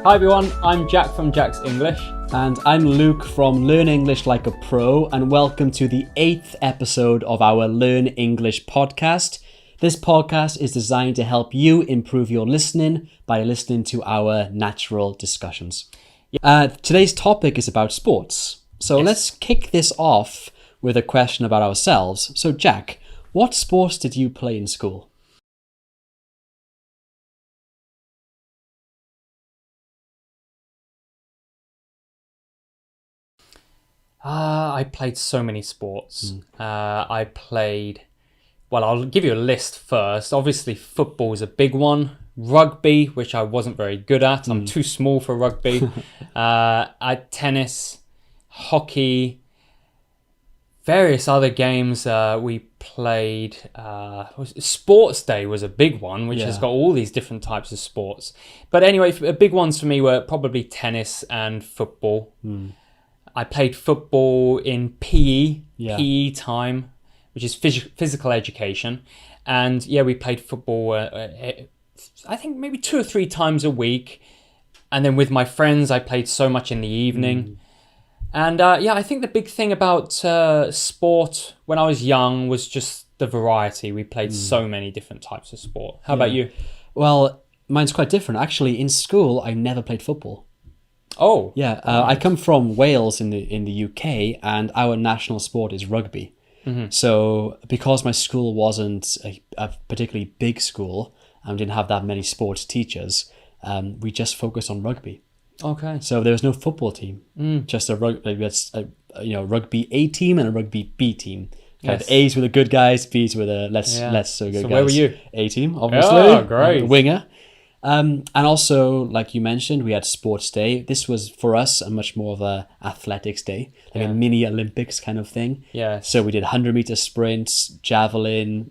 Hi everyone, I'm Jack from Jack's English. And I'm Luke from Learn English Like a Pro, and welcome to the 8th episode of our Learn English podcast. This podcast is designed to help you improve your listening by listening to our natural discussions. Today's topic is about sports. So Let's kick this off with a question about ourselves. So Jack, what sports did you play in school? I played so many sports. I'll give you a list first. Obviously, football is a big one. Rugby, which I wasn't very good at. I'm too small for rugby. Tennis, hockey, various other games we played. Sports Day was a big one, which has got all these different types of sports. But anyway, big ones for me were probably tennis and football. I played football in PE time, which is physical education. And we played football, I think maybe 2 or 3 times a week. And then with my friends, I played so much in the evening. And I think the big thing about sport when I was young was just the variety. We played so many different types of sport. How about you? Well, mine's quite different. Actually, in school, I never played football. Oh, yeah. I come from Wales in the UK, and our national sport is rugby. So because my school wasn't a particularly big school and didn't have that many sports teachers, we just focused on rugby. Okay. So there was no football team, just a rugby A team and a rugby B team. Kind of A's were the good guys, B's were the less so good guys. So where were you? A team, obviously. Oh, great. Winger. And also, like you mentioned, we had Sports Day. This was, for us, a much more of a athletics day, like a mini Olympics kind of thing. Yeah. So we did 100-meter sprints, javelin,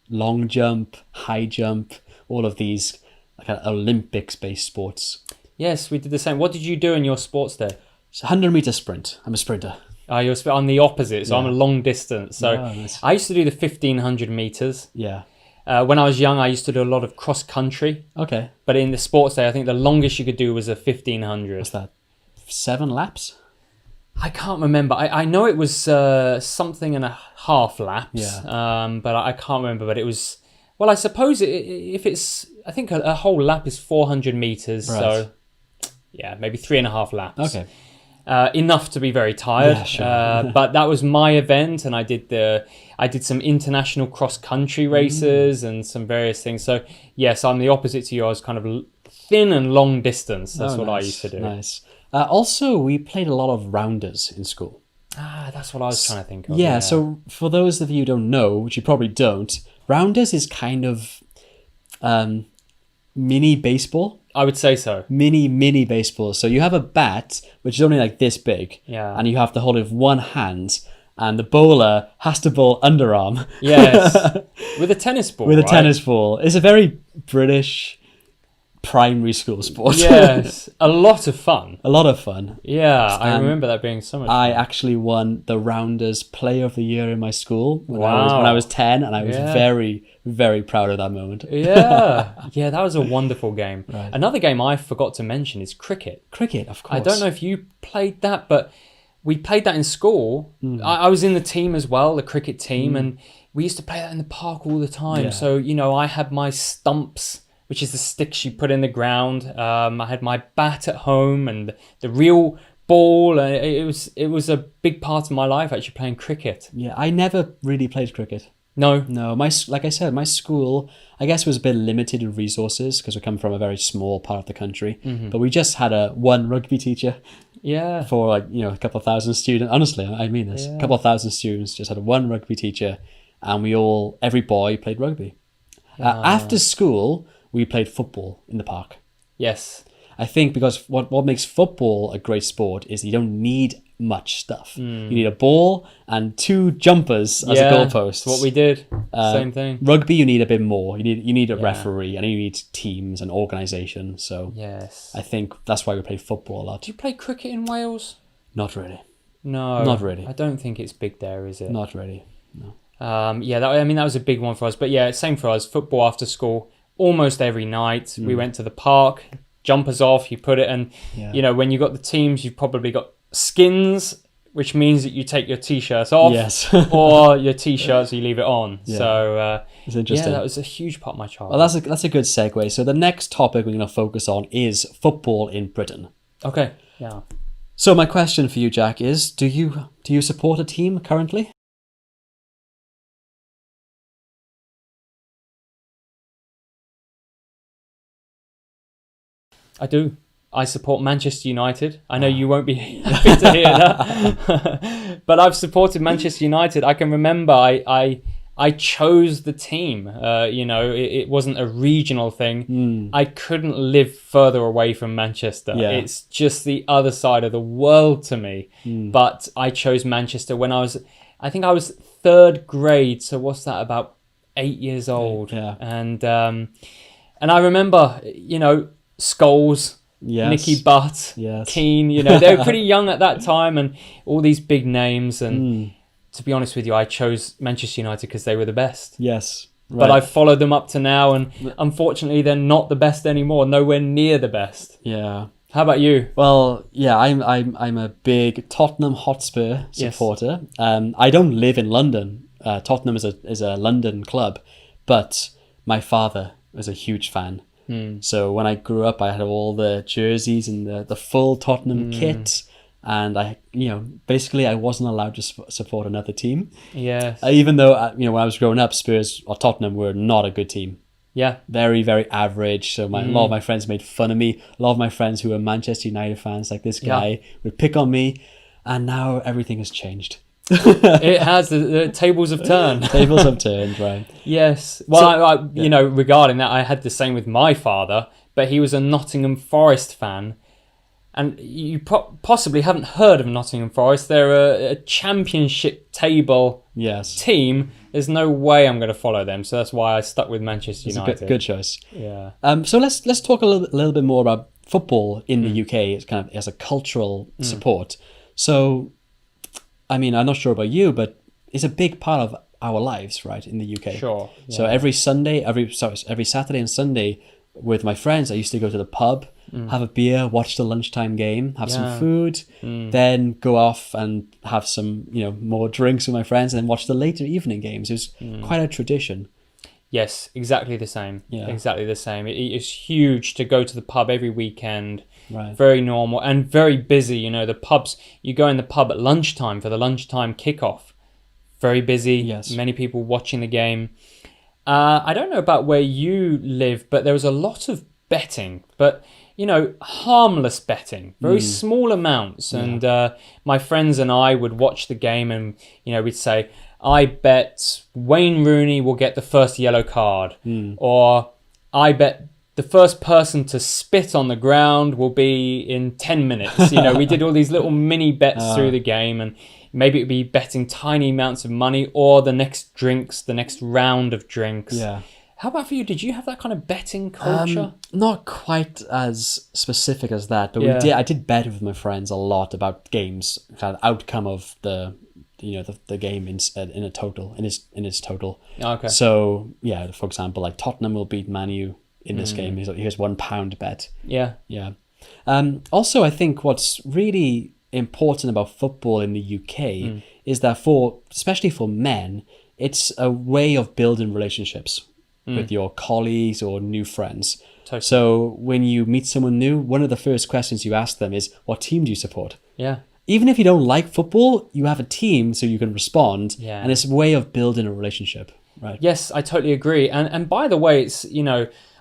long jump, high jump, all of these kind of Olympics-based sports. Yes, we did the same. What did you do in your sports day? So 100-meter sprint. I'm a sprinter. I'm the opposite, so I'm a long distance. So nice. I used to do the 1,500 meters. Yeah. When I was young, I used to do a lot of cross country. Okay. But in the sports day, I think the longest you could do was a 1,500. What's that? 7 laps? I can't remember. I know it was something and a half laps. Yeah. But I can't remember. But it was, well, I suppose if it's, I think a whole lap is 400 meters. Right. So, maybe 3.5 laps. Okay. Enough to be very tired. Yeah, sure. But that was my event, and I did some international cross country races and some various things. So yes, I'm the opposite to you. I was kind of thin and long distance. That's what nice, I used to do. Nice. Also, we played a lot of rounders in school. That's what I was trying to think of. Yeah. So for those of you who don't know, which you probably don't, rounders is kind of mini baseball. I would say so. Mini baseball. So you have a bat, which is only like this big. Yeah. And you have to hold it with one hand. And the bowler has to bowl underarm. Yes. With a tennis ball, With a tennis ball. It's a very British primary school sport. Yes. A lot of fun. A lot of fun. Yeah. I remember that being so much fun. I actually won the Rounders Player of the Year in my school when Wow. I was 10, and I was very, very proud of that moment. Yeah. Yeah, that was a wonderful game. Right. Another game I forgot to mention is cricket. Cricket, of course. I don't know if you played that, but we played that in school. I was in the team as well, the cricket team, and we used to play that in the park all the time. Yeah. So, I had my stumps, which is the sticks you put in the ground. I had my bat at home and the real ball. It was a big part of my life, actually, playing cricket. Yeah, I never really played cricket. No. Like I said, my school, I guess, was a bit limited in resources because we come from a very small part of the country. But we just had one rugby teacher. Yeah. For a couple of thousand students. Honestly, I mean this. A couple of thousand students just had one rugby teacher, and every boy played rugby. After school, we played football in the park. Yes. I think because what makes football a great sport is you don't need much stuff. You need a ball and 2 jumpers as a goalpost. That's what we did. Same thing. Rugby, you need a bit more. You need a referee, and you need teams and organisation. So yes, I think that's why we play football a lot. Do you play cricket in Wales? Not really. No, not really. I don't think it's big there, is it? Not really. No. That was a big one for us. But yeah, same for us. Football after school, almost every night. We went to the park. jumpers off, you put it, and when you got the teams, you've probably got skins, which means that you take your t-shirts off, or your t-shirts, you leave it on. So it's interesting. That was a huge part of my childhood. Well, that's a good segue. So the next topic we're going to focus on is football in Britain. Okay. Yeah. So my question for you, Jack, is: do you support a team currently? I do. I support Manchester United. I know you won't be happy to hear that, but I've supported Manchester United. I can remember I chose the team. It wasn't a regional thing. I couldn't live further away from Manchester. Yeah. It's just the other side of the world to me. But I chose Manchester when I think I was third grade. So what's that, about 8 years old? Yeah. And I remember, Scholes, Nicky Butt, Keane, they were pretty young at that time, and all these big names. And to be honest with you, I chose Manchester United because they were the best. Yes. Right. But I've followed them up to now, and unfortunately they're not the best anymore, nowhere near the best. Yeah. How about you? Well, yeah, I'm a big Tottenham Hotspur supporter. Yes. I don't live in London. Tottenham is a London club, but my father was a huge fan. So when I grew up, I had all the jerseys and the full Tottenham kit, and basically I wasn't allowed to support another team. Yes. Even though when I was growing up, Spurs or Tottenham were not a good team. Yeah. Very, very average. So a lot of my friends made fun of me. A lot of my friends who were Manchester United fans, like this guy, would pick on me, and now everything has changed. It has. The tables have turned. Tables have turned, right? Yes. Well, regarding that, I had the same with my father, but he was a Nottingham Forest fan. And you possibly haven't heard of Nottingham Forest. They're a championship table team. There's no way I'm going to follow them. So that's why I stuck with Manchester United. It's a good choice. Yeah. So let's talk a little bit more about football in the UK. It's kind of as a cultural support. So, I mean, I'm not sure about you, but it's a big part of our lives, right, in the UK. Sure. Yeah. So every Saturday and Sunday with my friends, I used to go to the pub, have a beer, watch the lunchtime game, have some food, then go off and have some, more drinks with my friends, and then watch the later evening games. It was quite a tradition. Yes, exactly the same. Yeah. Exactly the same. It's huge to go to the pub every weekend. Right. Very normal and very busy. The pubs, you go in the pub at lunchtime for the lunchtime kickoff. Very busy. Yes. Many people watching the game. I don't know about where you live, but there was a lot of betting. But, harmless betting. Very small amounts. Yeah. And my friends and I would watch the game and, we'd say, I bet Wayne Rooney will get the first yellow card. Or I bet the first person to spit on the ground will be in 10 minutes. We did all these little mini bets through the game, and maybe it would be betting tiny amounts of money or the next round of drinks. Yeah. How about for you? Did you have that kind of betting culture? Not quite as specific as that, but I did bet with my friends a lot about games, kind of outcome of the game in its total. Okay. So for example, like Tottenham will beat Man U in this game. Here's £1 bet. Yeah. Yeah. Also, I think what's really important about football in the UK is that especially for men, it's a way of building relationships with your colleagues or new friends. Totally. So when you meet someone new, one of the first questions you ask them is, what team do you support? Yeah. Even if you don't like football, you have a team so you can respond. Yeah. And it's a way of building a relationship, right? Yes, I totally agree. And by the way, it's,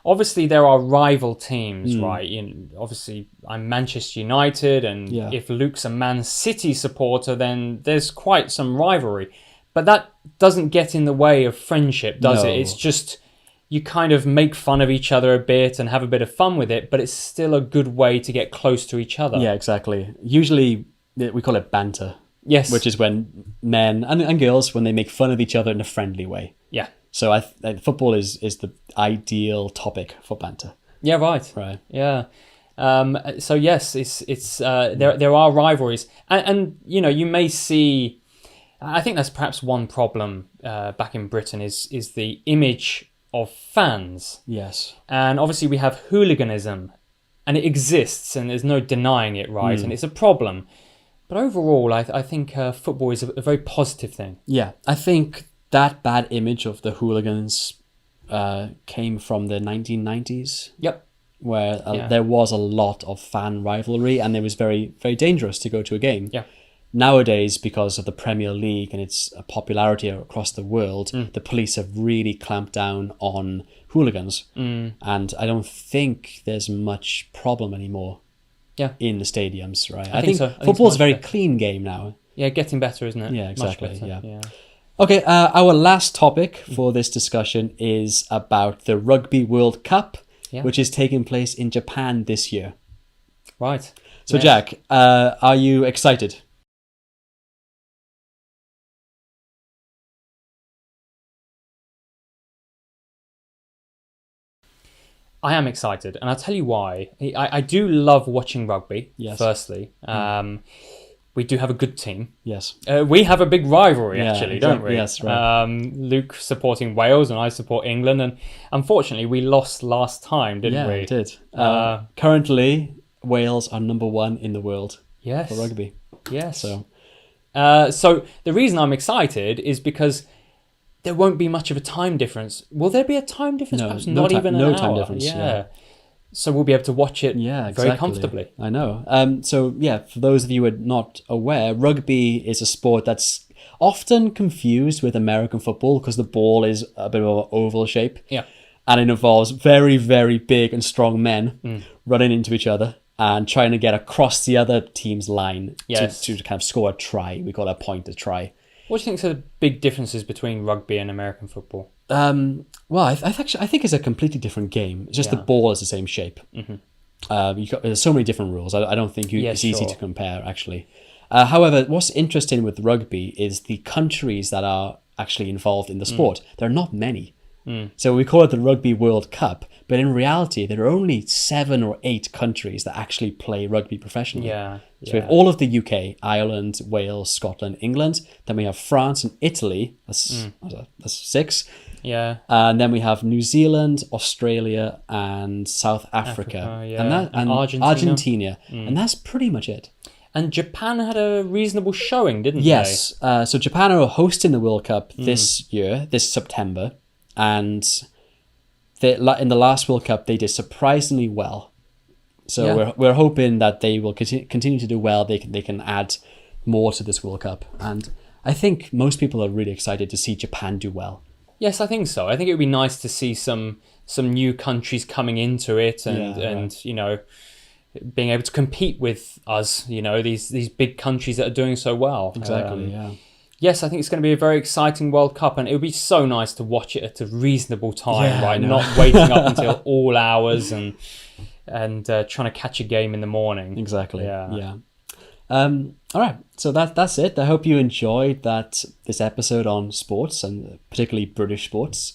obviously there are rival teams, right? Obviously I'm Manchester United, and if Luke's a Man City supporter, then there's quite some rivalry. But that doesn't get in the way of friendship, does it? It's just, you kind of make fun of each other a bit and have a bit of fun with it, but it's still a good way to get close to each other. Yeah, exactly. Usually we call it banter. Yes. Which is when men and girls, when they make fun of each other in a friendly way. Yeah. So football is the ideal topic for banter. Yeah, right. Right. Yeah. So yes, it's there are rivalries, and you may see. I think that's perhaps one problem back in Britain is the image of fans. Yes. And obviously we have hooliganism and it exists, and there's no denying it, right? And it's a problem. But overall, I think football is a very positive thing. Yeah, I think that bad image of the hooligans came from the 1990s. Yep. Where there was a lot of fan rivalry, and it was very, very dangerous to go to a game. Yeah. Nowadays, because of the Premier League and its popularity across the world, the police have really clamped down on hooligans. And I don't think there's much problem anymore in the stadiums, right? I think so. football's a very clean game now. Yeah, getting better, isn't it? Yeah, exactly. Much better. Yeah. Okay, our last topic for this discussion is about the Rugby World Cup, which is taking place in Japan this year. Right. So, Jack, are you excited? I am excited, and I'll tell you why. I do love watching rugby, firstly. We do have a good team. Yes. We have a big rivalry, actually, don't we? Yes, right. Luke supporting Wales, and I support England, and unfortunately, we lost last time, didn't we? Yeah, we did. Currently, Wales are number 1 in the world for rugby. Yes. So the reason I'm excited is because there won't be much of a time difference. Will there be a time difference? No, Perhaps no not time, even an no hour. time difference. Yeah. So we'll be able to watch it very comfortably. I know. For those of you who are not aware, rugby is a sport that's often confused with American football because the ball is a bit of an oval shape. Yeah. And it involves very, very big and strong men running into each other and trying to get across the other team's line to kind of score a try. We call it a pointer try. What do you think are the big differences between rugby and American football? Well, I think it's a completely different game. It's just the ball is the same shape. There's so many different rules. I don't think it's easy to compare, actually. However, what's interesting with rugby is the countries that are actually involved in the sport. There are not many. So we call it the Rugby World Cup, but in reality, there are only 7 or 8 countries that actually play rugby professionally. So we have all of the UK, Ireland, Wales, Scotland, England. Then we have France and Italy. That's 6. Yeah. And then we have New Zealand, Australia, and South Africa. And Argentina. And that's pretty much it. And Japan had a reasonable showing, didn't they? Yes. So Japan are hosting the World Cup this September. And in the last World Cup, they did surprisingly well. So we're hoping that they will continue to do well. They can add more to this World Cup. And I think most people are really excited to see Japan do well. Yes, I think so. I think it would be nice to see some new countries coming into it and being able to compete with us, these big countries that are doing so well. Exactly, Yes, I think it's going to be a very exciting World Cup, and it would be so nice to watch it at a reasonable time, right? Not waiting up until all hours and trying to catch a game in the morning. Exactly. Yeah. All right. So that's it. I hope you enjoyed this episode on sports and particularly British sports.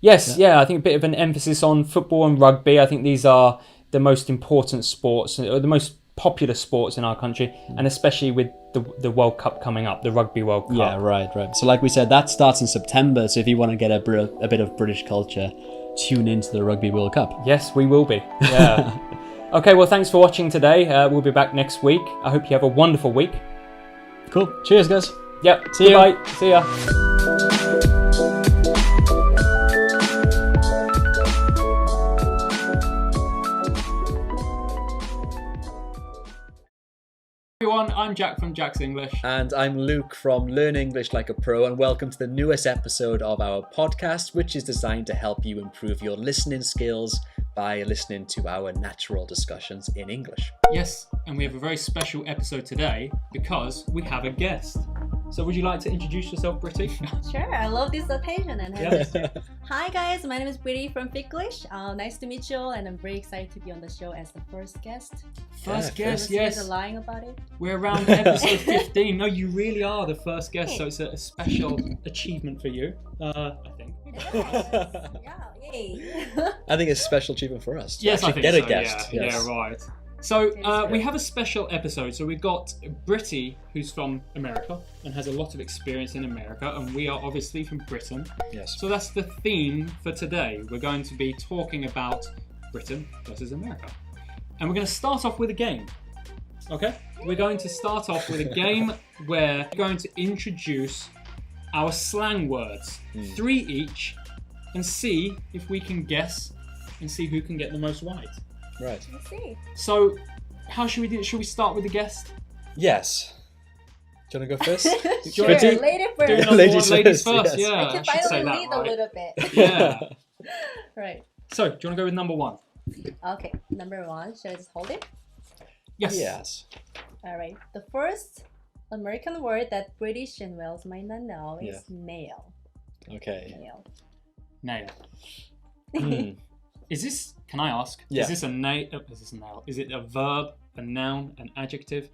Yes. Yeah. I think a bit of an emphasis on football and rugby. I think these are the most important sports, or the most popular sports in our country, and especially with the World Cup coming up, the Rugby World Cup. Yeah, right. So like we said, that starts in September, so if you want to get a bit of British culture, tune into the Rugby World Cup. Yes, we will be. Yeah. Okay, well, thanks for watching today. We'll be back next week. I hope you have a wonderful week. Cool. Cheers, guys. Yep. See you. See ya. Everyone, I'm Jack from Jack's English. And I'm Luke from Learn English Like a Pro, and welcome to the newest episode of our podcast, which is designed to help you improve your listening skills by listening to our natural discussions in English. Yes, and we have a very special episode today because we have a guest. So would you like to introduce yourself, Britty? Sure, I love this occasion. Hi guys, my name is Britty from Figlish. Nice to meet you all, and I'm very excited to be on the show as the first guest. First guest, yes. You're lying about it. We're around episode 15. No, you really are the first guest, so it's a special achievement for you, I think. Yeah, yay. I think it's a special achievement for us. Yes, I think get so, a guest. Yeah, yes. Yeah, right. So we have a special episode. So we've got Britty, who's from America and has a lot of experience in America, and we are obviously from Britain. Yes. So that's the theme for today. We're going to be talking about Britain versus America. And we're going to start off with a game. Okay? We're going to start off with a game where we're going to introduce our slang words, 3 each, and see if we can guess and see who can get the most right. Right. Let's see. So, how should we do it? Should we start with the guest? Yes. Do you want to go first? Sure, Pretty- lady Do first. number Ladies one, ladies first, first. yes. Yeah, I can should say finally that, lead right? a little bit. Yeah. Right. So, do you want to go with number 1? Okay, number 1. Should I just hold it? Yes. Yes. All right. The first American word that British and Wales might not know is nail. Okay. Nail. Nail. Hmm. Is this? Can I ask? Yeah. Is this a nail? Is this a nail? Is it a verb, a noun, an adjective?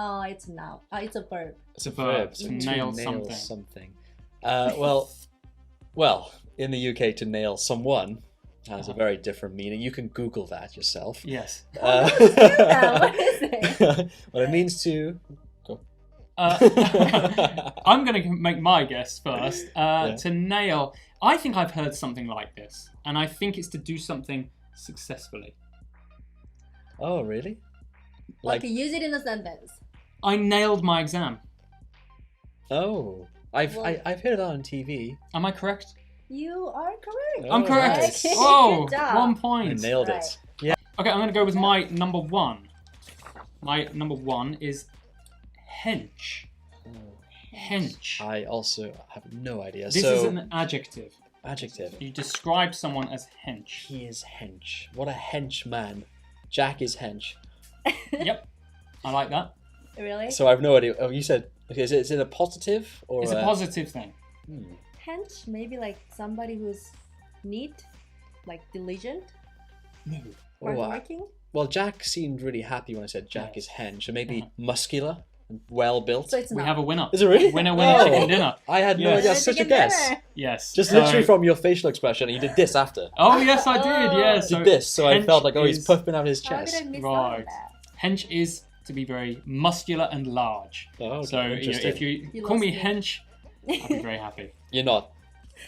It's a noun. It's a verb. It's a verb. So To nail something. Well, in the UK, to nail someone has a very different meaning. You can Google that yourself. Yes. What is it? What it means to. I'm going to make my guess first. To nail, I think I've heard something like this, and I think it's to do something successfully. Oh, really? Okay, use it in a sentence. I nailed my exam. Oh, I've heard that on TV. Am I correct? You are correct. I'm correct. nice. Oh, Good job. 1 I point. nailed Right. it. Yeah. Okay, I'm going to go with my number 1. My number 1 is hench. Hench. I also have no idea. This so is an adjective. adjective. You describe someone as hench. He is hench. What a henchman. Jack is hench. Yep, I like that. Really? So I have no idea. Oh, you said okay. Is it a positive or It's a positive thing. Hench, maybe like somebody who's neat, like diligent, No. hardworking. Well, Jack seemed really happy when I said Jack Yes. is hench, and maybe muscular and well built. So it's We not. have a winner. Is it really? Winner, Oh. chicken dinner. I had no Yes. idea. That's such a Chicken guess. dinner. Yes. Just So- literally from your facial expression, and you did this after. Oh yes, I did. Oh. Yes. Did this, so I hench felt like, oh, he's is- puffing out his How did chest. I miss Right. out on that? Hench is to be very muscular and large. Oh, okay, So interesting. if you You call me lost me. hench, I'll be very happy. You're not.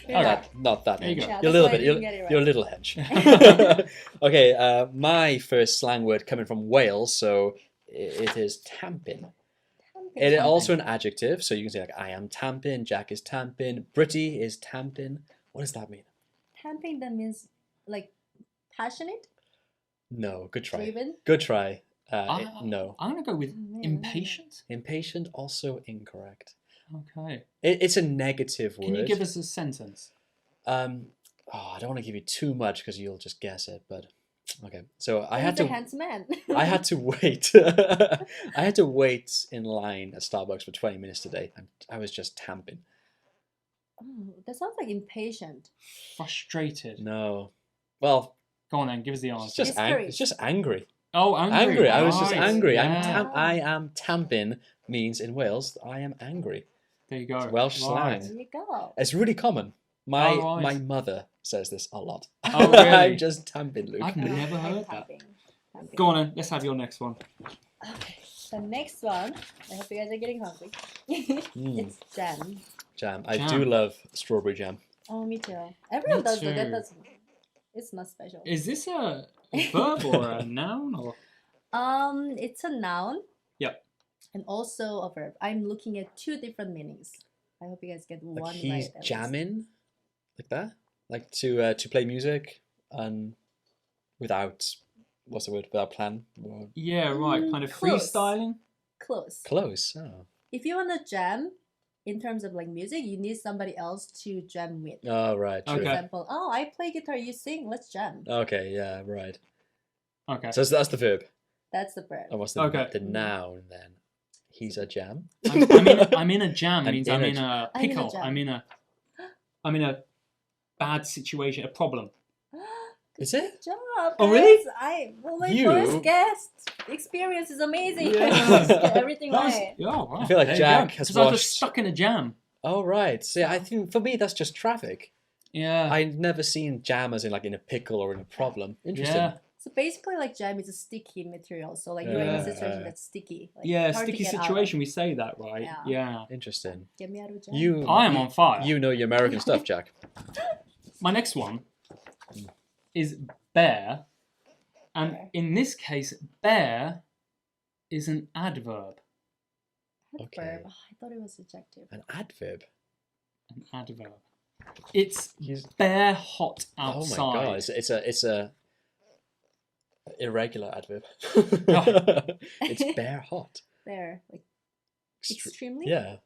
Yeah. Not that There you hench. go. Yeah, You're a that's little why I bit. didn't get it right. You're a little hench. Okay. My first slang word coming from Wales, so it is tampin. It is also an adjective, so you can say like I am tampin, Jack is tampin, Britty is tampin. What does that mean? Tamping, that means like passionate, No, good try. driven. Good try. No. I'm gonna go with man. impatient. Impatient, also incorrect. Okay. It's a negative word. Can you give us a sentence? I don't want to give you too much because you'll just guess it, but okay. So I He's had a to. handsome man. I had to wait. I had to wait in line at Starbucks for 20 minutes today, and I was just tamping. Oh, that sounds like impatient. Frustrated. No, well, Go on then. Give us the it's answer. just Discouraged. it's just angry. Oh, angry. Angry. I was just Right, angry. yeah. I am tamping means in Wales I am angry. There you go. It's Welsh Right. slang. There you go. It's really common. My Oh, right. my mother says this a lot. Oh, really? I'm just tamping, Luke. I've never I'm heard that. tapping. Tapping. Go on then. Let's have your next one. Okay. The next one, I hope you guys are getting hungry. It's jam. Jam. I Jam. do love strawberry jam. Oh, me too. Everyone Me does that. too. That doesn't. It's not special. Is this a verb or a noun or? It's a noun. Yep. And also a verb. I'm looking at 2 different meanings. I hope you guys get Like one he's right. at least. jamming, like that, like to play music and without what's the word? Without plan. Or Yeah, right. Kind of Close. freestyling. Close. close. Oh. If you want to jam, in terms of like music, you need somebody else to jam with. Oh right. True. For Okay. example, oh, I play guitar, you sing, let's jam. Okay. Yeah. Right. Okay. So that's the verb. That's the verb. And what's the Okay. noun then? He's a jam. I'm in a jam. I'm Means in I'm a in a I'm in a pickle. jam. I'm in a bad situation, a problem. Is it? Good job. Oh, really? Guys. My You- first guest experience is amazing. Yeah. You guys get everything That was- right. oh, wow. I feel like There you Jack go. has 'Cause I was watched- just stuck in a jam. Oh right. See, I think for me that's just traffic. Yeah. I've never seen jam as in like in a pickle or in a problem. Interesting. Yeah. So basically, like jam is a sticky material. So like you're in Yeah. a situation that's sticky. Like, Yeah, hard to sticky get out of. situation. We say that, right? Yeah. Yeah. Interesting. Get me out of jam. You. I am on fire. You know your American stuff, Jack. My next one is bear, And Bear. in this case, bear is an adverb. Okay. Adverb. Oh, I thought it was adjective. An adverb. An adverb. It's He's- bare hot Oh outside. my god! It's a irregular adverb. It's bare hot. There, like extremely. Yeah.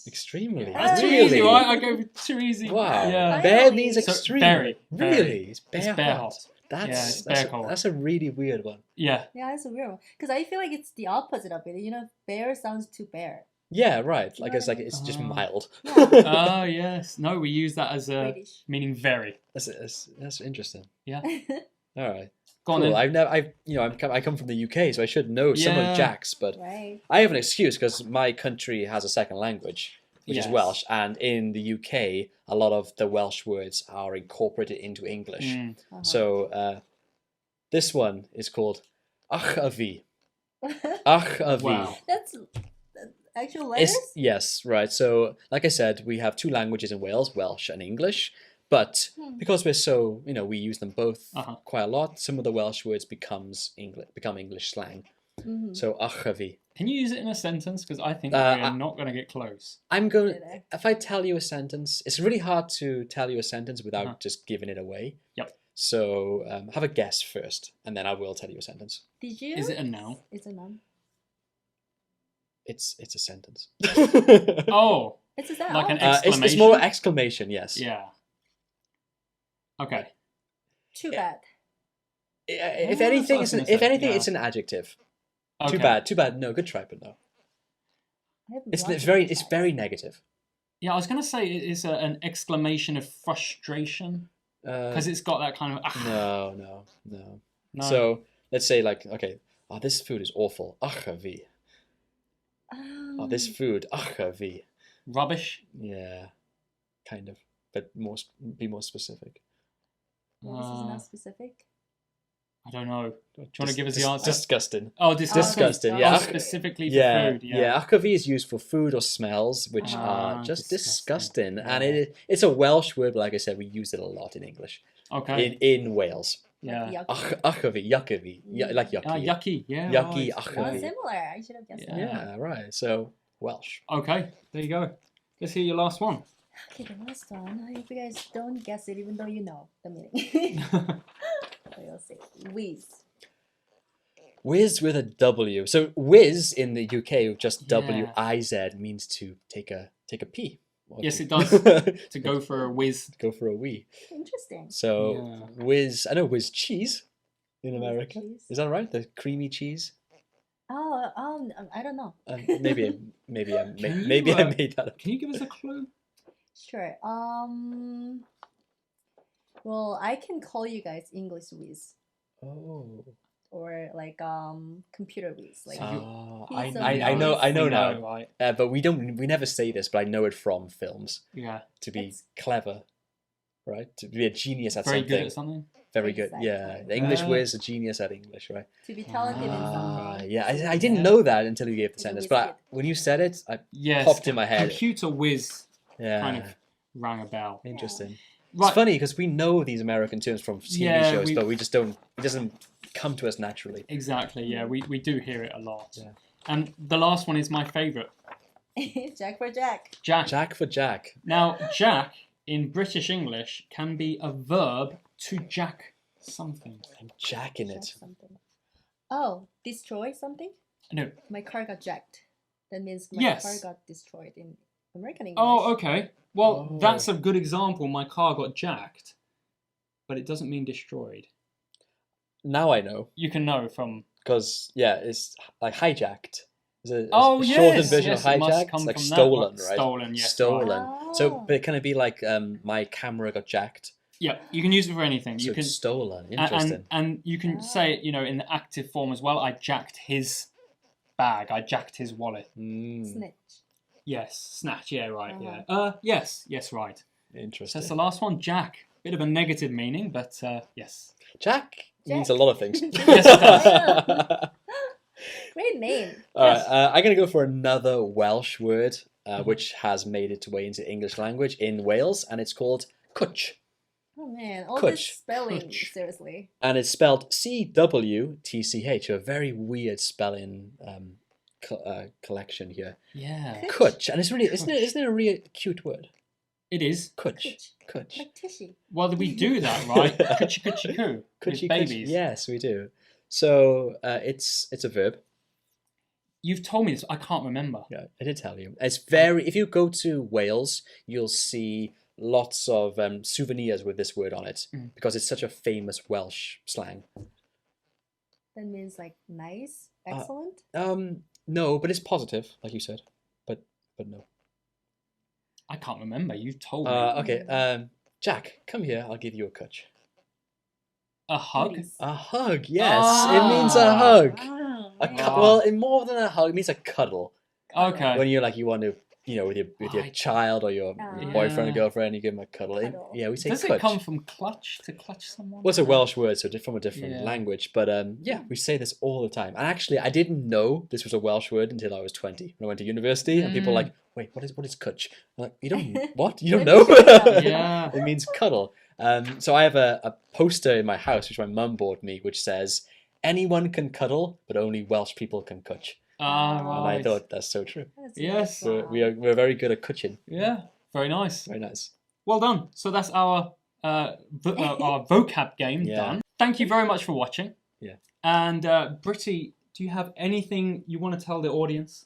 Extremely. That's Too really? easy, right? I go with too easy. Wow. Yeah. Bare Finally. means So extreme. very. Really? It's bare, It's bare hot. hot. That's Yeah, it's that's, bare cold. that's a really weird one. Yeah. Yeah, it's a weird one because I feel like it's the opposite of it. You know, bear sounds too bare. Yeah, right. You Like know it's what I like it's just Oh. mild. Oh, yes. No, we use that as a British. meaning very. That's interesting. Yeah. All right. Go on Cool. then. I come from the UK, so I should know some Yeah. of Jack's, but Right. I have an excuse because my country has a second language, which is Yes. Welsh, and in the UK, a lot of the Welsh words are incorporated into English. Mm. Uh-huh. So this one is called ach a fi. Ach a fi. Wow. That's actual letters. Yes, right. So, like I said, we have two languages in Wales, Welsh and English. But because we're so, we use them both Uh-huh. quite a lot. Some of the Welsh words become English slang. Mhm. So ach a fi. Can you use it in a sentence? Because I think Uh, we are not going to get close. I'm going. Did I? If I tell you a sentence, it's really hard to tell you a sentence without Uh-huh. just giving it away. Yep. So have a guess first, and then I will tell you a sentence. Did you? Is it a noun? It's a noun. It's a sentence. Oh, It's a sound. like an it's exclamation? more exclamation. Yes. Yeah. Okay. Too bad. If Yeah, anything, that's what I was if gonna say, anything, yeah. it's an adjective. Okay. Too bad. No, good try, but no. I have It's lots of very too bad. negative. Yeah, I was going to say it is an exclamation of frustration because it's got that kind of. No. No. So let's say okay, this food is awful. Ach a fi. This food. Ach a fi. Rubbish. Yeah, kind of, but be more specific. Well, this is not specific. I don't know. Do you want to give us the answer? Disgusting. Oh, disgusting. Disgusting, Oh, yeah. specifically for Yeah, food. yeah. Ach a fi is used for food or smells, which Ah, are just disgusting. disgusting. And Yeah. it's a Welsh word, but like I said, we use it a lot in English. Okay. In Wales. Yeah. Yucky. Ach a fi, yuck a fi. Like yucky. Ah, yucky. Yeah. Yucky, right. ach Oh, a fi. similar. I should have guessed that. Yeah, right. So Welsh. Okay. There you go. Let's hear your last one. Okay, the last one. If you guys don't guess it, even though you know the meaning, we'll see. Whiz. Whiz with a W. So whiz in the UK, just Yeah. W-I-Z, means to take a pee. Or Yes, to- it does. To go for a whiz. Go for a wee. Interesting. So Yeah. whiz, I know whiz cheese in Whiz America. cheese. Is that right? The creamy cheese. Oh, I don't know. Maybe I Can you, made that up. Can you give us a clue? Sure. Well, I can call you guys English whiz Oh. or like computer whiz. Like he's a I know We now. Right. But we never say this, but I know it from films Yeah. to be It's- clever, right? To be a genius at Very something. good at something. Very good. Yeah, Exactly. the English Ah. whiz, a genius at English, right? to be talented in something. Yeah, I didn't know that until you gave the It's a sentence, whiz but kid. when you said it, I Yes. popped in my head. Computer whiz Yeah, kind of rang a bell. interesting. Right. It's funny because we know these American terms from TV Yeah, shows, we- but we just don't. It doesn't come to us naturally. Exactly. Yeah, we do hear it a lot. Yeah. And the last one is my favourite. Jack for Jack. Jack. Jack for Jack. Now, Jack in British English can be a verb to jack something. I'm jacking Jack it. something. Oh, destroy something? No. My car got jacked. That means my Yes. car got destroyed in American English. Oh, okay. Well, Oh. that's a good example. My car got jacked, but it doesn't mean destroyed. Now I know You can know from. because it's like hijacked. It's a Oh, shortened yes, version yes, of it must hijacked. come It's like from that stolen, one. right? Stolen, yes, Stolen. So, Oh. but can it be like my camera got jacked? Yeah, you can use it for anything. So You can it's stolen. and Interesting. and you can say it, in the active form as well. I jacked his bag. I jacked his wallet. Mm, Snitch. Yes, snatch. Yeah, right. Uh-huh. Yeah. Yes, right. So interesting. that's the last one, Jack. Bit of a negative meaning, but yes. Jack means a Jack. lot of things. Yes, it does. Great name. All right, Yes. I'm going to go for another Welsh word, which has made its way into English language in Wales, and it's called cwtch. Oh man, all Kutch. this spelling, Kutch. seriously. And it's spelled CWTCH, a very weird spelling collection here. Yeah. Kutch, and it's really isn't it a really cute word? It is. Kutch. Kutch. Like tishy. Well, we do that, right? Coochie coochie coo. With Kutchy, babies. yes, we do. So it's a verb. You've told me this. I can't remember. Yeah, I did tell you. It's very. If you go to Wales, you'll see lots of souvenirs with this word on it because it's such a famous Welsh slang. That means like nice, excellent. No, but it's positive, like you said. But no. I can't remember. You've told me. Okay. Jack, come here. I'll give you a kutch. A hug? Goodies. A hug. Yes, it means a hug. Wow. A man. well, more than a hug, it means a cuddle. Okay. When you're like you want to, with your Right. child or your Yeah. boyfriend or girlfriend, you give them a cuddle. Cuddle. Yeah, we say Does kutch. it come from clutch to clutch someone? Well, it's a Welsh word, so from a different Yeah. language. But yeah, we say this all the time. And actually, I didn't know this was a Welsh word until I was 20 when I went to university. And people were like, "Wait, what is kutch?" I'm like, "You don't what? You don't know?" Yeah. It means cuddle. So I have a poster in my house which my mum bought me, which says, "Anyone can cuddle, but only Welsh people can kutch." Ah, And right. I thought that's so true. That's Yes. nice. We're very good at kutching. Yeah. Very nice. Very nice. Well done. So that's our our vocab game Yeah. done. Thank you very much for watching. Yeah. And Britty, do you have anything you want to tell the audience?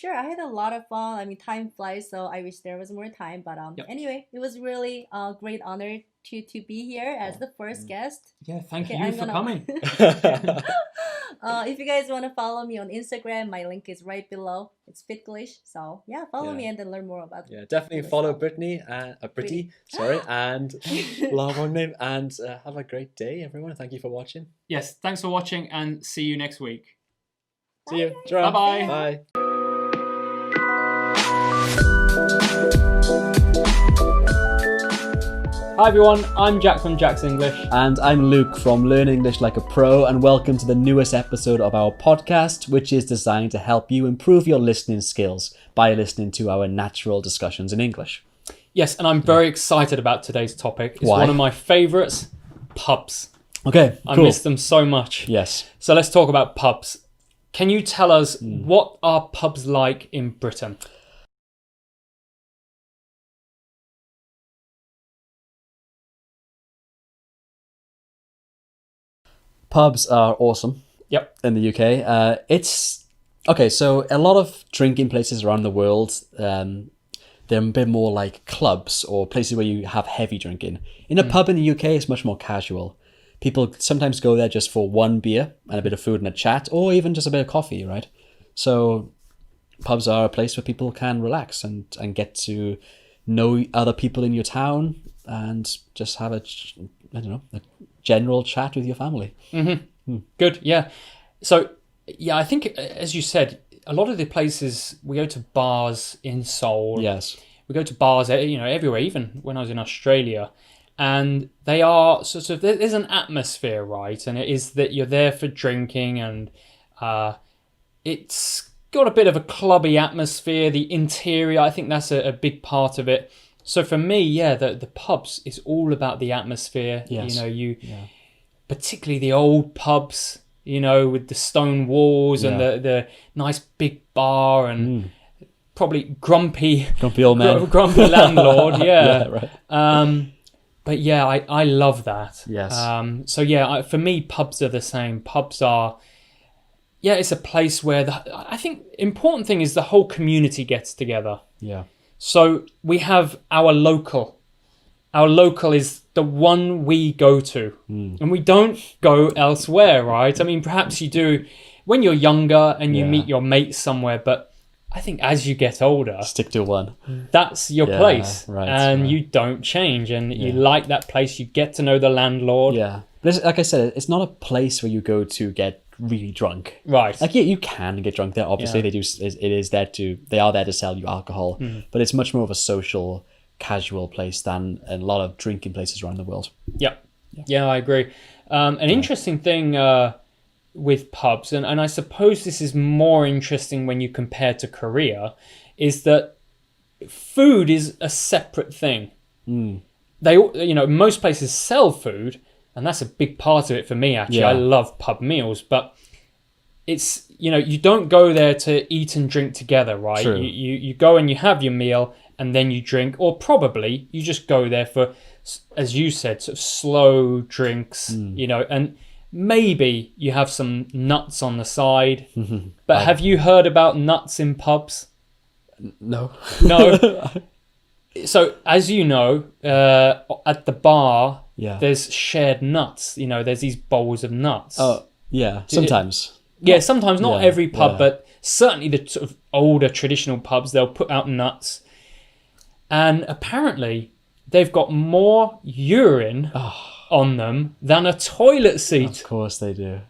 Sure. I had a lot of fun. I mean, time flies, so I wish there was more time. But Yep. anyway, it was really a great honor to be here as the first guest. Yeah, thank Okay, you I'm for gonna- coming. If you guys want to follow me on Instagram, my link is right below. It's Fitglish. So yeah, follow Yeah. me and then learn more about Yeah, definitely English follow stuff. Brittany, Britty, sorry, and love on name, and have a great day, everyone. Thank you for watching. Yes, thanks for watching and see you next week. See you. guys. Ciao. Bye-bye. Bye. Hi everyone, I'm Jack from Jack's English. And I'm Luke from Learn English Like a Pro, and welcome to the newest episode of our podcast, which is designed to help you improve your listening skills by listening to our natural discussions in English. Yes, and I'm very excited about today's topic. It's Why? one of my favourites, pubs. Okay, I cool. miss them so much. Yes. So let's talk about pubs. Can you tell us what are pubs like in Britain? Pubs are awesome. Yep. In the UK. It's okay, so a lot of drinking places around the world, they're a bit more like clubs or places where you have heavy drinking. In a pub in the UK, it's much more casual. People sometimes go there just for one beer and a bit of food and a chat, or even just a bit of coffee, right? So pubs are a place where people can relax and get to know other people in your town and just have a general chat with your family. Good, yeah. So, yeah, I think, as you said, a lot of the places, we go to bars in Seoul. Yes. We go to bars, everywhere, even when I was in Australia. And they are sort of, there's an atmosphere, right? And it is that you're there for drinking, and it's got a bit of a clubby atmosphere. The interior, I think that's a big part of it. So for me, yeah, the pubs is all about the atmosphere. Yes. Particularly the old pubs, with the stone walls and Yeah. the nice big bar and probably grumpy Old man. grumpy landlord. Yeah. Right. But yeah, I love that. Yes. So yeah, for me, pubs are the same. Pubs are, yeah, it's a place where I think important thing is the whole community gets together. Yeah. So we have our local. Our local is the one we go to, and we don't go elsewhere, right? I mean, perhaps you do when you're younger and you Yeah. meet your mates somewhere, but I think as you get older, Stick to one. that's your Yeah, place, right, and right. you don't change, and you Yeah. like that place. You get to know the landlord, Yeah. But like I said, it's not a place where you go to get really drunk. right? Like, yeah, you can get drunk there. Obviously, Yeah. they are there to sell you alcohol, but it's much more of a social, casual place than a lot of drinking places around the world. Yeah, I agree. An interesting thing with pubs, and I suppose this is more interesting when you compare to Korea, is that food is a separate thing. they, most places sell food, and that's a big part of it for me, actually. I love pub meals, but it's, you don't go there to eat and drink together, right? True. You go and you have your meal, and then you drink, or probably you just go there for, as you said, sort of slow drinks, and maybe you have some nuts on the side. But have you heard about nuts in pubs? No. No. So, as you know, at the bar, there's shared nuts. There's these bowls of nuts. Oh, yeah, sometimes. Sometimes, not every pub, but certainly the sort of older traditional pubs, they'll put out nuts. And apparently, they've got more urine on them than a toilet seat. Of course they do.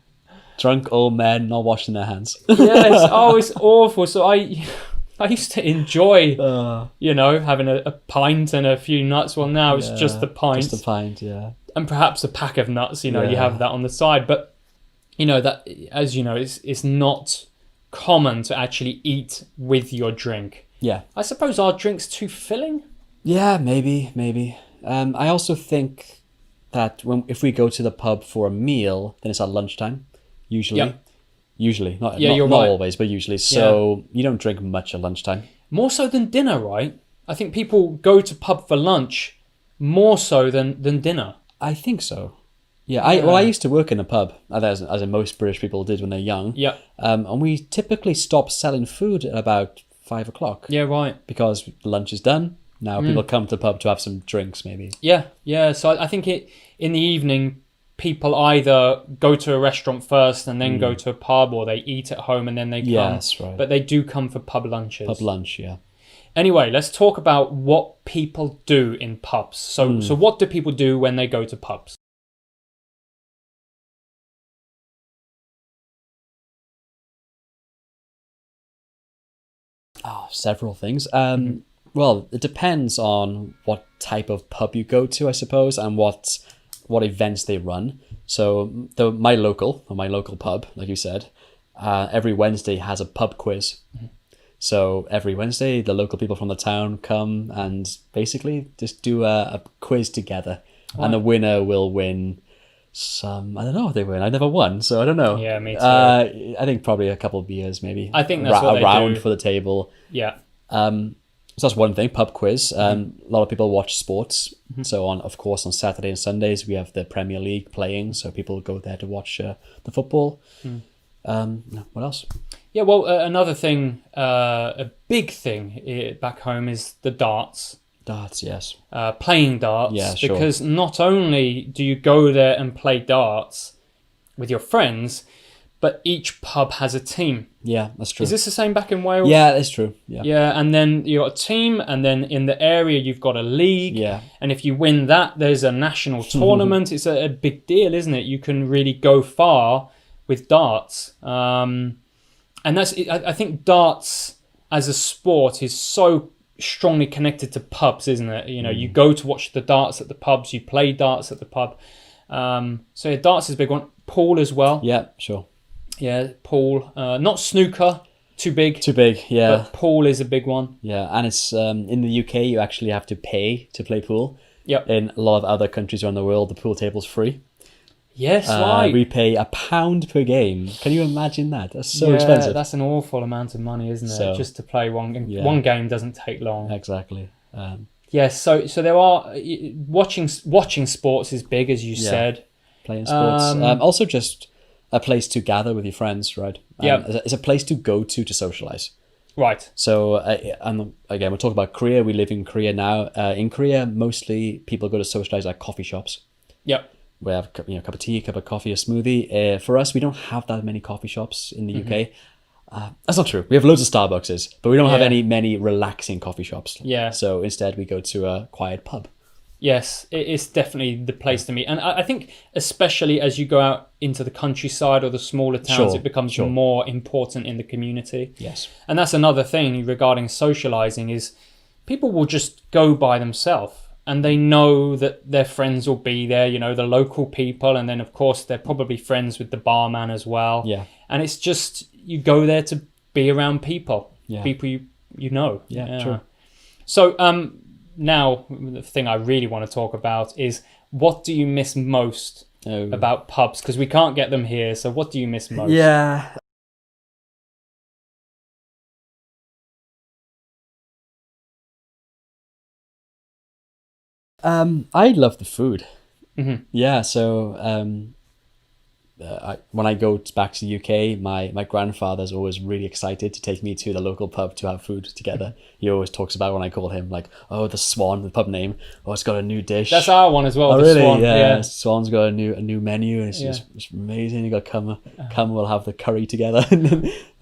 Drunk old men not washing their hands. Yes, it's awful. So I used to enjoy, having a pint and a few nuts. Well, now it's just the pint. Just a pint, yeah. And perhaps a pack of nuts, you have that on the side. But, that, as you know, it's not common to actually eat with your drink. Yeah. I suppose our drink's too filling? Yeah, maybe. I also think that if we go to the pub for a meal, then it's at lunchtime, usually. Yep. Usually, not right. always, but usually. So you don't drink much at lunchtime. More so than dinner, right? I think people go to pub for lunch more so than dinner. I think so. Yeah, I used to work in a pub, as in most British people did when they're young. Yeah. And we typically stop selling food at about 5 o'clock. Yeah, right. Because lunch is done. Now people come to the pub to have some drinks, maybe. Yeah. So I think in the evening, people either go to a restaurant first and then go to a pub, or they eat at home and then they come. Yes, right. But they do come for pub lunches. Pub lunch, yeah. Anyway, let's talk about what people do in pubs. So what do people do when they go to pubs? Several things. Well, it depends on what type of pub you go to, I suppose, and what events they run. So my local pub, like you said, every Wednesday has a pub quiz. So every Wednesday, the local people from the town come and basically just do a quiz together. Wow. And the winner will win some, I don't know what they win. I never won, so I don't know. Yeah, me too. I think probably a couple of beers, maybe. I think that's what they round do. For the table. Yeah. So that's one thing, pub quiz. A lot of people watch sports. So of course, on Saturday and Sundays, we have the Premier League playing. So people go there to watch the football. What else? Yeah, well, another thing, a big thing back home is the darts. Darts, yes. Playing darts. Yeah, sure. Because not only do you go there and play darts with your friends, but each pub has a team. Yeah, that's true. Is this the same back in Wales? Yeah, that's true. Yeah. Yeah, and then you've got a team, and then in the area you've got a league. Yeah. And if you win that, there's a national tournament. It's a big deal, isn't it? You can really go far with darts. And I think darts as a sport is so strongly connected to pubs, isn't it? You go to watch the darts at the pubs, you play darts at the pub. So yeah, darts is a big one. Pool as well. Yeah, sure. Yeah, pool. Not snooker, too big. Too big, yeah. But pool is a big one. Yeah, and it's in the UK you actually have to pay to play pool. Yep. In a lot of other countries around the world, the pool table's free. Yes, right. We pay £1 per game. Can you imagine that? That's so yeah, expensive. That's an awful amount of money, isn't it? So, just to play one game. Yeah. One game doesn't take long. Exactly. Yes, so there are watching sports is big, as you said. Playing sports. Also just a place to gather with your friends, right? Yeah. It's a place to go to socialize. Right. So, and again, we'll talk about Korea. We live in Korea now. In Korea, mostly people go to socialize at coffee shops. Yep. We have a cup of tea, a cup of coffee, a smoothie. For us, we don't have that many coffee shops in the UK. That's not true. We have loads of Starbuckses, but we don't have many relaxing coffee shops. Yeah. So instead, we go to a quiet pub. Yes, it's definitely the place to meet. And I think especially as you go out into the countryside or the smaller towns, it becomes more important in the community. Yes. And that's another thing regarding socializing is people will just go by themselves and they know that their friends will be there, the local people. And then, of course, they're probably friends with the barman as well. Yeah. And it's just, you go there to be around people, people you know. Yeah, true. So, now the thing I really want to talk about is, what do you miss most about pubs? Because we can't get them here. So what do you miss most? Yeah. I love the food. Mm-hmm. Yeah, so when I go back to the UK, my grandfather's always really excited to take me to the local pub to have food together. He always talks about when I call him, like, oh, the Swan, the pub name. Oh, it's got a new dish. That's our one as well. Oh, the really? Swan. Yeah. Swan's got a new menu, and it's Yeah. just it's amazing. You got to come, we'll have the curry together.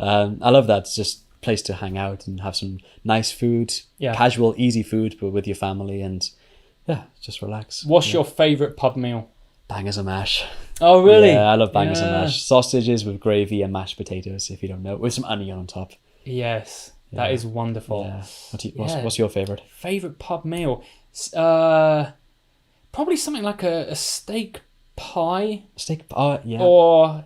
I love that. It's just a place to hang out and have some nice food, casual, easy food, but with your family, and yeah, just relax. What's your favourite pub meal? Bangers and mash. Oh, really? Yeah, I love bangers and mash. Sausages with gravy and mashed potatoes, if you don't know, with some onion on top. Yes, that is wonderful. Yeah. What's your favourite? Favourite pub meal? Probably something like a steak pie. Yeah. Or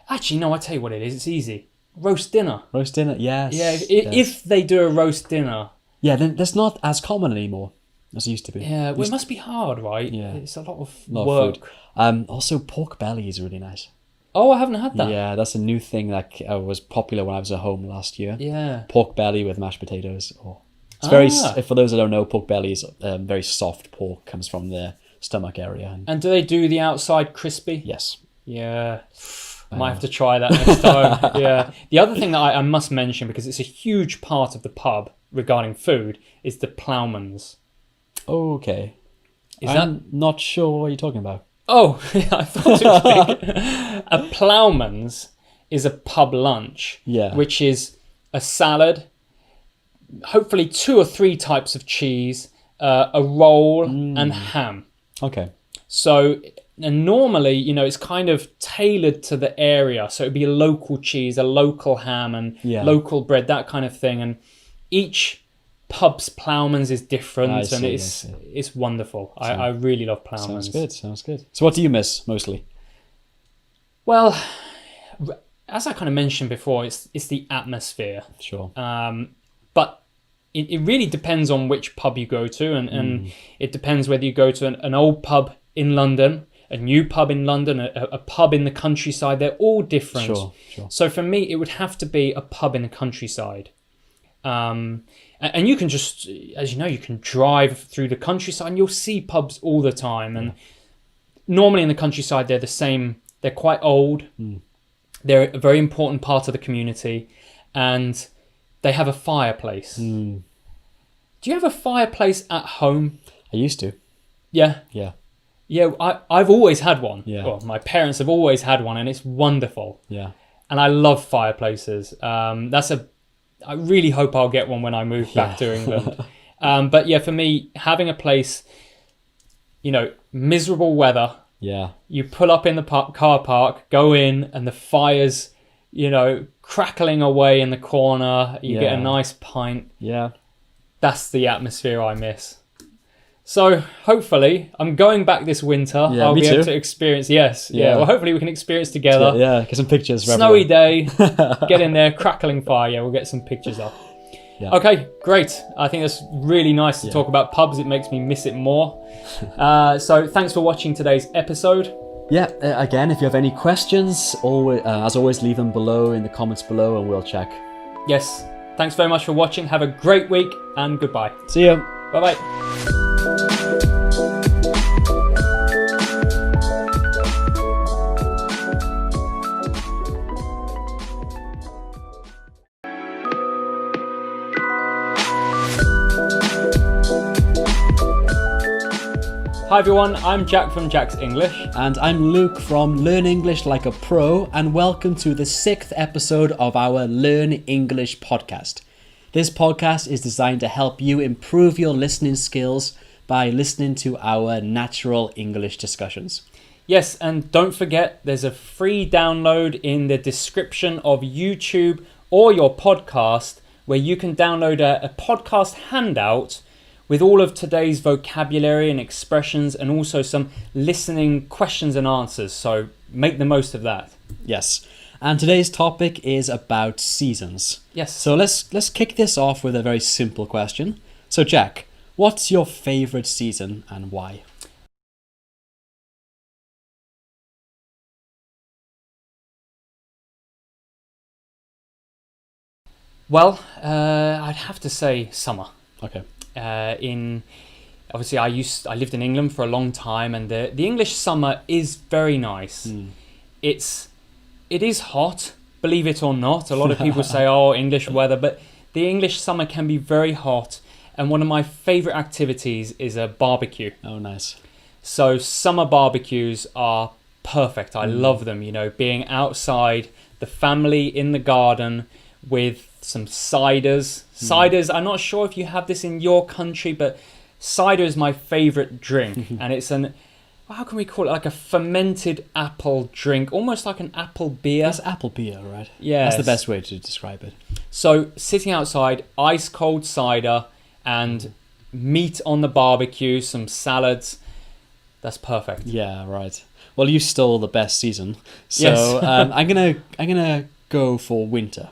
actually, no, I tell you what it is. It's easy. Roast dinner. Roast dinner, yes. Yeah, if they do a roast dinner. Yeah, then that's not as common anymore as it used to be. Yeah, well, it must be hard, right? Yeah. It's a lot of work. Food. Also, pork belly is really nice. Oh, I haven't had that. Yeah, that's a new thing that was popular when I was at home last year. Yeah. Pork belly with mashed potatoes. Oh, it's very. For those that don't know, pork belly is very soft pork. Comes from the stomach area. And do they do the outside crispy? Yes. Yeah. Might have to try that next time. Yeah. The other thing that I must mention, because it's a huge part of the pub regarding food, is the ploughman's. Okay. I'm not sure what you're talking about. Oh, I thought it was big. A ploughman's is a pub lunch, which is a salad, hopefully 2 or 3 types of cheese, a roll, and ham. Okay. So, and normally, it's kind of tailored to the area. So it'd be a local cheese, a local ham, and local bread, that kind of thing. And each pub's ploughman's is different, and it's wonderful. I really love ploughman's. Sounds good. So what do you miss mostly? Well, as I kind of mentioned before, it's the atmosphere. Sure. But it really depends on which pub you go to, and it depends whether you go to an old pub in London, a new pub in London, a pub in the countryside. They're all different. Sure. So for me, it would have to be a pub in the countryside. And you can just, as you know, you can drive through the countryside and you'll see pubs all the time. And normally in the countryside, they're the same. They're quite old. They're a very important part of the community. And they have a fireplace. Do you have a fireplace at home? I used to. Yeah? Yeah. Yeah, I've always had one. Yeah. Well, my parents have always had one, and it's wonderful. Yeah. And I love fireplaces. I really hope I'll get one when I move back to England. But yeah, for me, having a place, miserable weather. Yeah. You pull up in the car park, go in, and the fire's, crackling away in the corner. You get a nice pint. Yeah. That's the atmosphere I miss. So hopefully, I'm going back this winter. Yeah, I'll me be able too. to experience. Yes. Yeah. Well, hopefully we can experience together. Yeah. Get some pictures. Snowy day. Get in there, crackling fire. Yeah, we'll get some pictures up. Yeah. Okay, great. I think that's really nice to talk about pubs. It makes me miss it more. So thanks for watching today's episode. Yeah. Again, if you have any questions, as always, leave them below in the comments below, and we'll check. Yes. Thanks very much for watching. Have a great week, and goodbye. See you. Bye-bye. Hi everyone, I'm Jack from Jack's English. And I'm Luke from Learn English Like a Pro, and welcome to the 6th episode of our Learn English podcast. This podcast is designed to help you improve your listening skills by listening to our natural English discussions. Yes, and don't forget there's a free download in the description of YouTube or your podcast where you can download a podcast handout with all of today's vocabulary and expressions, and also some listening questions and answers. So make the most of that. Yes. And today's topic is about seasons. Yes. So let's kick this off with a very simple question. So Jack, What's your favorite season and why? Well, I'd have to say summer. Okay. In obviously, I lived in England for a long time, and the English summer is very nice. It is hot, believe it or not. A lot of people say, "Oh, English weather," but the English summer can be very hot. And one of my favorite activities is a barbecue. Oh, nice. So summer barbecues are perfect. I love them. Being outside, the family in the garden with some ciders. Ciders, I'm not sure if you have this in your country, but cider is my favorite drink. And it's how can we call it? Like a fermented apple drink, almost like an apple beer. It's apple beer, right? Yeah. That's the best way to describe it. So sitting outside, ice cold cider and meat on the barbecue, some salads. That's perfect. Yeah, right. Well, you stole the best season. So Yes. I'm gonna go for winter.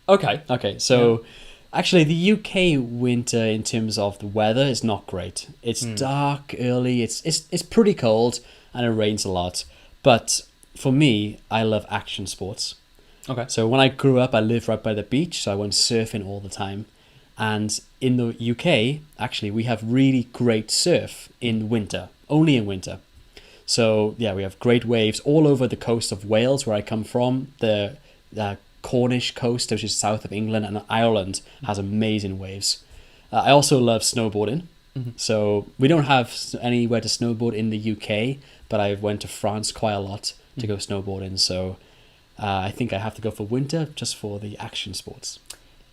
Okay. So actually the UK winter in terms of the weather is not great. It's dark early, it's pretty cold, and it rains a lot. But for me, I love action sports. Okay. So when I grew up, I lived right by the beach, so I went surfing all the time. And in the UK, actually, we have really great surf in winter, only in winter. So yeah, we have great waves all over the coast of Wales, where I come from. The Cornish coast, which is south of England, and Ireland has amazing waves. I also love snowboarding. So we don't have anywhere to snowboard in the UK, but I went to France quite a lot to go snowboarding. So I think I have to go for winter just for the action sports.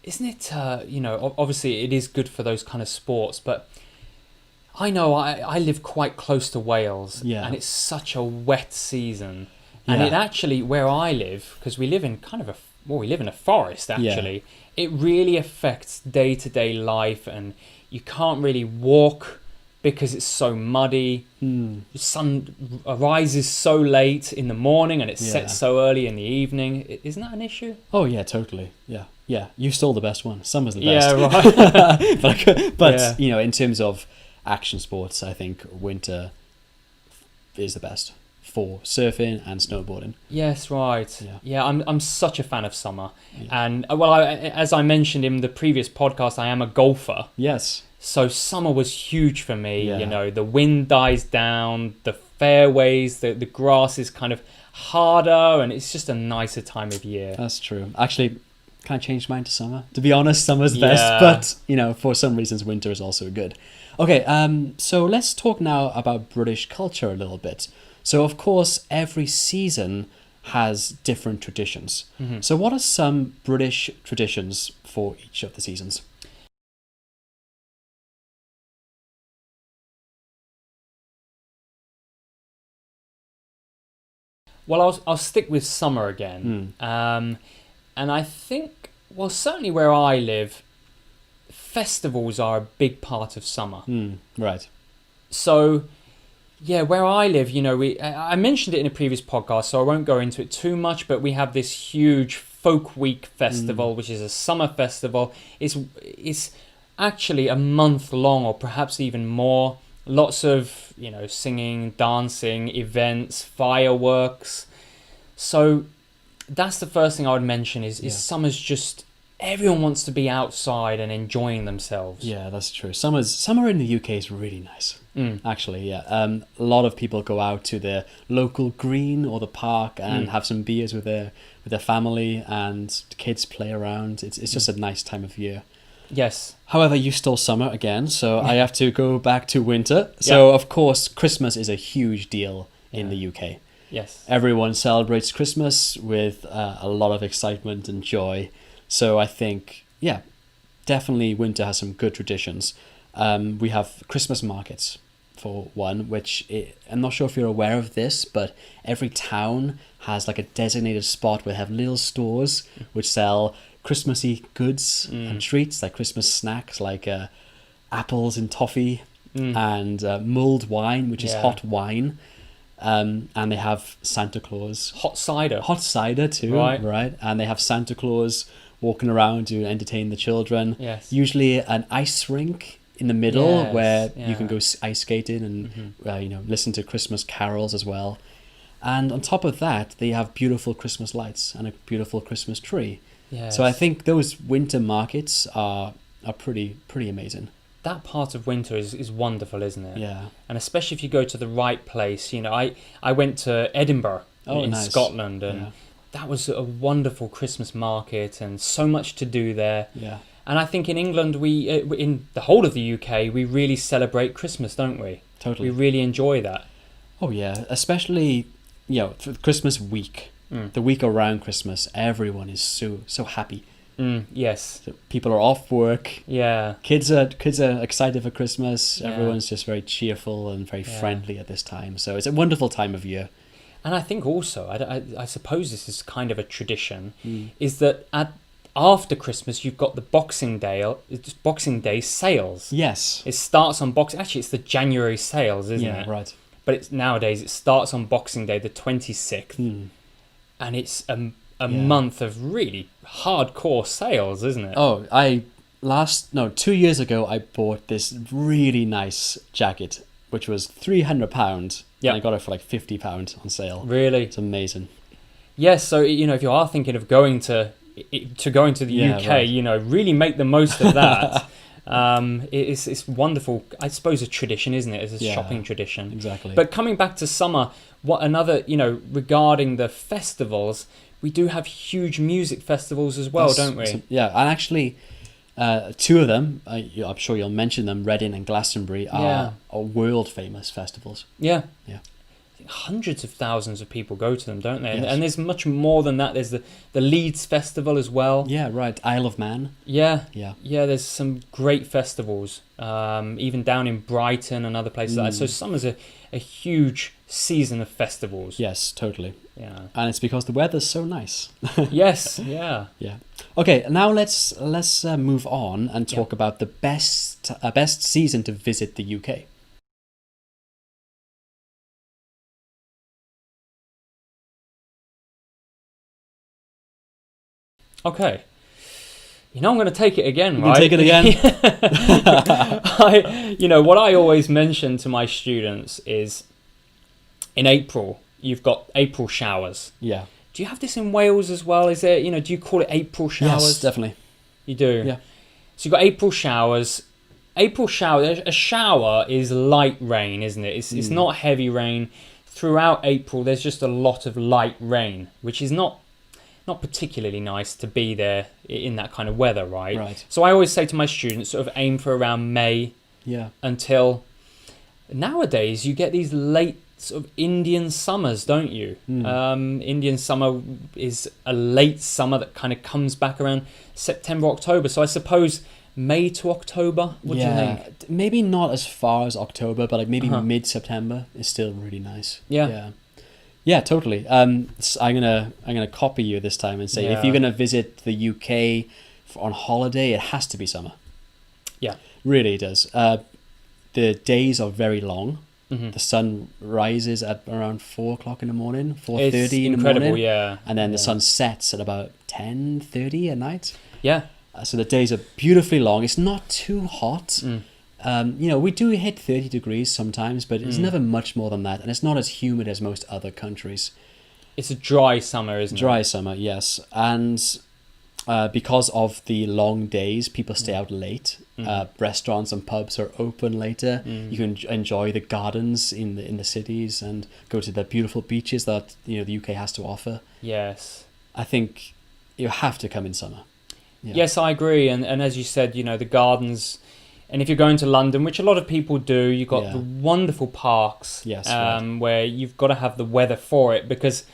Isn't it, obviously it is good for those kind of sports, but I know I live quite close to Wales, and it's such a wet season. And it actually, where I live, because we live in we live in a forest actually, it really affects day-to-day life, and you can't really walk because it's so muddy. The sun rises so late in the morning and it sets so early in the evening. Isn't that an issue? Oh yeah, totally. Yeah. You stole the best one. Summer's the best. Yeah, right. but in terms of action sports, I think winter is the best for surfing and snowboarding. Yes, right. Yeah, I'm such a fan of summer. And as I mentioned in the previous podcast, I am a golfer. Yes. So summer was huge for me. The wind dies down, the fairways, the grass is kind of harder, and it's just a nicer time of year. That's true. Actually, can I change mine to summer? To be honest, summer's best, but for some reasons winter is also good. Okay, so let's talk now about British culture a little bit. So of course, every season has different traditions. So what are some British traditions for each of the seasons? Well, I'll stick with summer again. And I think, certainly where I live, festivals are a big part of summer. Right. So, yeah, where I live, I mentioned it in a previous podcast, so I won't go into it too much, but we have this huge Folk Week festival, which is a summer festival. It's actually a month long, or perhaps even more. Lots of, singing, dancing, events, fireworks. So that's the first thing I would mention is summer's just, everyone wants to be outside and enjoying themselves. Yeah, that's true. Summer in the UK is really nice. Actually, a lot of people go out to the local green or the park and have some beers with their family, and kids play around. It's just a nice time of year. Yes. However, you stole summer again, so I have to go back to winter. So, of course, Christmas is a huge deal in the UK. Yes. Everyone celebrates Christmas with a lot of excitement and joy. So I think, definitely winter has some good traditions. We have Christmas markets, for one, which I'm not sure if you're aware of this, but every town has like a designated spot where they have little stores which sell Christmassy goods and treats, like Christmas snacks, like apples and toffee and mulled wine, which is hot wine. And they have Santa Claus. Hot cider too, right? And they have Santa Claus walking around to entertain the children. Yes. Usually an ice rink in the middle Yes, where yeah. you can go ice skating and listen to Christmas carols as well. And on top of that, they have beautiful Christmas lights and a beautiful Christmas tree. Yes. So I think those winter markets are pretty amazing. that part of winter is wonderful, isn't it? Yeah. And especially if you go to the right place. You know, I went to Edinburgh in nice. Scotland, and Yeah. that was a wonderful Christmas market and so much to do there. Yeah. And I think in England, we in the whole of the UK, we really celebrate Christmas, don't we? Totally. We really enjoy that. Oh yeah, especially for Christmas week, the week around Christmas, everyone is so happy. Yes. So people are off work. Yeah. Kids are excited for Christmas. Yeah. Everyone's just very cheerful and very Yeah. friendly at this time. So it's a wonderful time of year. And I think also, I suppose this is kind of a tradition, is that after Christmas you've got the Boxing Day sales. Yes. It starts on Actually, it's the January sales, isn't it? Right. But it's nowadays it starts on Boxing Day, the 26th, and it's a month of really hardcore sales, isn't it? Oh, 2 years ago I bought this really nice jacket, which was £300. Yep. And I got it for like £50 on sale. Really? It's amazing. Yes. So if you are thinking of going to the UK, right. really make the most of that. It's wonderful. I suppose a tradition, isn't it? It's a shopping tradition. Exactly. But coming back to summer, what another regarding the festivals, we do have huge music festivals as well, don't we? Yeah, and actually, two of them, I'm sure you'll mention them, Reading and Glastonbury, are world famous festivals. Yeah. Yeah. Hundreds of thousands of people go to them, don't they? Yes. And there's much more than that. There's the Leeds Festival as well. Yeah, right. Isle of Man. Yeah. Yeah. Yeah, there's some great festivals, even down in Brighton and other places like that. So summer's a huge season of festivals. Yes, totally. Yeah. And it's because the weather's so nice. Yes, yeah. Yeah. Okay, now let's move on and talk about the best season to visit the UK. Okay. I'm going to take it again, You right? can take it again. What I always mention to my students is in April, you've got April showers. Yeah. Do you have this in Wales as well? Is there, do you call it April showers? Yes, definitely. You do? Yeah. So you've got April showers. A shower is light rain, isn't it? It's not heavy rain. Throughout April, there's just a lot of light rain, which is not particularly nice to be there in that kind of weather, right? Right. So I always say to my students, sort of aim for around May until nowadays you get these late sort of Indian summers, don't you? Indian summer is a late summer that kind of comes back around September, October. So I suppose May to October. What do you think? Maybe not as far as October, but like maybe mid-September is still really nice. Yeah, totally. I'm gonna copy you this time and say if you're gonna visit the UK on holiday, it has to be summer. Yeah, really it does. The days are very long. The sun rises at around 4 o'clock in the morning, 4:30 in the morning. Yeah. And then the sun sets at about 10:30 at night. Yeah. So the days are beautifully long. It's not too hot. We do hit 30 degrees sometimes, but it's never much more than that. And it's not as humid as most other countries. It's a dry summer, isn't it? Dry summer, yes. And because of the long days, people stay out late. Restaurants and pubs are open later. You can enjoy the gardens in the cities and go to the beautiful beaches that the UK has to offer. Yes. I think you have to come in summer. Yeah. Yes, I agree. And as you said, the gardens. And if you're going to London, which a lot of people do, you've got the wonderful parks. Yes, where you've got to have the weather for it, because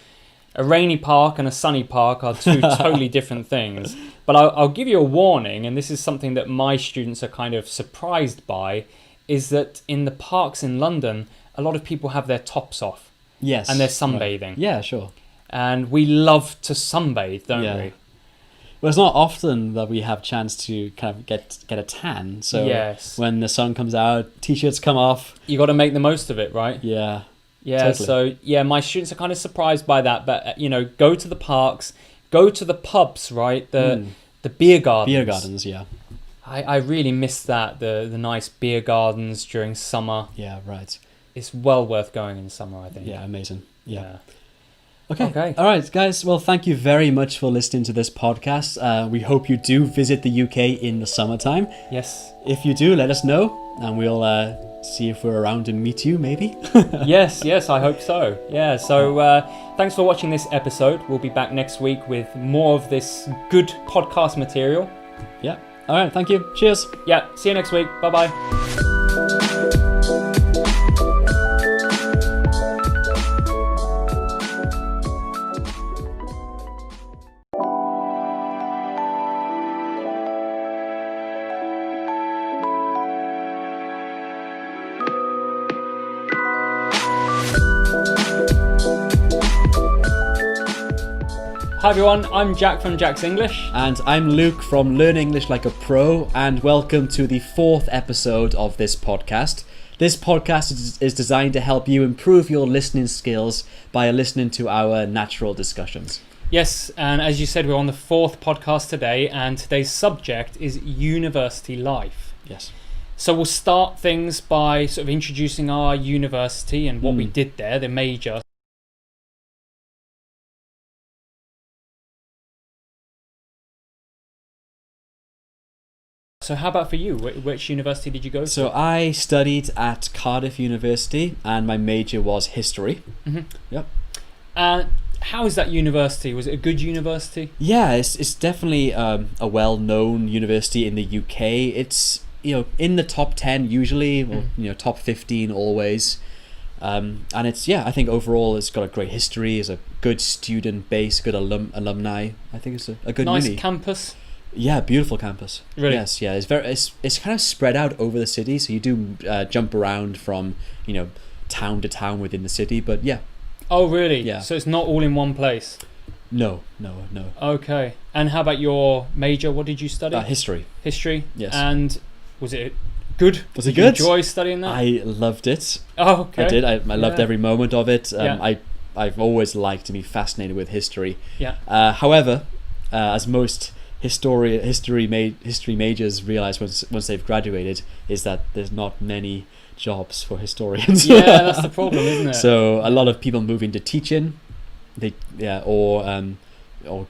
a rainy park and a sunny park are two totally different things. But I'll give you a warning, and this is something that my students are kind of surprised by, is that in the parks in London, a lot of people have their tops off. Yes. And they're sunbathing. Right. Yeah, sure. And we love to sunbathe, don't we? Well, it's not often that we have chance to kind of get a tan. So when the sun comes out, t-shirts come off. You got to make the most of it, right? Yeah. Yeah. Totally. So my students are kind of surprised by that, but go to the parks, go to the pubs, right? The beer gardens. Beer gardens, yeah. I really miss that, the nice beer gardens during summer. Yeah, right. It's well worth going in summer, I think. Yeah, amazing. Yeah. Yeah. Okay. All right, guys. Well, thank you very much for listening to this podcast. We hope you do visit the UK in the summertime. Yes. If you do, let us know, and we'll see if we're around and meet you, maybe. Yes, I hope so. Yeah, so thanks for watching this episode. We'll be back next week with more of this good podcast material. Yeah. All right, thank you. Cheers. Yeah, see you next week. Bye-bye. Hi everyone, I'm Jack from Jack's English. And I'm Luke from Learn English Like a Pro, and welcome to the 4th episode of this podcast. This podcast is designed to help you improve your listening skills by listening to our natural discussions. Yes, and as you said, we're on the 4th podcast today, and today's subject is university life. Yes. So we'll start things by sort of introducing our university and what we did there, the major. So how about for you? Which university did you go to? So I studied at Cardiff University, and my major was history. Mm-hmm. Yep. How is that university? Was it a good university? Yeah, it's definitely a well-known university in the UK. It's in the top 10 usually, or top 15 always. And it's I think overall it's got a great history. It's a good student base, good alumni. I think it's a good nice uni. campus. Yeah, beautiful campus. Really? Yes, yeah. It's kind of spread out over the city, so you do jump around from town to town within the city. But yeah. Oh really? Yeah. So it's not all in one place. No. Okay. And how about your major? What did you study? History. History. Yes. And was it good? Was it Did you good? enjoy studying that? I loved it. Oh, okay. I did. I loved every moment of it. Yeah. I've always liked to be fascinated with history. Yeah. However, as most history majors realize once they've graduated, is that there's not many jobs for historians. Yeah, that's the problem, isn't it? So a lot of people move into teaching, or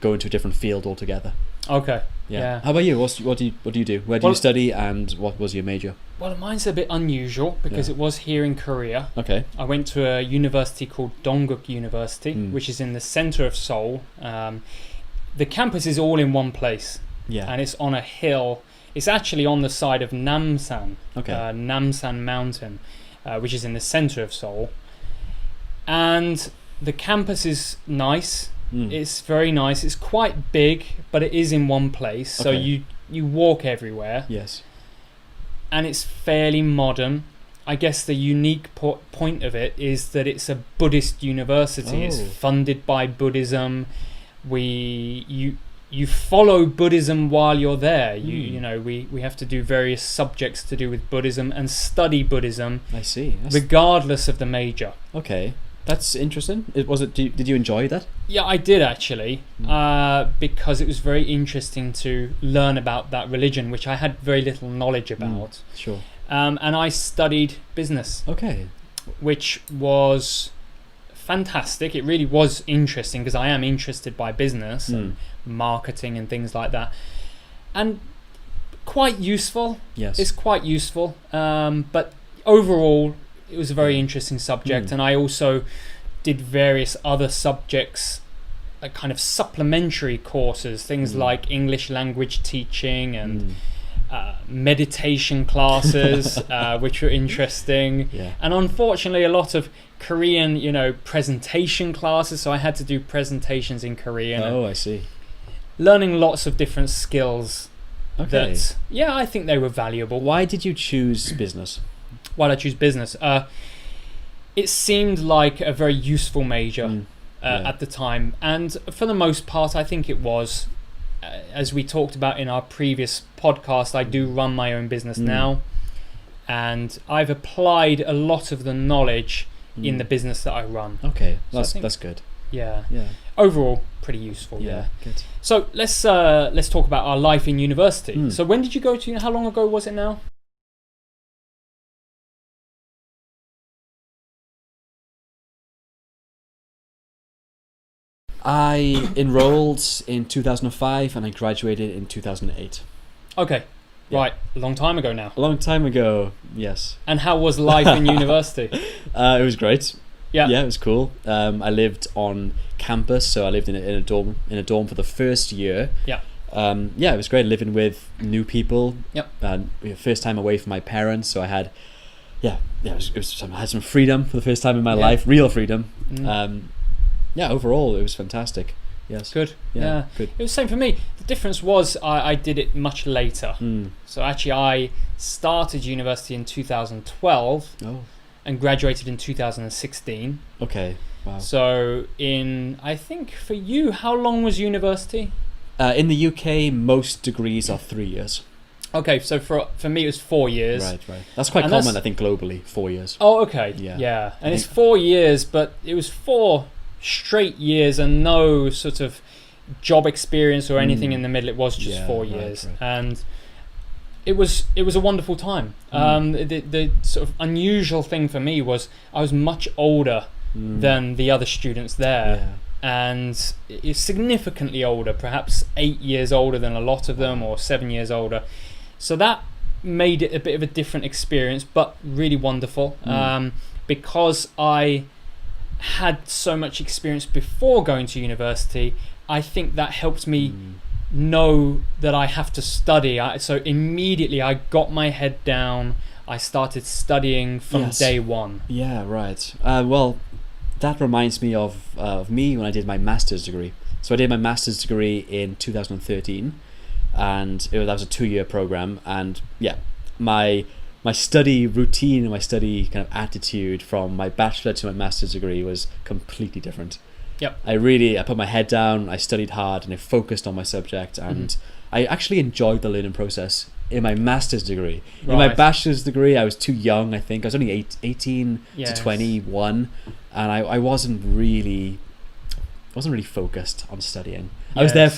go into a different field altogether. Okay. Yeah. Yeah. How about you? What do you do? Where do you study, and what was your major? Well, mine's a bit unusual because it was here in Korea. Okay. I went to a university called Dongguk University, which is in the center of Seoul. The campus is all in one place. Yeah. And it's on a hill. It's actually on the side of Namsan. Okay. Namsan Mountain, which is in the center of Seoul. And the campus is nice. It's very nice. It's quite big, but it is in one place. So Okay. you walk everywhere. Yes. And it's fairly modern. I guess the unique point of it is that it's a Buddhist university. It's funded by Buddhism. You follow Buddhism while you're there. We have to do various subjects to do with Buddhism and study Buddhism. I see. Regardless of the major. Okay. That's interesting. Did you enjoy that? Yeah, I did actually, because it was very interesting to learn about that religion, which I had very little knowledge about. Sure. And I studied business. Okay. Which was fantastic. It really was interesting because I am interested by business and marketing and things like that. And quite useful. Yes. It's quite useful. But overall, it was a very interesting subject. And I also did various other subjects, like kind of supplementary courses, things like English language teaching and meditation classes, which were interesting. Yeah. And unfortunately, a lot of Korean, presentation classes. So I had to do presentations in Korean. Oh, I see. Learning lots of different skills. Okay. That, I think they were valuable. Why did you choose business? Why did I choose business? It seemed like a very useful major at the time. And for the most part, I think it was. As we talked about in our previous podcast, I do run my own business now. And I've applied a lot of the knowledge in the business that I run. Okay, So that's good. Yeah. Yeah. Overall, pretty useful. Yeah. Good. So let's talk about our life in university. Mm. So when did you go to? How long ago was it now? I enrolled in 2005 and I graduated in 2008. Okay. Yeah. Right. A long time ago now. A long time ago, yes. And how was life in university? It was great. Yeah. Yeah, it was cool. I lived on campus, so I lived in a dorm for the first year. Yeah. It was great living with new people. Yep. And first time away from my parents, so I had, I had some freedom for the first time in my life, real freedom. Overall it was fantastic. Yes. Good. Yeah, Yeah. good. It was the same for me. The difference was I did it much later. So actually I started university in 2012 Oh. and graduated in 2016. Okay. Wow. So I think for you, how long was university? In the UK, most degrees are 3 years. Okay, so for me it was 4 years. Right. That's quite And common, that's- I think, globally. 4 years. Oh, okay. Yeah. Yeah. And I it's think- 4 years, but it was 4 straight years and no sort of job experience or anything in the middle. It was just 4 years. Right. And it was a wonderful time. The sort of unusual thing for me was I was much older than the other students there. And is significantly older, perhaps 8 years older than a lot of them, or 7 years older. So that made it a bit of a different experience, but really wonderful. Because I had so much experience before going to university, I think that helped me know that I have to study. So immediately I got my head down. I started studying from day one. Yeah, right. Well, that reminds me of me when I did my master's degree. So I did my master's degree in 2013, and that was a 2-year program. And my study routine and my study kind of attitude from my bachelor to my master's degree was completely different. Yep. I put my head down, I studied hard, and I focused on my subject, and I actually enjoyed the learning process in my master's degree. Right. In my bachelor's degree, I was too young, I think. I was only 18 Yes. to 21, and I wasn't really focused on studying. I was there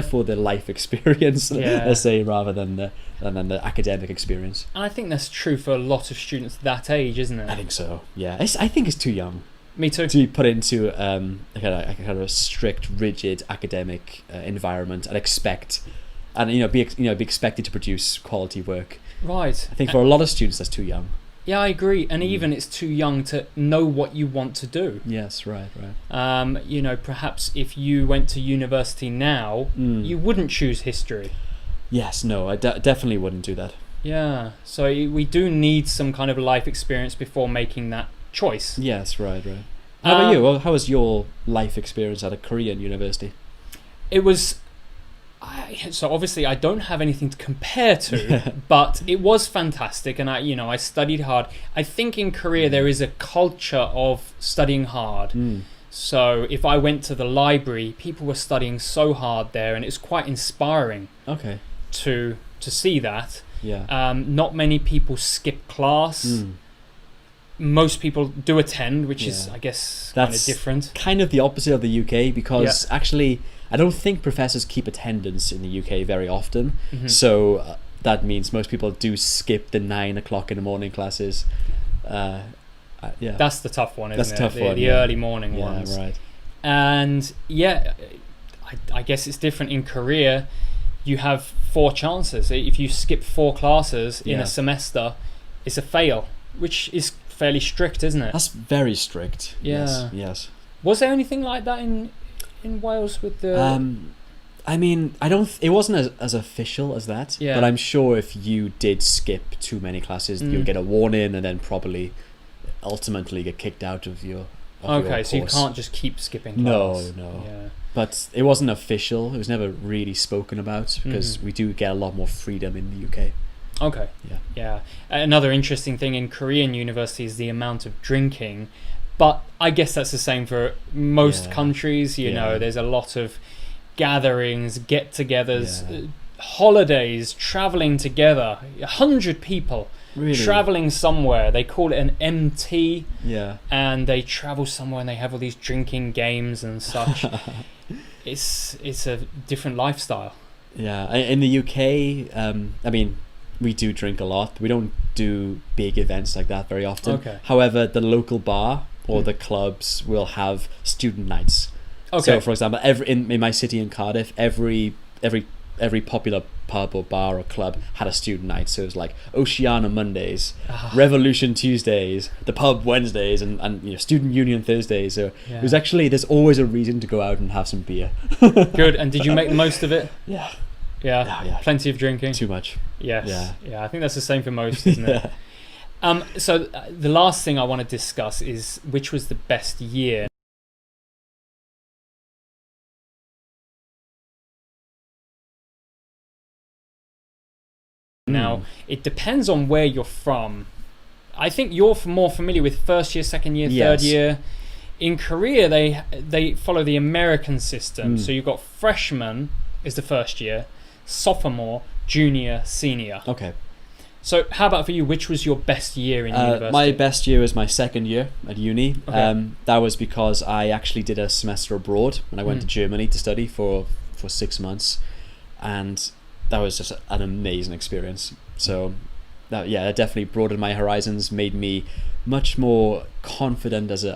for the life experience, let's say, rather than the academic experience. And I think that's true for a lot of students that age, isn't it? I think so. Yeah, I think it's too young Me too. to be put into a kind of a strict, rigid academic environment and be expected to produce quality work. Right. I think for a lot of students that's too young. Yeah, I agree. And even it's too young to know what you want to do. Yes, right. Perhaps if you went to university now, you wouldn't choose history. Yes, no, I definitely wouldn't do that. Yeah. So we do need some kind of life experience before making that choice. Yes, right. How about you? Well, how was your life experience at a Korean university? It was... So obviously I don't have anything to compare to, but it was fantastic, and I studied hard. I think in Korea there is a culture of studying hard. So if I went to the library, people were studying so hard there, and it's quite inspiring. Okay. To see that. Yeah. Not many people skip class. Most people do attend, which is, I guess, kind of different. Kind of the opposite of the UK, because actually I don't think professors keep attendance in the UK very often. So that means most people do skip the 9 o'clock in the morning classes. That's the tough one, isn't it? That's the tough one. The early morning ones. Yeah, right. And I guess it's different in Korea. You have 4 chances. If you skip 4 classes in a semester, it's a fail, which is fairly strict, isn't it? That's very strict. Yeah. Yes. Was there anything like that in Wales with the... I mean, it wasn't as official as that, but I'm sure if you did skip too many classes, you'd get a warning and then probably ultimately get kicked out of your course. So you can't just keep skipping class. No. Yeah. But it wasn't official. It was never really spoken about, because we do get a lot more freedom in the UK. Okay. Yeah. Another interesting thing in Korean university is the amount of drinking, but I guess that's the same for most countries. You know, there's a lot of gatherings, get-togethers, holidays, traveling together. 100 people Really? traveling somewhere. They call it an MT. Yeah. And they travel somewhere and they have all these drinking games and such. It's a different lifestyle. Yeah. In the UK, I mean, we do drink a lot. We don't do big events like that very often. Okay. However, the local bar or the clubs will have student nights. Okay. So, for example, in my city in Cardiff, every popular pub or bar or club had a student night. So it was like Oceana Mondays, Revolution Tuesdays, the pub Wednesdays, and Student Union Thursdays. So it was actually, there's always a reason to go out and have some beer. Good. And did you make the most of it? Yeah. Yeah. Plenty of drinking. Too much. Yes. Yeah. I think that's the same for most, isn't it? So the last thing I want to discuss is which was the best year. Now, it depends on where you're from. I think you're more familiar with first year, second year, third year. In Korea, they follow the American system. So you've got freshman is the first year, sophomore, junior, senior. Okay. So how about for you? Which was your best year in university? My best year was my second year at uni. Okay. That was because I actually did a semester abroad and I went to Germany to study for 6 months, and that was just an amazing experience. So that definitely broadened my horizons, made me much more confident as a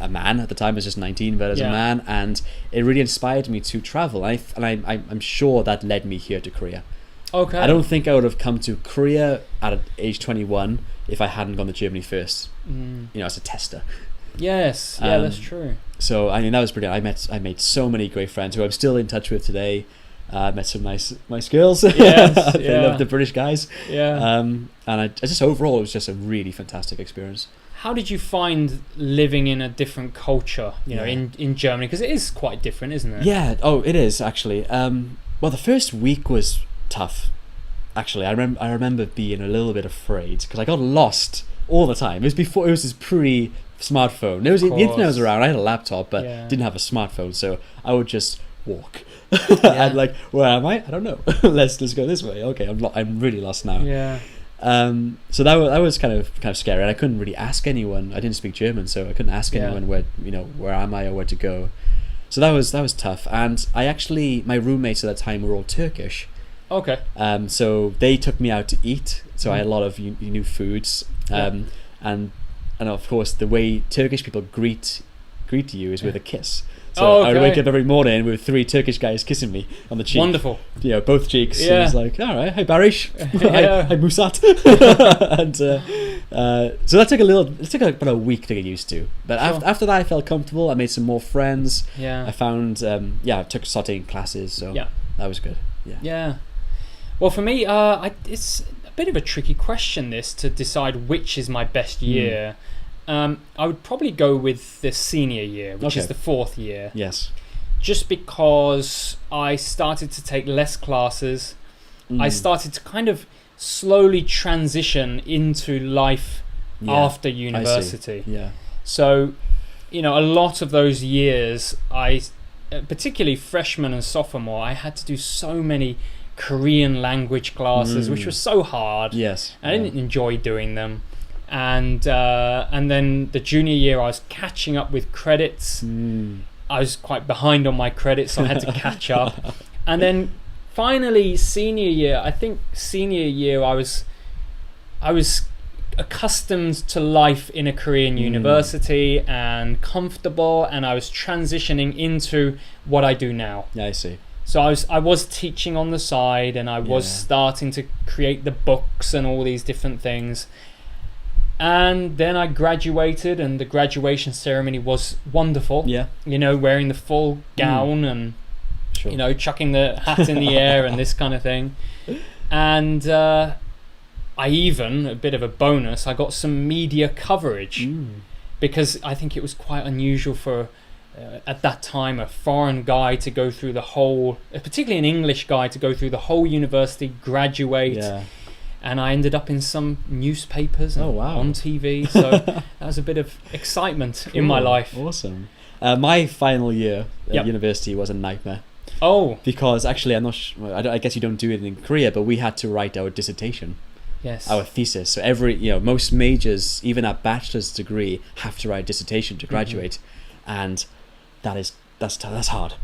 man. At the time I was just 19, but as a man, and it really inspired me to travel. I'm sure that led me here to Korea. Okay. I don't think I would have come to Korea at age 21 if I hadn't gone to Germany first, as a tester. Yes, that's true. So I mean, that was brilliant. I made so many great friends who I'm still in touch with today. I met some nice girls. Yes, They love the British guys. Yeah. And I just overall, it was just a really fantastic experience. How did you find living in a different culture, in Germany? Because it is quite different, isn't it? Yeah. Oh, it is actually. Well, the first week was tough. Actually, I remember being a little bit afraid because I got lost all the time. It was this pre-smartphone. The internet was around. I had a laptop, but didn't have a smartphone, so I would just walk. And like, where am I? I don't know. let's go this way. Okay, I'm really lost now. Yeah. So that was kind of scary, and I couldn't really ask anyone. I didn't speak German, so I couldn't ask anyone where am I or where to go. So that was tough. And my roommates at that time were all Turkish. Okay. So they took me out to eat. So I had a lot of new foods. And of course the way Turkish people greet you is with a kiss. So I would wake up every morning with 3 Turkish guys kissing me on the cheek. Wonderful. Both cheeks. Yeah. And I was like, all right, hi Barish. Hi Musat. And so that took about a week to get used to. But after that, I felt comfortable. I made some more friends. Yeah. I found, I took sauteing classes. So that was good. Yeah. Yeah. Well, for me, it's a bit of a tricky question, this, to decide which is my best year. I would probably go with the senior year, which is the 4th year. Yes. Just because I started to take less classes. I started to kind of slowly transition into life after university. Yeah. So, a lot of those years, particularly freshman and sophomore, I had to do so many Korean language classes, which was so hard. Yes. I didn't enjoy doing them. And then the junior year, I was catching up with credits. I was quite behind on my credits, so I had to catch up. And then finally, senior year, I was accustomed to life in a Korean university and comfortable, and I was transitioning into what I do now. Yeah, I see. So I was teaching on the side, and I was starting to create the books and all these different things. And then I graduated, and the graduation ceremony was wonderful. Yeah. Wearing the full gown and, chucking the hat in the air and this kind of thing. And I even, a bit of a bonus, I got some media coverage because I think it was quite unusual for, at that time, a foreign guy to go through the whole, particularly an English guy, to go through the whole university, graduate. Yeah. And I ended up in some newspapers and on TV. So that was a bit of excitement in my life. Awesome. My final year at university was a nightmare. Oh. Because actually, I'm not sure, I guess you don't do it in Korea, but we had to write our dissertation. Yes. our thesis. So most majors, even at bachelor's degree, have to write a dissertation to graduate, and that's hard.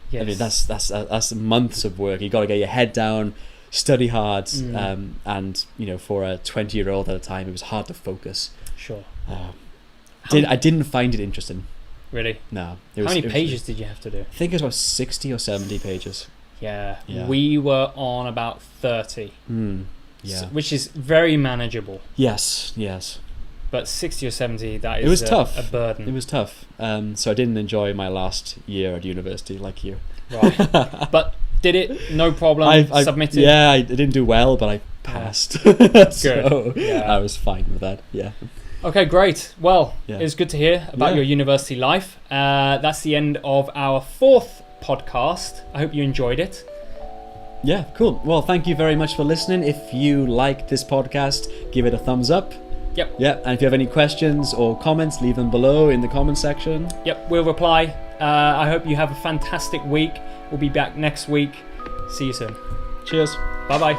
Yes. I mean, that's months of work. You got to get your head down, study hard, and for a 20-year-old at the time, it was hard to focus. Sure. I didn't find it interesting. Really? No. How many pages did you have to do? I think it was about 60 or 70 pages. Yeah. We were on about 30. Yeah. Which is very manageable. Yes. But 60 or 70, that is it was tough. A burden. It was tough. So I didn't enjoy my last year at university like you. Right. But did it? No problem. I submitted? Yeah, I didn't do well, but I passed. Good. So yeah. I was fine with that. Yeah. Okay, great. Well, it was good to hear about your university life. That's the end of our 4th podcast. I hope you enjoyed it. Yeah, cool. Well, thank you very much for listening. If you like this podcast, give it a thumbs up. Yep. Yeah, and if you have any questions or comments, leave them below in the comment section. Yep, we'll reply. I hope you have a fantastic week. We'll be back next week. See you soon. Cheers. Bye-bye.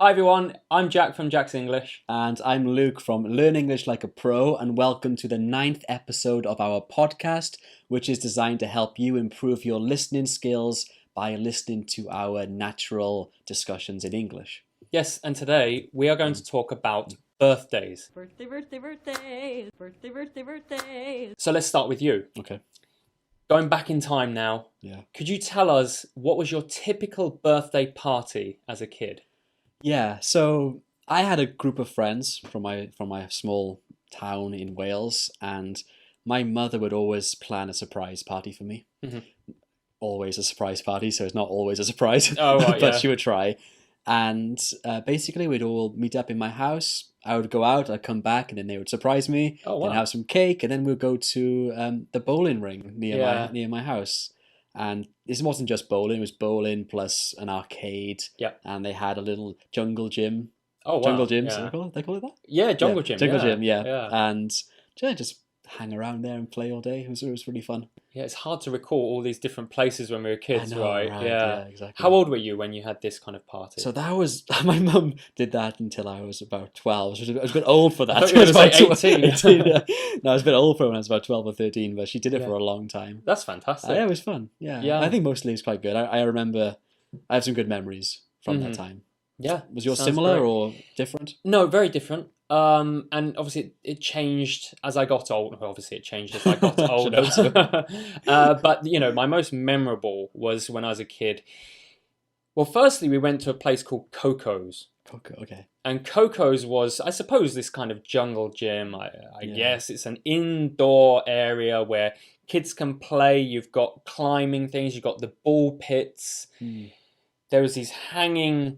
Hi everyone, I'm Jack from Jack's English. And I'm Luke from Learn English Like a Pro, and welcome to the 9th episode of our podcast, which is designed to help you improve your listening skills by listening to our natural discussions in English. Yes, and today we are going to talk about birthdays. Birthday. So let's start with you. Okay. Going back in time now, could you tell us what was your typical birthday party as a kid? Yeah, so I had a group of friends from my small town in Wales, and my mother would always plan a surprise party for me. Mm-hmm. Always a surprise party, so it's not always a surprise, but she would try. And basically, we'd all meet up in my house. I would go out, I'd come back, and then they would surprise me, and have some cake, and then we'd go to the bowling ring near my house. And this wasn't just bowling, it was bowling plus an arcade. Yep. And they had a little jungle gym. Oh, wow. Jungle gym, yeah. they call it that? Yeah, jungle gym. Jungle gym, yeah. And just hang around there and play all day. It was really fun. Yeah, it's hard to recall all these different places when we were kids, I know, right? Yeah, exactly. How old were you when you had this kind of party? So that was, my mum did that until I was about 12. I was a bit old for that. I thought you were like 18. 18 yeah. No, I was a bit old for it when I was about 12 or 13, but she did it for a long time. That's fantastic. Yeah, it was fun. Yeah. I think mostly it was quite good. I remember, I have some good memories from that time. Yeah. Was yours similar or different? No, very different. And obviously it changed as I got older. Obviously it changed as I got older. But, my most memorable was when I was a kid. Well, firstly, we went to a place called Coco's. Okay. And Coco's was, I suppose, this kind of jungle gym. I guess it's an indoor area where kids can play. You've got climbing things. You've got the ball pits. There was these hanging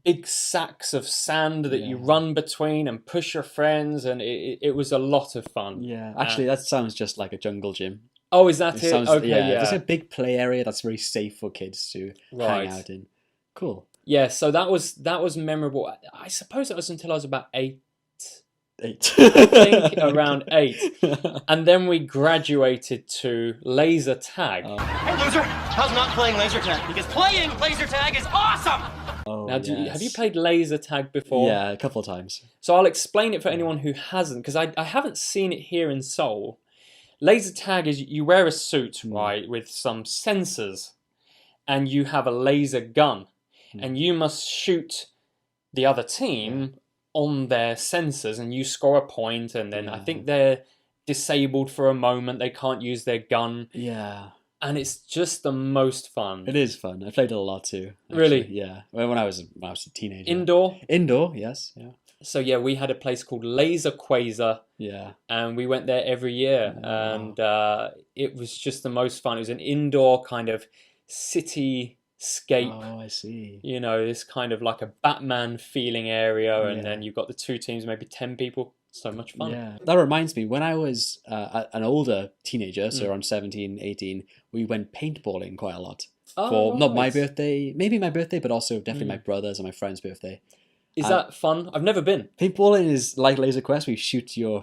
big sacks of sand that you run between and push your friends, and it was a lot of fun. Yeah, actually, that sounds just like a jungle gym. Oh, is that it? Okay, There's a big play area that's very safe for kids to hang out in. Cool. Yeah, so that was memorable. I suppose it was until I was about 8. I think around 8. And then we graduated to laser tag. Hey, loser! How's not playing laser tag? Because playing laser tag is awesome! Oh, now, have you played laser tag before? Yeah, a couple of times. So I'll explain it for anyone who hasn't, because I haven't seen it here in Seoul. Laser tag is you wear a suit, right, with some sensors, and you have a laser gun, and you must shoot the other team on their sensors, and you score a point, and then I think they're disabled for a moment. They can't use their gun. Yeah. And it's just the most fun. It is fun. I played it a lot too. Actually. Really? Yeah. When I was a teenager. Indoor? Indoor, yes. Yeah. So yeah, we had a place called Laser Quasar. Yeah. And we went there every year. Wow. And it was just the most fun. It was an indoor kind of cityscape. Oh, I see. This kind of like a Batman feeling area. And then you've got the two teams, maybe 10 people. So much fun. Yeah. That reminds me, when I was an older teenager, so around 17, 18, we went paintballing quite a lot. For not my birthday, maybe my birthday, but also definitely my brother's and my friend's birthday. Is that fun? I've never been. Paintballing is like Laser Quest, where you shoot your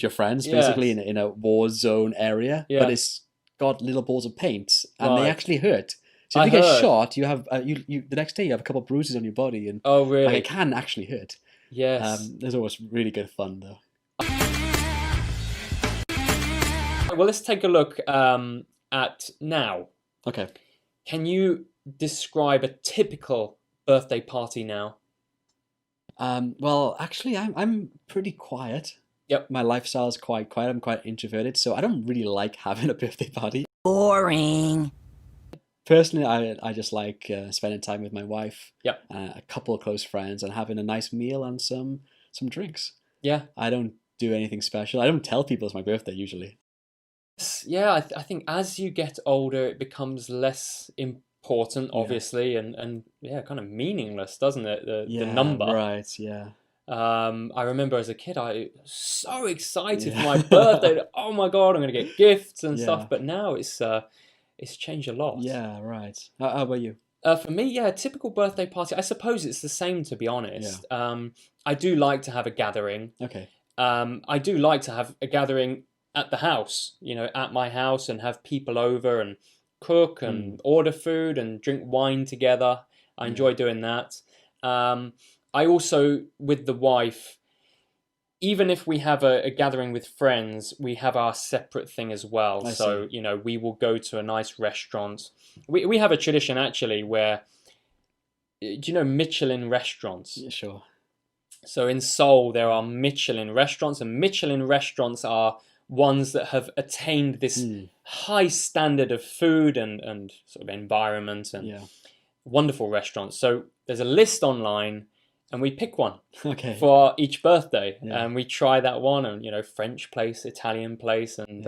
friends basically in a war zone area, but it's got little balls of paint, and they actually hurt. So if you get shot, you have the next day you have a couple of bruises on your body, and really? it can actually hurt. Yes. There's always really good fun though. Well, let's take a look at now. Okay. Can you describe a typical birthday party now? Well, actually, I'm pretty quiet. Yep. My lifestyle is quite quiet. I'm quite introverted, so I don't really like having a birthday party. Boring. Personally, I just like spending time with my wife, Yep. A couple of close friends, and having a nice meal and some drinks. Yeah. I don't do anything special. I don't tell people it's my birthday usually. Yeah, I think as you get older, it becomes less important, obviously, and kind of meaningless, doesn't it? The number. Right. Yeah. I remember as a kid, I was so excited for my birthday. Oh my God, I'm going to get gifts and stuff. But now it's changed a lot. Yeah. Right. How about you? For me, a typical birthday party. I suppose it's the same, to be honest. Yeah. I do like to have a gathering. Okay. I do like to have a gathering at the house, at my house, and have people over and cook and order food and drink wine together. I enjoy doing that. I also, with the wife, even if we have a gathering with friends, we have our separate thing as well. So, we will go to a nice restaurant. We have a tradition, actually, where, do you know Michelin restaurants? Yeah, sure. So in Seoul, there are Michelin restaurants, and Michelin restaurants are ones that have attained this high standard of food and sort of environment and wonderful restaurants. So there's a list online, and we pick one for each birthday, and we try that one, and French place, Italian place, and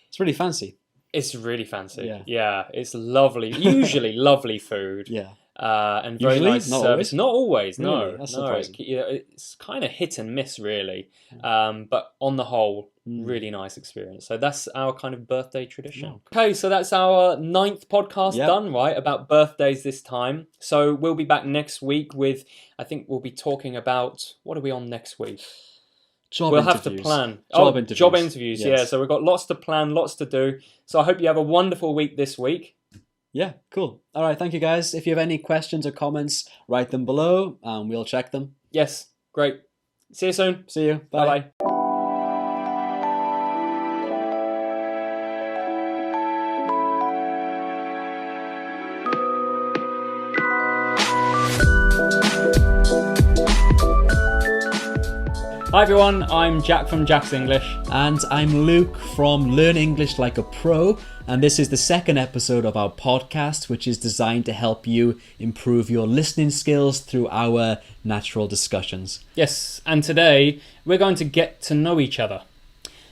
it's really fancy. It's really fancy. Yeah, it's lovely. Usually lovely food. Yeah. And very Usually? nice Not service. always? Not always, Really? no. That's no. surprising. It's kind of hit and miss, really. But on the whole, really nice experience. So that's our kind of birthday tradition. Okay, so that's our 9th podcast done, right? About birthdays this time. So we'll be back next week with, I think we'll be talking about, what are we on next week? Job we'll interviews. Have to plan. Interviews. Job interviews, yes. yeah. So we've got lots to plan, lots to do. So I hope you have a wonderful week this week. Yeah, cool. All right, thank you guys. If you have any questions or comments, write them below. We'll check them. Yes, great. See you soon. See you. Bye. Bye-bye. Hi everyone, I'm Jack from Jack's English. And I'm Luke from Learn English Like a Pro. And this is the 2nd episode of our podcast, which is designed to help you improve your listening skills through our natural discussions. Yes, and today we're going to get to know each other.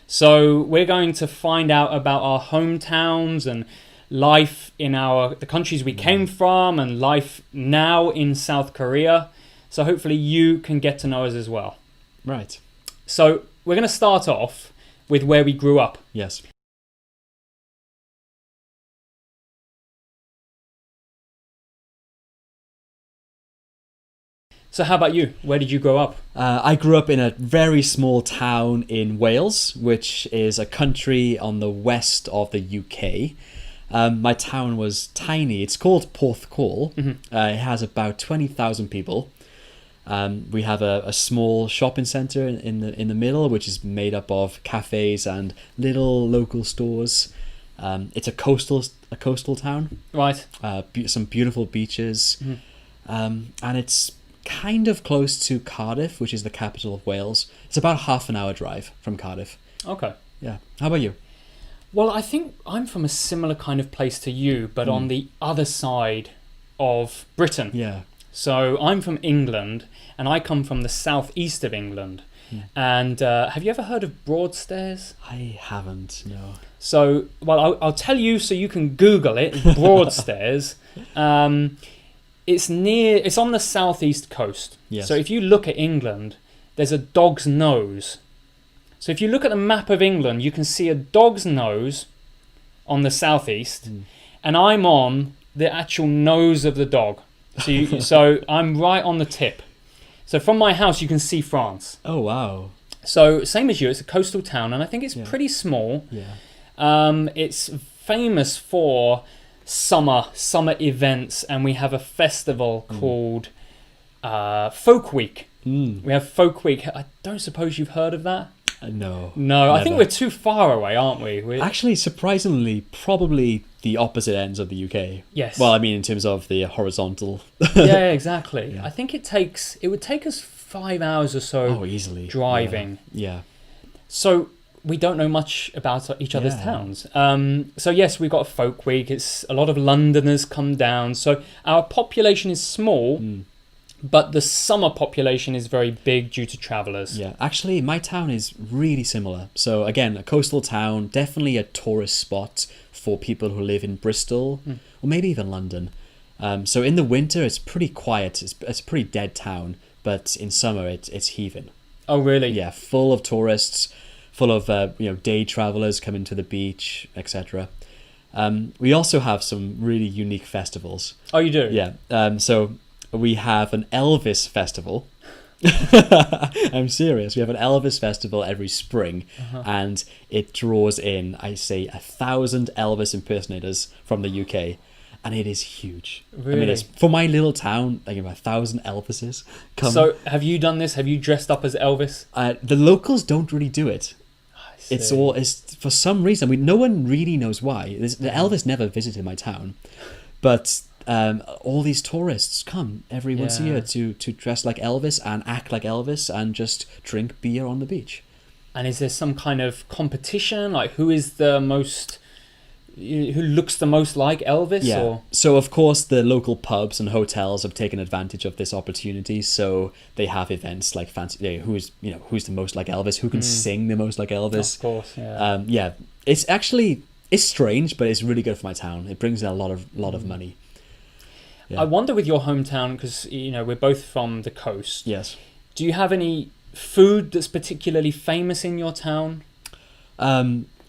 So we're going to find out about our hometowns and life in the countries we came from and life now in South Korea. So hopefully you can get to know us as well. Right. So we're going to start off with where we grew up. Yes. So how about you? Where did you grow up? I grew up in a very small town in Wales, which is a country on the west of the UK. My town was tiny. It's called Porthcawl. It has about 20,000 people. We have a small shopping centre in the middle, which is made up of cafes and little local stores. It's a coastal town. Right. Some beautiful beaches, and it's kind of close to Cardiff, which is the capital of Wales. It's about half an hour drive from Cardiff. Okay. Yeah. How about you? Well, I think I'm from a similar kind of place to you, but on the other side of Britain. Yeah. So I'm from England, and I come from the southeast of England. And have you ever heard of Broadstairs? I haven't, no. So, well, I'll tell you so you can Google it, Broadstairs. It's on the southeast coast. Yes. So if you look at England, there's a dog's nose. So if you look at the map of England, you can see a dog's nose on the southeast, and I'm on the actual nose of the dog. So I'm right on the tip. So from my house, you can see France. Oh, wow. So same as you, it's a coastal town, and I think it's pretty small. Yeah. It's famous for summer events, and we have a festival called Folk Week. We have Folk Week. I don't suppose you've heard of that? No. No, I think never. we're too far away, aren't we? Actually, surprisingly, probably the opposite ends of the UK. Yes. Well, I mean, in terms of the horizontal. Yeah, exactly. Yeah. I think it would take us 5 hours or so Easily. driving. Yeah. So we don't know much about each other's Yeah. towns. So yes, we've got a folk week. It's a lot of Londoners come down. So our population is small, but the summer population is very big due to travellers. Yeah. Actually, my town is really similar. So again, a coastal town, definitely a tourist spot for people who live in Bristol or maybe even London. So in the winter, it's pretty quiet. It's a pretty dead town. But in summer, it's heaving. Oh, really? Yeah, full of tourists, full of day travelers coming to the beach, etc. We also have some really unique festivals. Oh, you do? Yeah. So we have an Elvis festival. I'm serious. We have an Elvis festival every spring, and it draws in, I say, 1,000 Elvis impersonators from the UK. And it is huge. Really? I mean, it's, for my little town, like 1,000 Elvises come. So have you done this? Have you dressed up as Elvis? The locals don't really do it. I It's see. for some reason, no one really knows why. The Elvis never visited my town, but all these tourists come every once a year to dress like Elvis and act like Elvis and just drink beer on the beach. And is there some kind of competition? Like who looks the most like Elvis? Yeah. Or? So of course the local pubs and hotels have taken advantage of this opportunity. So they have events like fancy, who's the most like Elvis, who can sing the most like Elvis. Of course, yeah. It's strange, but it's really good for my town. It brings in a lot of money. Yeah. I wonder with your hometown, because we're both from the coast. Yes. Do you have any food that's particularly famous in your town?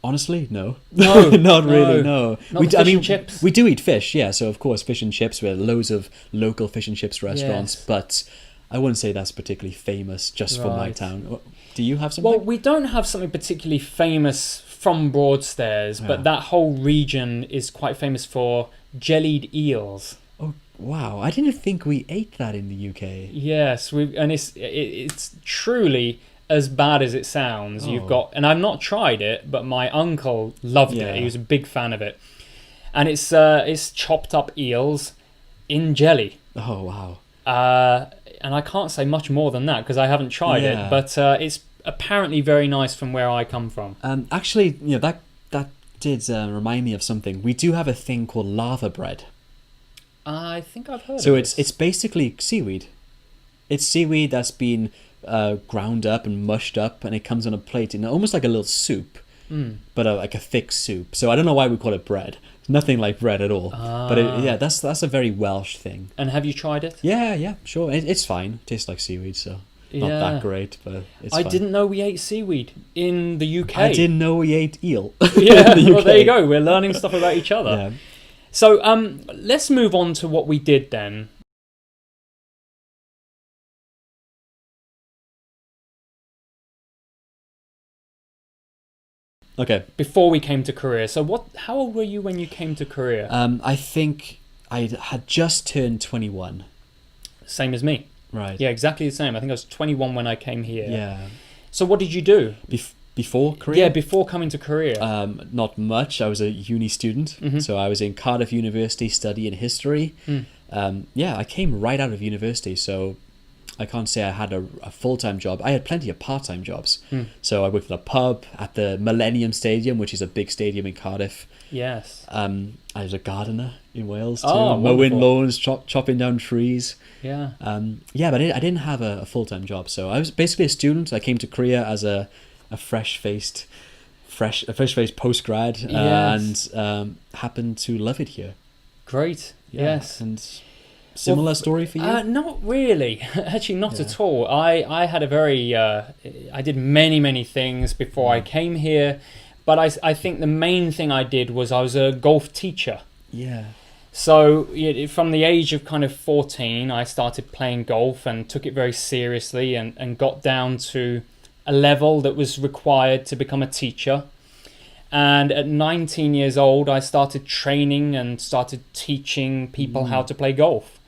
Honestly, no. No, not really. No. Not fish and chips? We do eat fish, yeah. So of course, fish and chips. We have loads of local fish and chips restaurants, Yes. but I wouldn't say that's particularly famous just for my Right. town. Do you have something? Well, we don't have something particularly famous from Broadstairs, but that whole region is quite famous for jellied eels. Oh wow! I didn't think we ate that in the UK. Yes, and it's truly as bad as it sounds. Oh. You've got, and I've not tried it, but my uncle loved Yeah. it. He was a big fan of it, and it's chopped up eels in jelly. Oh wow! And I can't say much more than that because I haven't tried Yeah. it, but it's apparently very nice from where I come from. Actually, that did remind me of something. We do have a thing called lava bread. I think I've heard So of it's this. basically seaweed. It's seaweed that's been ground up and mushed up, and it comes on a plate in almost like a little soup, but like a thick soup. So I don't know why we call it bread. It's nothing like bread at all. But that's a very Welsh thing. And have you tried it? Yeah, sure. It's fine. It tastes like seaweed, so not Yeah. that great, but it's I fine. didn't know we ate seaweed in the UK. I didn't know we ate eel. Yeah, in the well, there you UK. go. We're learning stuff about each other. Yeah. So let's move on to what we did then. Okay. Before we came to Korea. So how old were you when you came to Korea? I think I had just turned 21. Same as me. Right. Yeah, exactly the same. I think I was 21 when I came here. Yeah. So what did you do? Before Korea? Yeah, before coming to Korea. Not much. I was a uni student, so I was in Cardiff University studying history. I came right out of university, so I can't say I had a full-time job. I had plenty of part-time jobs. So I worked at a pub at the Millennium Stadium, which is a big stadium in Cardiff. Yes. I was a gardener in Wales too, Oh, mowing wonderful. lawns, chopping down trees. Yeah. But I didn't have a full-time job, so I was basically a student. I came to Korea as a fresh-faced post-grad, Yes. and happened to love it here. Great. Yes. And similar story for you? Not really. Actually, not at all. I had a very... I did many things before I came here, but I think the main thing I did was I was a golf teacher. Yeah. So from the age of kind of 14, I started playing golf and took it very seriously, and got down to a level that was required to become a teacher. And at 19 years old, I started training and started teaching people how to play golf.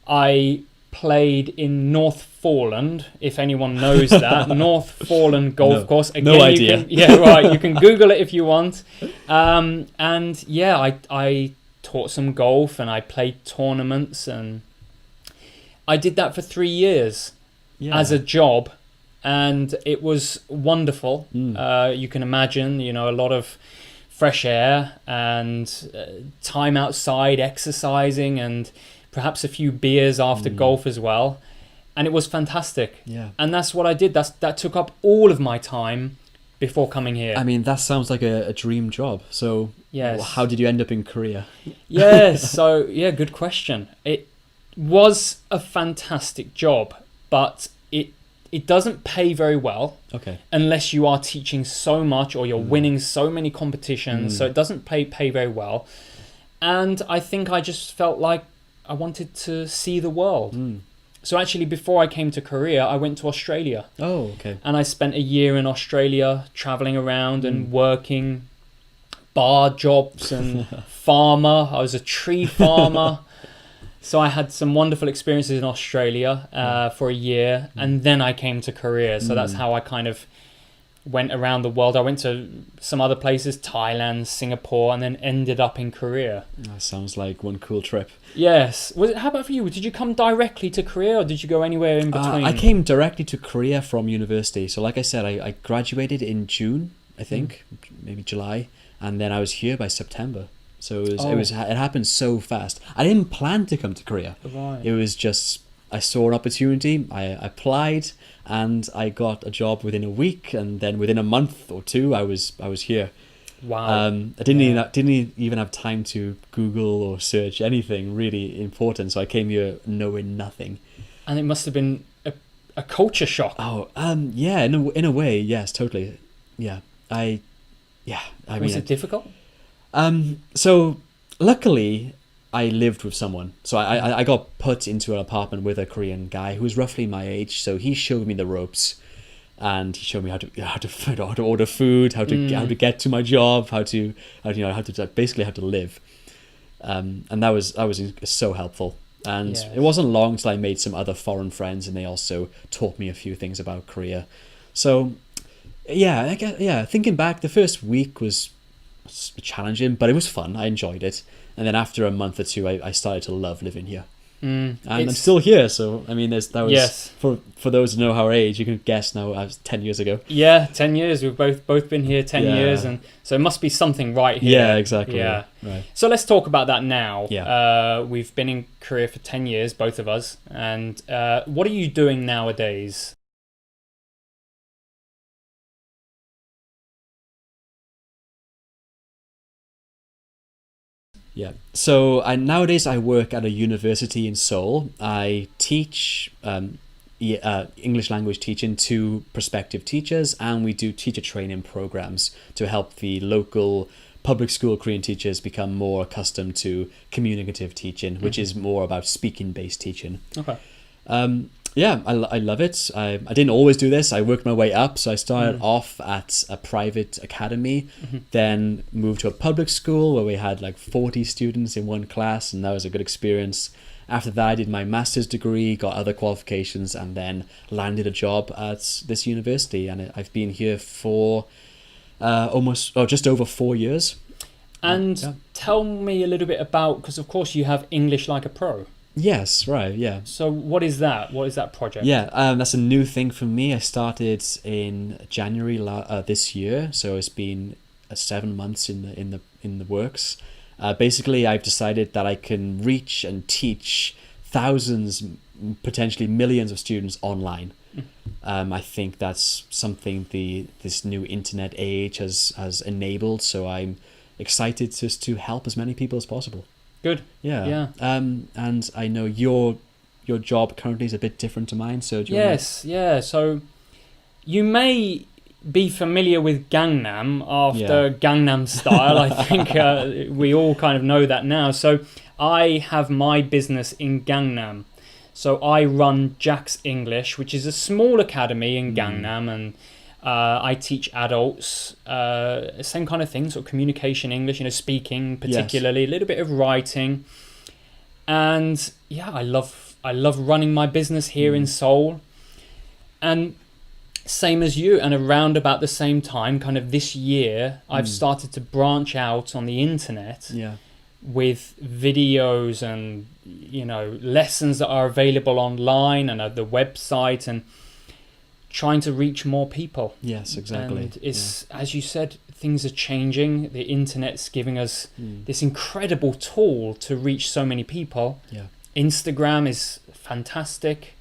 I played in North Foreland, if anyone knows that. North Foreland Golf Course. Again, no idea. You can Google it if you want. And yeah, I taught some golf and I played tournaments, and I did that for 3 years as a job. And it was wonderful. You can imagine, a lot of fresh air and time outside exercising, and perhaps a few beers after golf as well. And it was fantastic. Yeah. And that's what I did. That took up all of my time before coming here. I mean, that sounds like a dream job. So Yes. how did you end up in Korea? Yes. So, good question. It was a fantastic job, but it doesn't pay very well. Okay. Unless you are teaching so much or you're winning so many competitions. So it doesn't pay very well. And I think I just felt like I wanted to see the world. So actually, before I came to Korea, I went to Australia. Oh, okay. And I spent a year in Australia traveling around and working bar jobs and farmer. I was a tree farmer. So I had some wonderful experiences in Australia for a year, and then I came to Korea. So that's how I kind of went around the world. I went to some other places, Thailand, Singapore, and then ended up in Korea. That sounds like one cool trip. Yes. How about for you? Did you come directly to Korea, or did you go anywhere in between? I came directly to Korea from university. So like I said, I graduated in June, I think, maybe July, and then I was here by September. So it happened so fast. I didn't plan to come to Korea. Right. It was just, I saw an opportunity, I applied, and I got a job within a week, and then within a month or two, I was here. Wow. I didn't even have time to Google or search anything really important. So I came here knowing nothing. And it must have been a culture shock. Oh, yeah, in a way, yes, totally. Yeah, Was it difficult? So luckily I lived with someone. So I got put into an apartment with a Korean guy who was roughly my age. So he showed me the ropes, and he showed me how to order food, how to get to my job, how to live. And that was so helpful. And it wasn't long till I made some other foreign friends, and they also taught me a few things about Korea. So thinking back, the first week was challenging, but it was fun. I enjoyed it, and then after a month or two, I started to love living here. And I'm still here. So I mean, for those who know our age, you can guess now. I was 10 years ago. Yeah, 10 years. We've both been here 10 years, and so it must be something right here. Yeah, exactly. Yeah. Right. So let's talk about that now. Yeah. We've been in Korea for 10 years, both of us, and what are you doing nowadays? Yeah. So nowadays I work at a university in Seoul. I teach English language teaching to prospective teachers, and we do teacher training programs to help the local public school Korean teachers become more accustomed to communicative teaching, which is more about speaking-based teaching. Okay. I love it. I didn't always do this. I worked my way up. So I started off at a private academy, then moved to a public school where we had like 40 students in one class, and that was a good experience. After that, I did my master's degree, got other qualifications, and then landed a job at this university. And I've been here for just over 4 years. And tell me a little bit about, because of course you have English Like a Pro. Yes, right, yeah. So what is that? What is that project? Yeah, that's a new thing for me. I started in January this year, so it's been 7 months in the works. Basically, I've decided that I can reach and teach thousands, potentially millions of students online. I think that's something this new internet age has enabled. So I'm excited just to help as many people as possible. Good. Yeah. And I know your job currently is a bit different to mine. So do you yeah. So you may be familiar with Gangnam after Gangnam Style. I think we all kind of know that now. So I have my business in Gangnam. So I run Jack's English, which is a small academy in Gangnam, and I teach adults same kind of things, sort of communication English, speaking particularly, a little bit of writing. And yeah, I love running my business here in Seoul. And same as you, and around about the same time, kind of this year, I've started to branch out on the internet with videos and lessons that are available online and at the website, and trying to reach more people. Yes, exactly. And it's as you said, things are changing. The internet's giving us this incredible tool to reach so many people. Instagram is fantastic.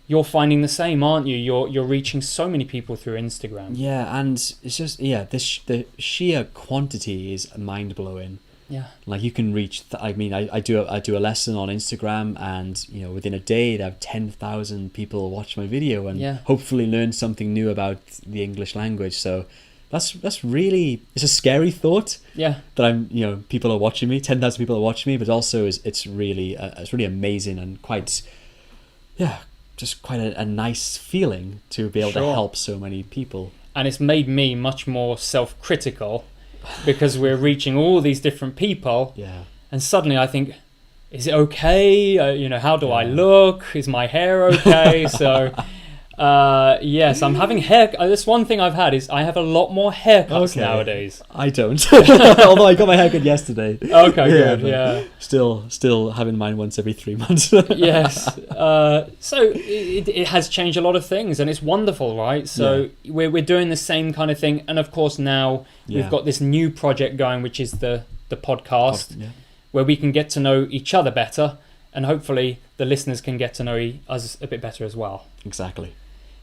You're finding the same, aren't you? You're reaching so many people through Instagram. Yeah, and it's just the sheer quantity is mind blowing. Yeah, like you can reach. I do a lesson on Instagram, and within a day, they have 10,000 people watch my video and hopefully learn something new about the English language. So that's really, it's a scary thought. Yeah, that people are watching me. 10,000 people are watching me, but also it's really amazing and quite a nice feeling to be able to help so many people. And it's made me much more self-critical because we're reaching all these different people. Yeah. And suddenly I think, is it okay? How do I look? Is my hair okay? So, yes, I'm having hair. That's one thing I've had is I have a lot more haircuts nowadays. I don't. Although I got my haircut yesterday. Okay, good. Yeah. Still having mine once every 3 months. Yes. So it has changed a lot of things, and it's wonderful, right? So we're doing the same kind of thing, and of course now we've got this new project going, which is the podcast, where we can get to know each other better, and hopefully the listeners can get to know us a bit better as well. Exactly.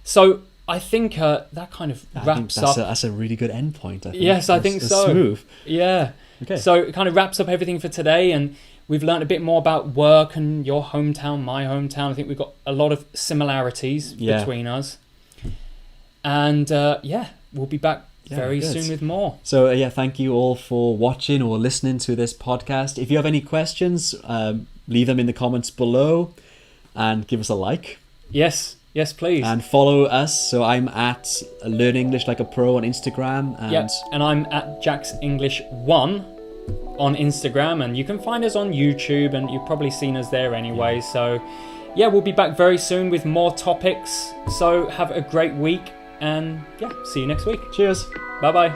So I think that kind of wraps up. That's a really good end point. I think. Yes, I think so. Smooth. Yeah. Okay. So it kind of wraps up everything for today, and we've learned a bit more about work and your hometown, my hometown. I think we've got a lot of similarities between us. And we'll be back very soon with more. So thank you all for watching or listening to this podcast. If you have any questions, leave them in the comments below and give us a like. Yes, please. And follow us. So I'm at Learn English Like a Pro on Instagram. And I'm at Jack's English 1 on Instagram, and you can find us on YouTube, and you've probably seen us there anyway. So we'll be back very soon with more topics. So have a great week, and see you next week. Cheers. Bye-bye.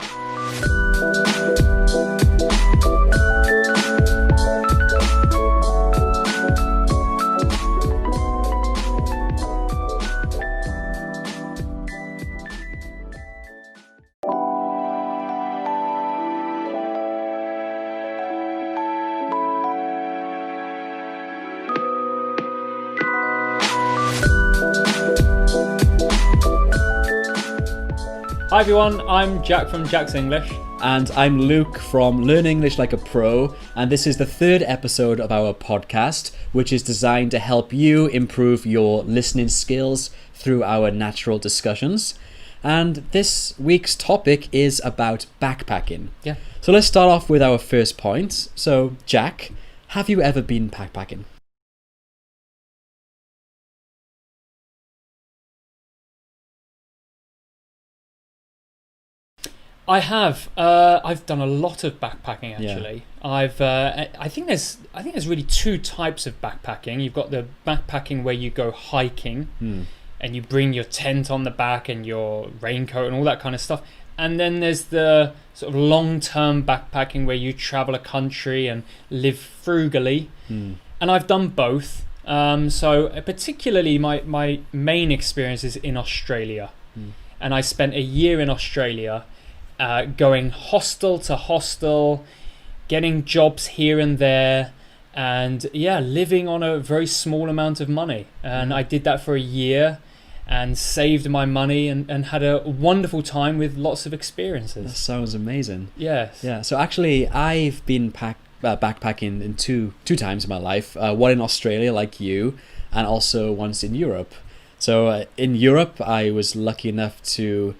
Hi everyone, I'm Jack from Jack's English. And I'm Luke from Learn English Like a Pro, and this is the 3rd episode of our podcast, which is designed to help you improve your listening skills through our natural discussions. And this week's topic is about backpacking. Yeah. So let's start off with our first point. So, Jack, have you ever been backpacking? I have. I've done a lot of backpacking actually. Yeah. I think there's really 2 types of backpacking. You've got the backpacking where you go hiking, and you bring your tent on the back and your raincoat and all that kind of stuff. And then there's the sort of long-term backpacking where you travel a country and live frugally. And I've done both. So particularly my main experience is in Australia, and I spent a year in Australia. Going hostel to hostel, getting jobs here and there, and living on a very small amount of money. And I did that for a year and saved my money and had a wonderful time with lots of experiences. That sounds amazing. Yes. Yeah, so actually I've been backpacking in two times in my life, one in Australia like you, and also once in Europe. So in Europe I was lucky enough to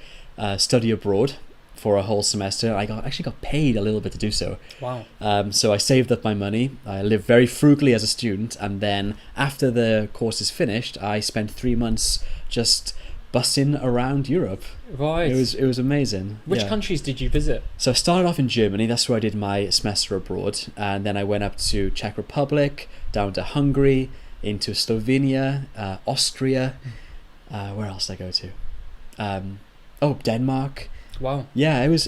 study abroad for a whole semester. I actually got paid a little bit to do so. Wow. So I saved up my money. I lived very frugally as a student, and then after the course is finished, I spent 3 months just bussing around Europe. Right. It was amazing. Which countries did you visit? So I started off in Germany. That's where I did my semester abroad, and then I went up to Czech Republic, down to Hungary, into Slovenia, Austria. Where else did I go to? Denmark. Wow. Yeah, it was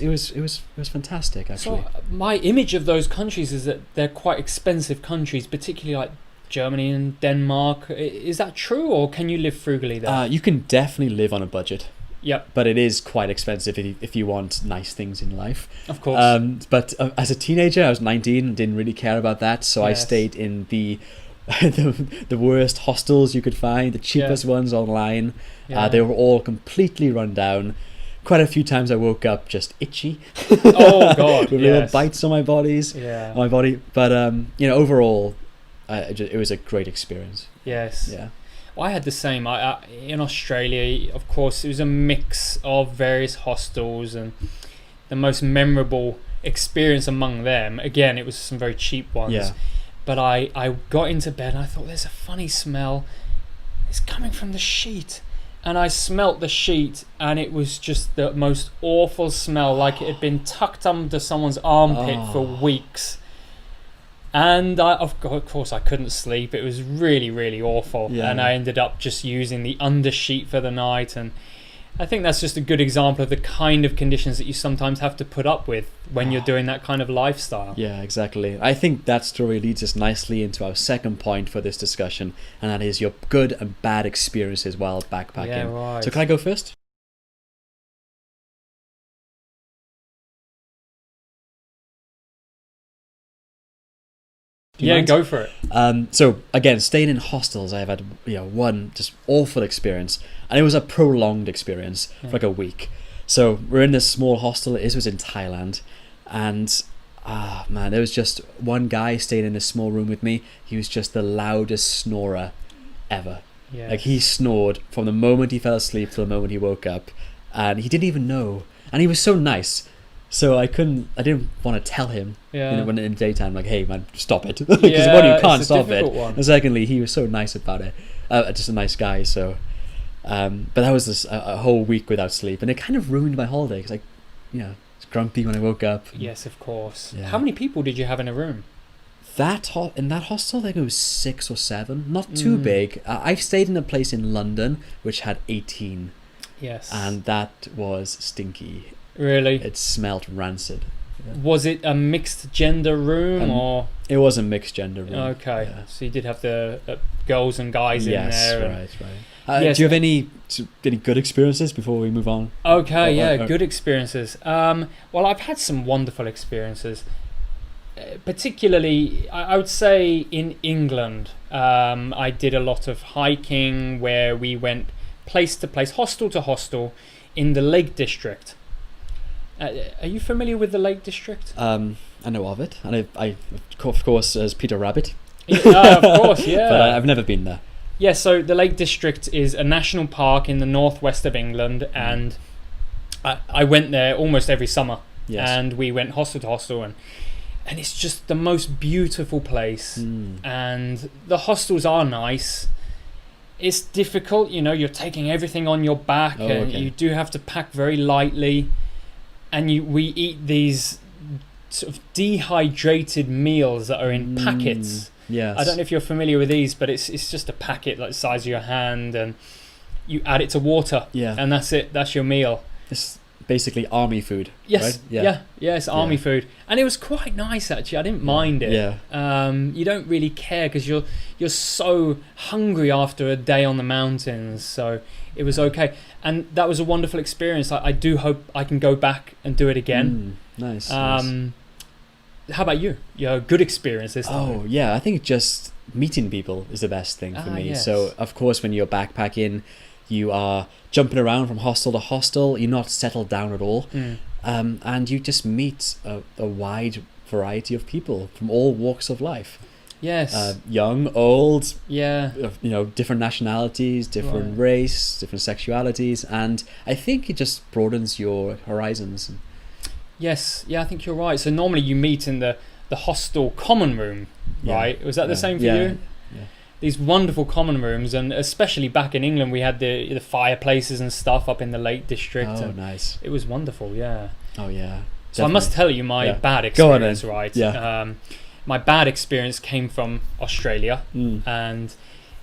fantastic actually. So my image of those countries is that they're quite expensive countries, particularly like Germany and Denmark. Is that true, or can you live frugally there? You can definitely live on a budget. Yep. But it is quite expensive if you want nice things in life. Of course. But as a teenager, I was 19 and didn't really care about that, so I stayed in the worst hostels you could find, the cheapest ones online. They were all completely run down. Quite a few times I woke up just itchy. Oh God! With little bites on my body. But overall, it was a great experience. Yes. Yeah. Well, I had the same. I in Australia, of course, it was a mix of various hostels, and the most memorable experience among them, again, it was some very cheap ones. Yeah. But I got into bed and I thought, there's a funny smell. It's coming from the sheet. And I smelt the sheet, and it was just the most awful smell, like it had been tucked under someone's armpit for weeks. And of course I couldn't sleep. It was really, really awful. And I ended up just using the undersheet for the night. And I think that's just a good example of the kind of conditions that you sometimes have to put up with when you're doing that kind of lifestyle. Yeah, exactly. I think that story leads us nicely into our second point for this discussion, and that is your good and bad experiences while backpacking. Yeah, right. So can I go first? Yeah, go for it. So again, staying in hostels, I've had one just awful experience, and it was a prolonged experience for like a week. So we're in this small hostel. It was in Thailand, and there was just one guy staying in this small room with me. He was just the loudest snorer ever. Yeah. Like he snored from the moment he fell asleep to the moment he woke up, and he didn't even know. And he was so nice. So I didn't want to tell him when in the daytime, like, hey man, stop it. Because one, you can't stop it. And secondly, he was so nice about it. Just a nice guy. So, but that was a whole week without sleep, and it kind of ruined my holiday because it's grumpy when I woke up. Yes, of course. Yeah. How many people did you have in a room? In that hostel, I think it was 6 or 7, not too big. I've stayed in a place in London which had 18. Yes. And that was stinky. Really? It smelled rancid. Yeah. Was it a mixed gender room or? It was a mixed gender room. Okay, yeah. So you did have the girls and guys in there. Yes, right. Do you have any good experiences before we move on? Okay, good experiences. Well, I've had some wonderful experiences. Particularly, I would say in England, I did a lot of hiking where we went place to place, hostel to hostel, in the Lake District. Are you familiar with the Lake District? I know of it, and I of course, as Peter Rabbit. Of course, yeah. But I've never been there. Yeah, so the Lake District is a national park in the northwest of England, and I went there almost every summer. Yes. And we went hostel to hostel, and it's just the most beautiful place. And the hostels are nice. It's difficult, you're taking everything on your back, and you do have to pack very lightly. And we eat these sort of dehydrated meals that are in packets. Yes. I don't know if you're familiar with these, but it's just a packet like the size of your hand, and you add it to water. Yeah. And that's it. That's your meal. It's basically army food. Yes. Right? Yeah. It's army food, and it was quite nice actually. I didn't mind it. Yeah. You don't really care because you're so hungry after a day on the mountains, so it was okay. And that was a wonderful experience. I do hope I can go back and do it again. Nice. How about you? Your good experience this time? Oh yeah, I think just meeting people is the best thing for me. Yes. So of course, when you're backpacking, you are jumping around from hostel to hostel. You're not settled down at all, and you just meet a wide variety of people from all walks of life. Yes. Young, old, Yeah. different nationalities, different race, different sexualities, and I think it just broadens your horizons. Yes. Yeah, I think you're right. So normally you meet in the hostel common room, right? Was that the same for you? Yeah. These wonderful common rooms, and especially back in England, we had the fireplaces and stuff up in the Lake District. Oh, and nice. it was wonderful, yeah. Oh, yeah. So I must tell you my bad Go on experience, then. right? Yeah. My bad experience came from Australia, Mm. and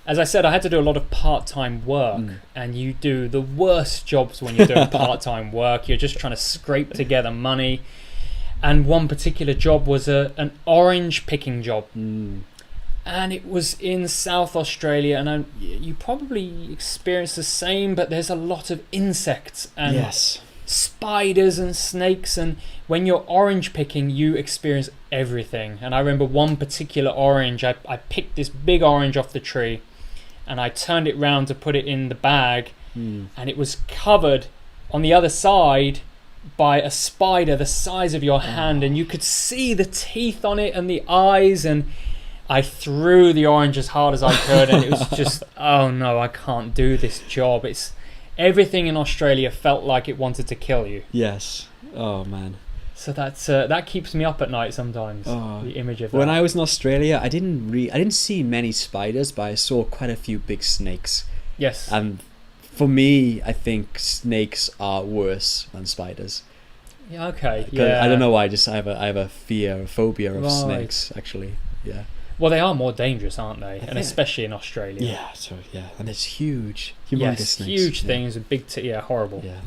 as I said, I had to do a lot of part-time work, and you do the worst jobs when you're doing part-time work. You're just trying to scrape together money, and one particular job was an orange picking job. And it was in South Australia, and you probably experienced the same, but there's a lot of insects and Yes. spiders and snakes, and when you're orange picking, you experience everything. And I remember one particular orange, I picked this big orange off the tree, and I turned it round to put it in the bag, and it was covered on the other side by a spider the size of your hand, and you could see the teeth on it and the eyes, and I threw the orange as hard as I could, and it was just, oh no, I can't do this job. It's everything in Australia felt like it wanted to kill you. Yes. Oh, man. So that keeps me up at night sometimes. Oh. The image of that. When I was in Australia, I didn't see many spiders, but I saw quite a few big snakes. Yes. And for me, I think snakes are worse than spiders. Yeah. Okay. 'Cause Yeah. I don't know why. I have a phobia of Right. snakes. Actually. Yeah. Well, they are more dangerous, aren't they? And especially in Australia. Yeah. So and it's huge, humongous Yes. snakes. Huge Yeah. things. Big. Horrible. Yeah.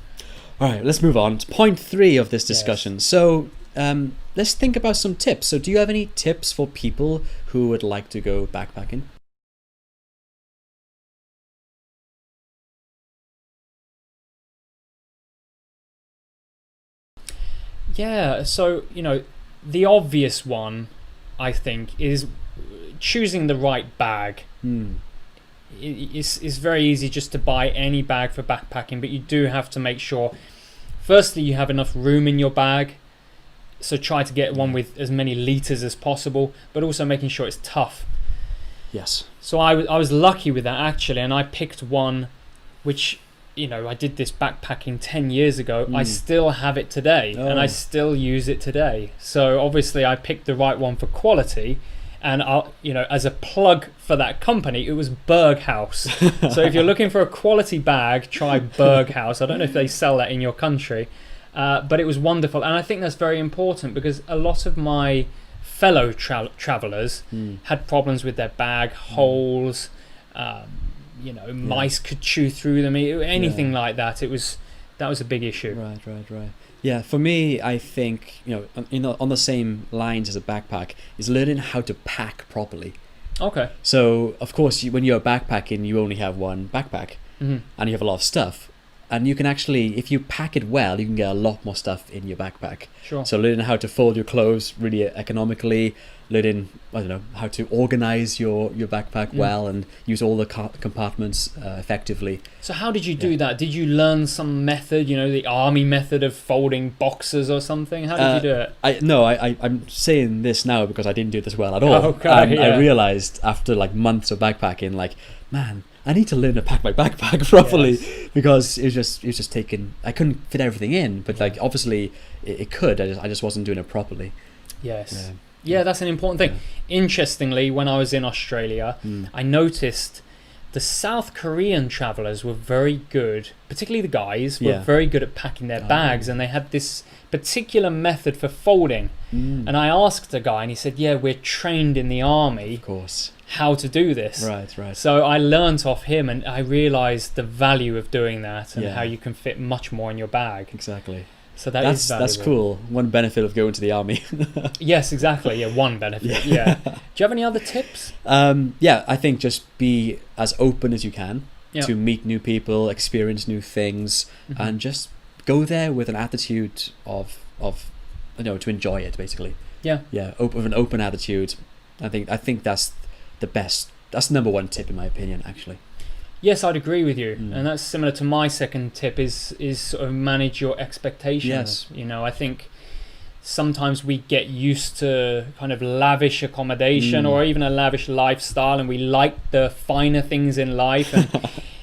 All right. Let's move on to point 3 of this discussion. So let's think about some tips. So do you have any tips for people who would like to go backpacking? Yeah, so, the obvious one, I think, is choosing the right bag. It's very easy just to buy any bag for backpacking, but you do have to make sure, firstly, you have enough room in your bag. So try to get one with as many litres as possible, but also making sure it's tough. Yes. So I was lucky with that, actually, and I picked one which... I did this backpacking 10 years ago. I still have it today, and I still use it today. So obviously I picked the right one for quality, and as a plug for that company, it was Berghaus. So if you're looking for a quality bag, try Berghaus. I don't know if they sell that in your country, but it was wonderful. And I think that's very important because a lot of my fellow travelers had problems with their bag, holes, mice could chew through them, anything like that. That was a big issue. Right. Yeah, for me, I think on the same lines as a backpack is learning how to pack properly. Okay. So of course, when you're backpacking, you only have one backpack, and you have a lot of stuff. And you can actually, if you pack it well, you can get a lot more stuff in your backpack. Sure. So learning how to fold your clothes really economically, learning, how to organize your backpack well and use all the compartments effectively. So how did you do that? Did you learn some method, the army method of folding boxes or something? How did you do it? I'm saying this now because I didn't do this well at all. Okay, I realized after months of backpacking, man, I need to learn to pack my backpack properly because it was just taking. I couldn't fit everything in, but obviously it could. I just wasn't doing it properly. Yes. Yeah, that's an important thing. Interestingly, when I was in Australia, I noticed the South Korean travelers were very good, particularly the guys, were very good at packing their bags, and they had this particular method for folding. And I asked a guy, and he said, "Yeah, we're trained in the army, of course, how to do this." Right. So I learnt off him, and I realised the value of doing that and how you can fit much more in your bag. Exactly. So that's valuable. That's cool. One benefit of going to the army. Yes, exactly. Yeah, one benefit. Yeah. Do you have any other tips? I think just be as open as you can to meet new people, experience new things, and just go there with an attitude of to enjoy it, basically. Yeah, with an open attitude. I think that's the best. That's the number one tip in my opinion, actually. Yes, I'd agree with you, and that's similar to my second tip. Is sort of manage your expectations. Yes. I think sometimes we get used to kind of lavish accommodation or even a lavish lifestyle, and we like the finer things in life,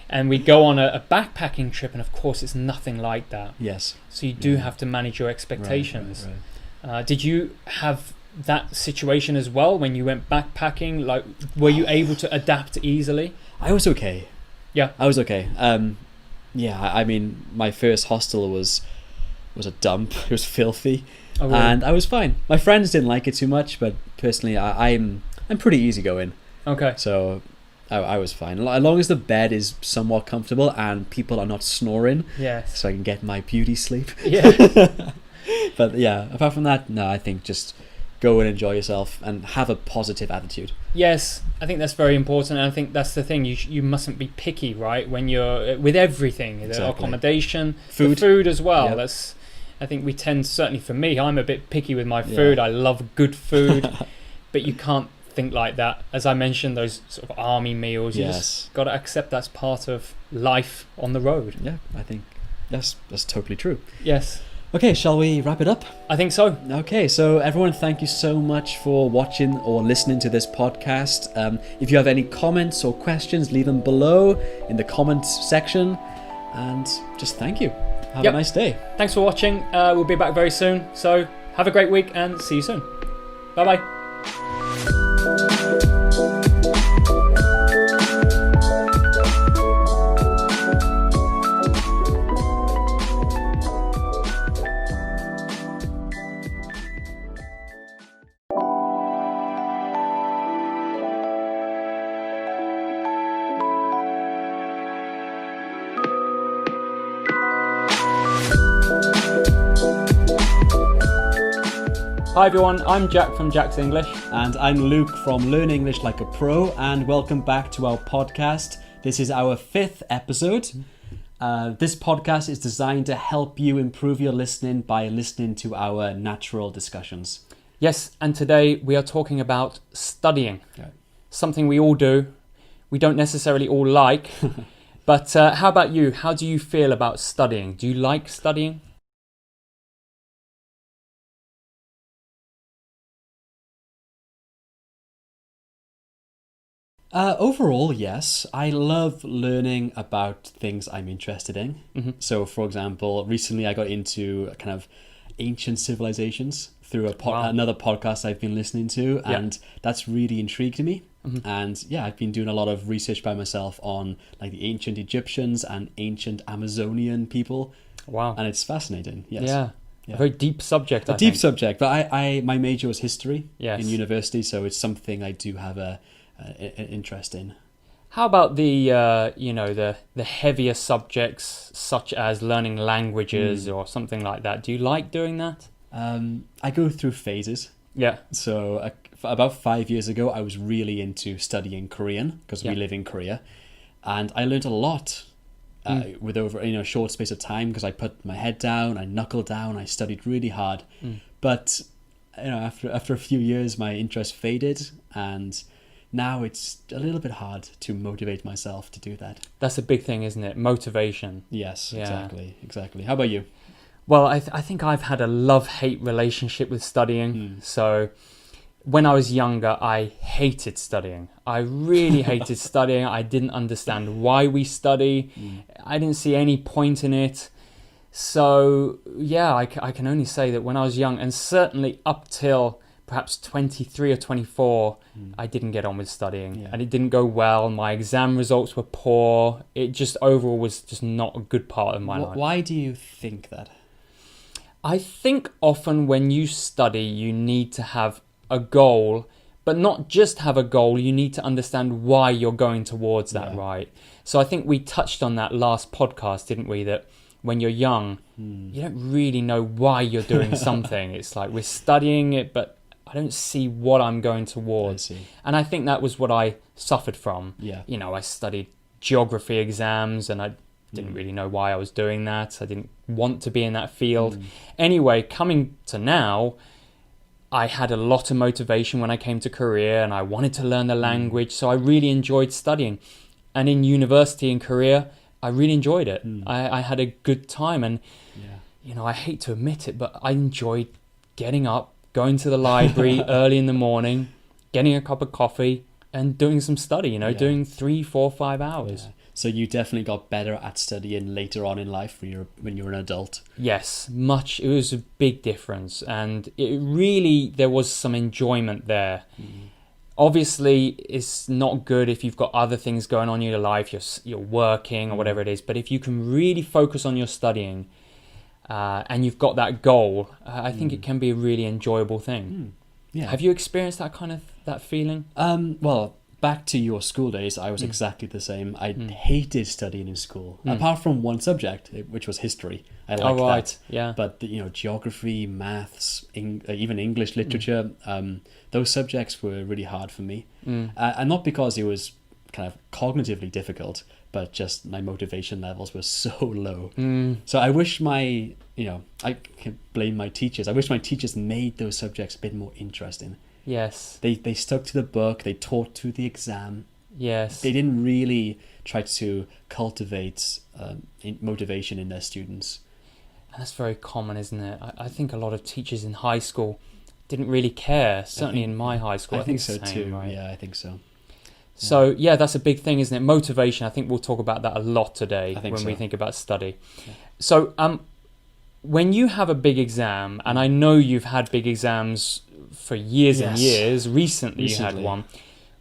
and we go on a backpacking trip, and of course it's nothing like that. Yes. So you do have to manage your expectations. Right. Did you have that situation as well when you went backpacking? Like, were you able to adapt easily? I was okay. Yeah. I was okay. I mean, my first hostel was a dump. It was filthy. Oh, really? And I was fine. My friends didn't like it too much, but personally, I'm pretty easygoing. Okay. So I was fine. As long as the bed is somewhat comfortable and people are not snoring, Yes. so I can get my beauty sleep. Yeah. But yeah, apart from that, no, I think just go and enjoy yourself and have a positive attitude. Yes, I think that's very important, and I think that's the thing. You mustn't be picky, right? When you're with everything, the accommodation, the food as well. Yep. That's. I think we tend, certainly for me, I'm a bit picky with my food. Yeah. I love good food, but you can't think like that. As I mentioned, those sort of army meals, you just got to accept that's part of life on the road. Yeah, I think that's totally true. Yes. Okay, shall we wrap it up? I think so. Okay, so everyone, thank you so much for watching or listening to this podcast. If you have any comments or questions, leave them below in the comments section. And just thank you. Have a nice day. Thanks for watching. We'll be back very soon. So have a great week and see you soon. Bye-bye. Hi everyone, I'm Jack from Jack's English. And I'm Luke from Learn English Like a Pro, and welcome back to our podcast. This is our 5th episode. This podcast is designed to help you improve your listening by listening to our natural discussions. Yes, and today we are talking about studying. Right. Something we all do. We don't necessarily all like. But how about you? How do you feel about studying? Do you like studying? Overall, yes. I love learning about things I'm interested in. Mm-hmm. So, for example, recently I got into kind of ancient civilizations through another podcast I've been listening to, and that's really intrigued me. Mm-hmm. And yeah, I've been doing a lot of research by myself on like the ancient Egyptians and ancient Amazonian people. Wow. And it's fascinating. Yes. Yeah. A very deep subject, I think. A deep subject, but my major was history in university, so it's something I do have an interest in. How about the the heavier subjects such as learning languages or something like that? Do you like doing that? I go through phases. Yeah. So about 5 years ago, I was really into studying Korean because we live in Korea, and I learned a lot with over a short space of time because I put my head down, I knuckled down, I studied really hard. But after a few years, my interest faded, and now it's a little bit hard to motivate myself to do that. That's a big thing, isn't it? Motivation. Yes, exactly. How about you? Well, I think I've had a love-hate relationship with studying. So when I was younger, I hated studying. I really hated studying. I didn't understand why we study. I didn't see any point in it. So yeah, I can only say that when I was young, and certainly up till perhaps 23 or 24, I didn't get on with studying, and it didn't go well. My exam results were poor. It just overall was just not a good part of my life. Why do you think that? I think often when you study, you need to have a goal, but not just have a goal. You need to understand why you're going towards that, right? So I think we touched on that last podcast, didn't we? That when you're young, you don't really know why you're doing something. It's like we're studying it, but I don't see what I'm going towards. And I think that was what I suffered from. Yeah. I studied geography exams and I didn't really know why I was doing that. I didn't want to be in that field. Anyway, coming to now, I had a lot of motivation when I came to Korea and I wanted to learn the language. So I really enjoyed studying. And in university in Korea, I really enjoyed it. I had a good time. And, I hate to admit it, but I enjoyed getting up, going to the library early in the morning, getting a cup of coffee, and doing some study, doing 3, 4, 5 hours. Yeah. So you definitely got better at studying later on in life when you're an adult. Yes, much. It was a big difference, and there was some enjoyment there. Obviously, it's not good if you've got other things going on in your life, you're working or whatever it is, but if you can really focus on your studying and you've got that goal, I think it can be a really enjoyable thing. Yeah. Have you experienced that feeling? Well, back to your school days, I was exactly the same. I hated studying in school, apart from one subject, which was history. I liked that. Yeah. But geography, maths, even English literature, those subjects were really hard for me. And not because it was kind of cognitively difficult, but just my motivation levels were so low. So I wish I can blame my teachers. I wish my teachers made those subjects a bit more interesting. Yes. They stuck to the book, they taught to the exam. Yes. They didn't really try to cultivate motivation in their students. And that's very common, isn't it? I think a lot of teachers in high school didn't really care, certainly in my high school. I think so same, too, right? yeah, I think so. So, yeah, that's a big thing, isn't it? Motivation, I think we'll talk about that a lot today when we so. think about study. Yeah. So, when you have a big exam, and I know you've had big exams for years and years, recently you had one.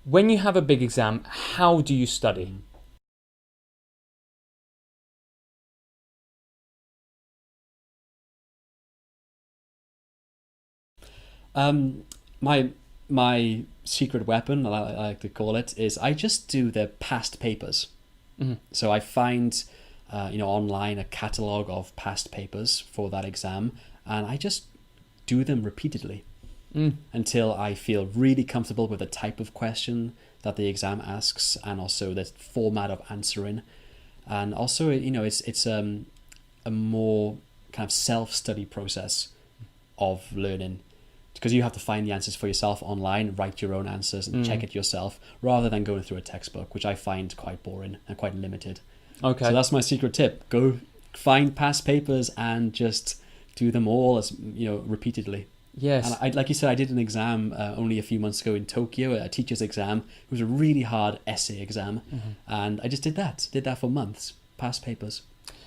When you have a big exam, how do you study? My secret weapon, I like to call it, is I just do the past papers. So I find online a catalogue of past papers for that exam, and I just do them repeatedly until I feel really comfortable with the type of question that the exam asks, and also the format of answering. And also, it's a more kind of self-study process of learning, because you have to find the answers for yourself online, write your own answers and check it yourself, rather than going through a textbook, which I find quite boring and quite limited. Okay. So that's my secret tip. Go find past papers and just do them all repeatedly. Yes. And I, like you said, I did an exam only a few months ago in Tokyo, a teacher's exam. It was a really hard essay exam. And I just did that for months, past papers.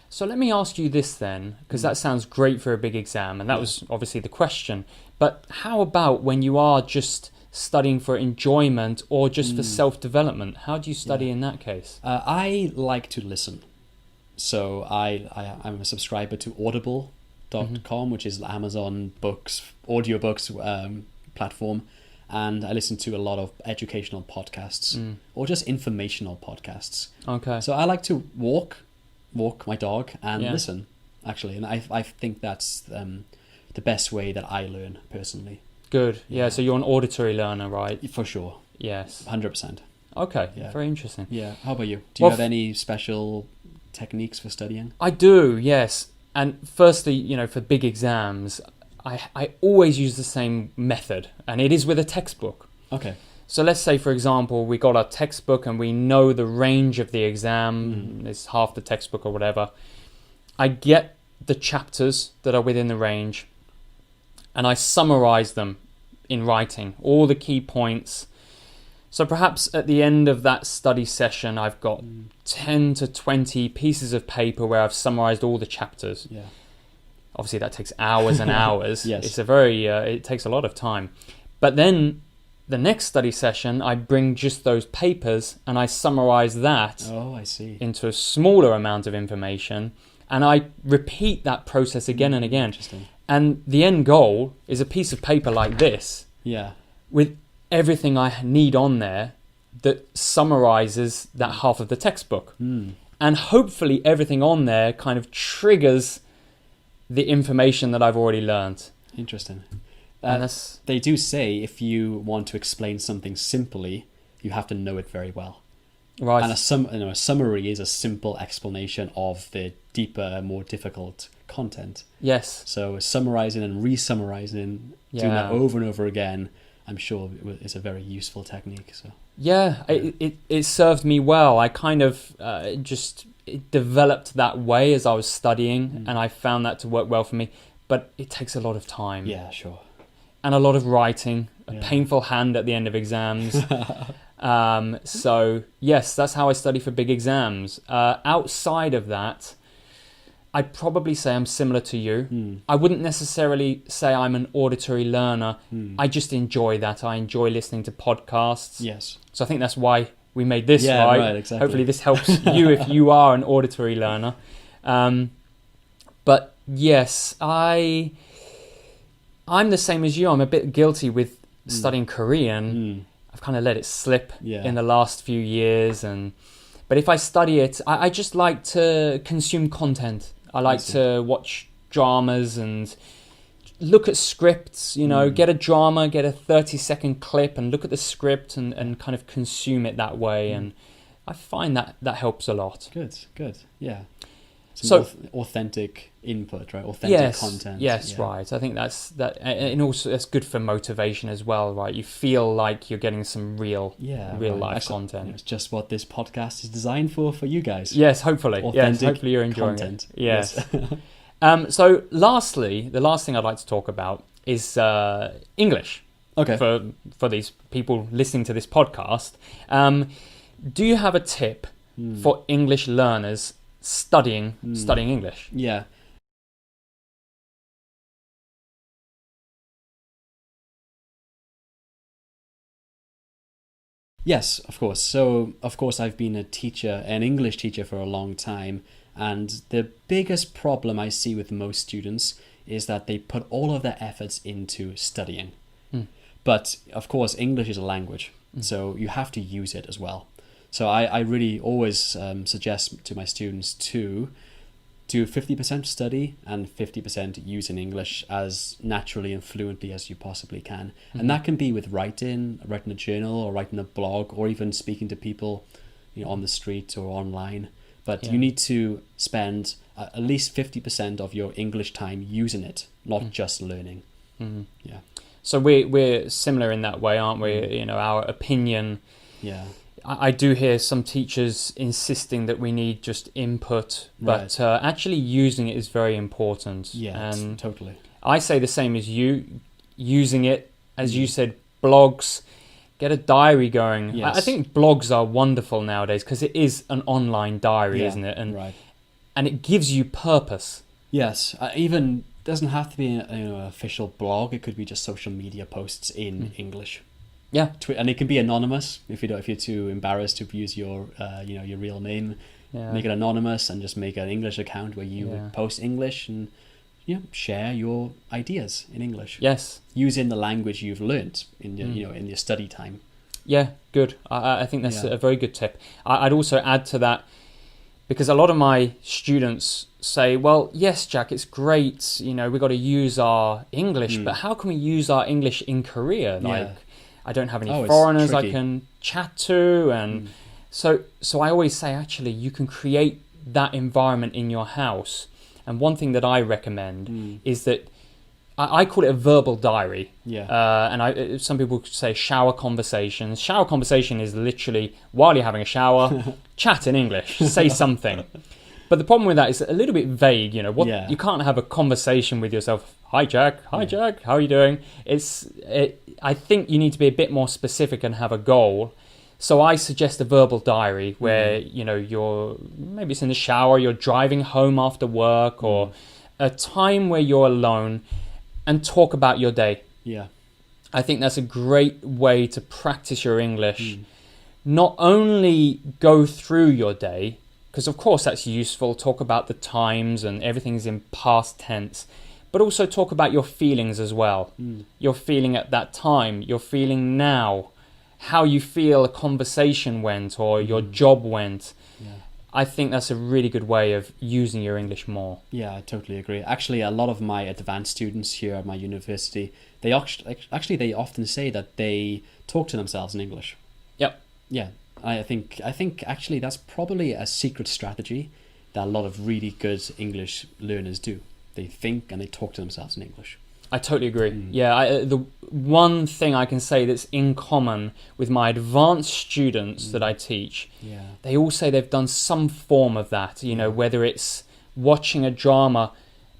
So let me ask you this then, because that sounds great for a big exam, and that was obviously the question. But how about when you are just studying for enjoyment or just for self-development? How do you study in that case? I like to listen. So I'm a subscriber to Audible.com, which is Amazon audiobooks platform. And I listen to a lot of educational podcasts or just informational podcasts. Okay. So I like to walk my dog and listen, actually. And I think that's the best way that I learn personally. Good. Yeah, so you're an auditory learner, right? For sure. Yes. 100%. Okay, Yeah. Very interesting. Yeah. How about you? Do you have any special techniques for studying? I do, yes. And firstly, for big exams, I always use the same method, and it is with a textbook. Okay. So let's say, for example, we got our textbook and we know the range of the exam, it's half the textbook or whatever. I get the chapters that are within the range and I summarize them in writing, all the key points. So perhaps at the end of that study session, I've got 10 to 20 pieces of paper where I've summarized all the chapters. Yeah. Obviously, that takes hours and hours. Yes. It's it takes a lot of time. But then the next study session, I bring just those papers and I summarize that into a smaller amount of information. And I repeat that process again and again. Interesting. And the end goal is a piece of paper like this. Yeah. With everything I need on there that summarizes that half of the textbook. And hopefully everything on there kind of triggers the information that I've already learned. Interesting. They do say if you want to explain something simply, you have to know it very well. Right. And a summary is a simple explanation of the deeper, more difficult content. Yes. So summarizing and re-summarizing, doing that over and over again, I'm sure it's a very useful technique. So it served me well. I kind of it developed that way as I was studying, and I found that to work well for me. but it takes a lot of time. Yeah, sure. And a lot of writing, a painful hand at the end of exams. So yes, that's how I study for big exams. Outside of that, I'd probably say I'm similar to you. I wouldn't necessarily say I'm an auditory learner. I just enjoy that. I enjoy listening to podcasts. Yes. So I think that's why we made this, Yeah, right? right, exactly. Hopefully this helps you if you are an auditory learner. But yes, I'm the same as you. I'm a bit guilty with studying Korean. I've kind of let it slip in the last few years. But if I study it, I just like to consume content. I like to watch dramas and look at scripts, get a drama, get a 30-second clip and look at the script and kind of consume it that way. And I find that helps a lot. Good. Yeah. Some authentic input, right? Authentic content. Yes, right. I think that's and also that's good for motivation as well, right? You feel like you're getting some real life content. It's just what this podcast is designed for you guys. Yes, hopefully. Authentic hopefully you're enjoying content. it. Yes. So lastly, the last thing I'd like to talk about is English. Okay. For these people listening to this podcast, do you have a tip for English learners studying English? Yeah. Yes, of course. So, of course, I've been an English teacher for a long time. And the biggest problem I see with most students is that they put all of their efforts into studying. But, of course, English is a language. So you have to use it as well. So I really always suggest to my students to do 50% study and 50% use in English as naturally and fluently as you possibly can. And that can be with writing a journal or writing a blog or even speaking to people on the street or online. But you need to spend at least 50% of your English time using it, not just learning. Yeah. So we're similar in that way, aren't we? Our opinion. Yeah. I do hear some teachers insisting that we need just input, but actually using it is very important. Yeah, and totally. I say the same as you, using it, as you said, blogs, get a diary going. Yes. I think blogs are wonderful nowadays because it is an online diary, isn't it? And it gives you purpose. Yes, even doesn't have to be an official blog. It could be just social media posts in English. Yeah, and it can be anonymous if you're too embarrassed to use your your real name. Make it anonymous and just make an English account where you post English and share your ideas in English. Yes, using the language you've learnt in your in your study time. Yeah, good. I think that's a very good tip. I'd also add to that, because a lot of my students say, well, yes, Jack, it's great, we've got to use our English, but how can we use our English in Korea? I don't have any foreigners I can chat to, and so I always say, actually, you can create that environment in your house. And one thing that I recommend is that I call it a verbal diary. And some people say shower conversations. Shower conversation is literally while you're having a shower, chat in English, say something. But the problem with that is a little bit vague. You can't have a conversation with yourself. Hi, Jack. Hi, Jack. How are you doing? I think you need to be a bit more specific and have a goal. So I suggest a verbal diary where, maybe it's in the shower, you're driving home after work, or a time where you're alone and talk about your day. Yeah. I think that's a great way to practice your English. Not only go through your day, because of course that's useful, talk about the times and everything's in past tense, but also talk about your feelings as well. Your feeling at that time, your feeling now, how you feel a conversation went or your job went. I think that's a really good way of using your English more. Yeah, I totally agree. Actually, a lot of my advanced students here at my university, they often say that they talk to themselves in English. Yep. Yeah, I think actually that's probably a secret strategy that a lot of really good English learners do. They think and they talk to themselves in English. I totally agree. Yeah, the one thing I can say that's in common with my advanced students that I teach, they all say they've done some form of that, whether it's watching a drama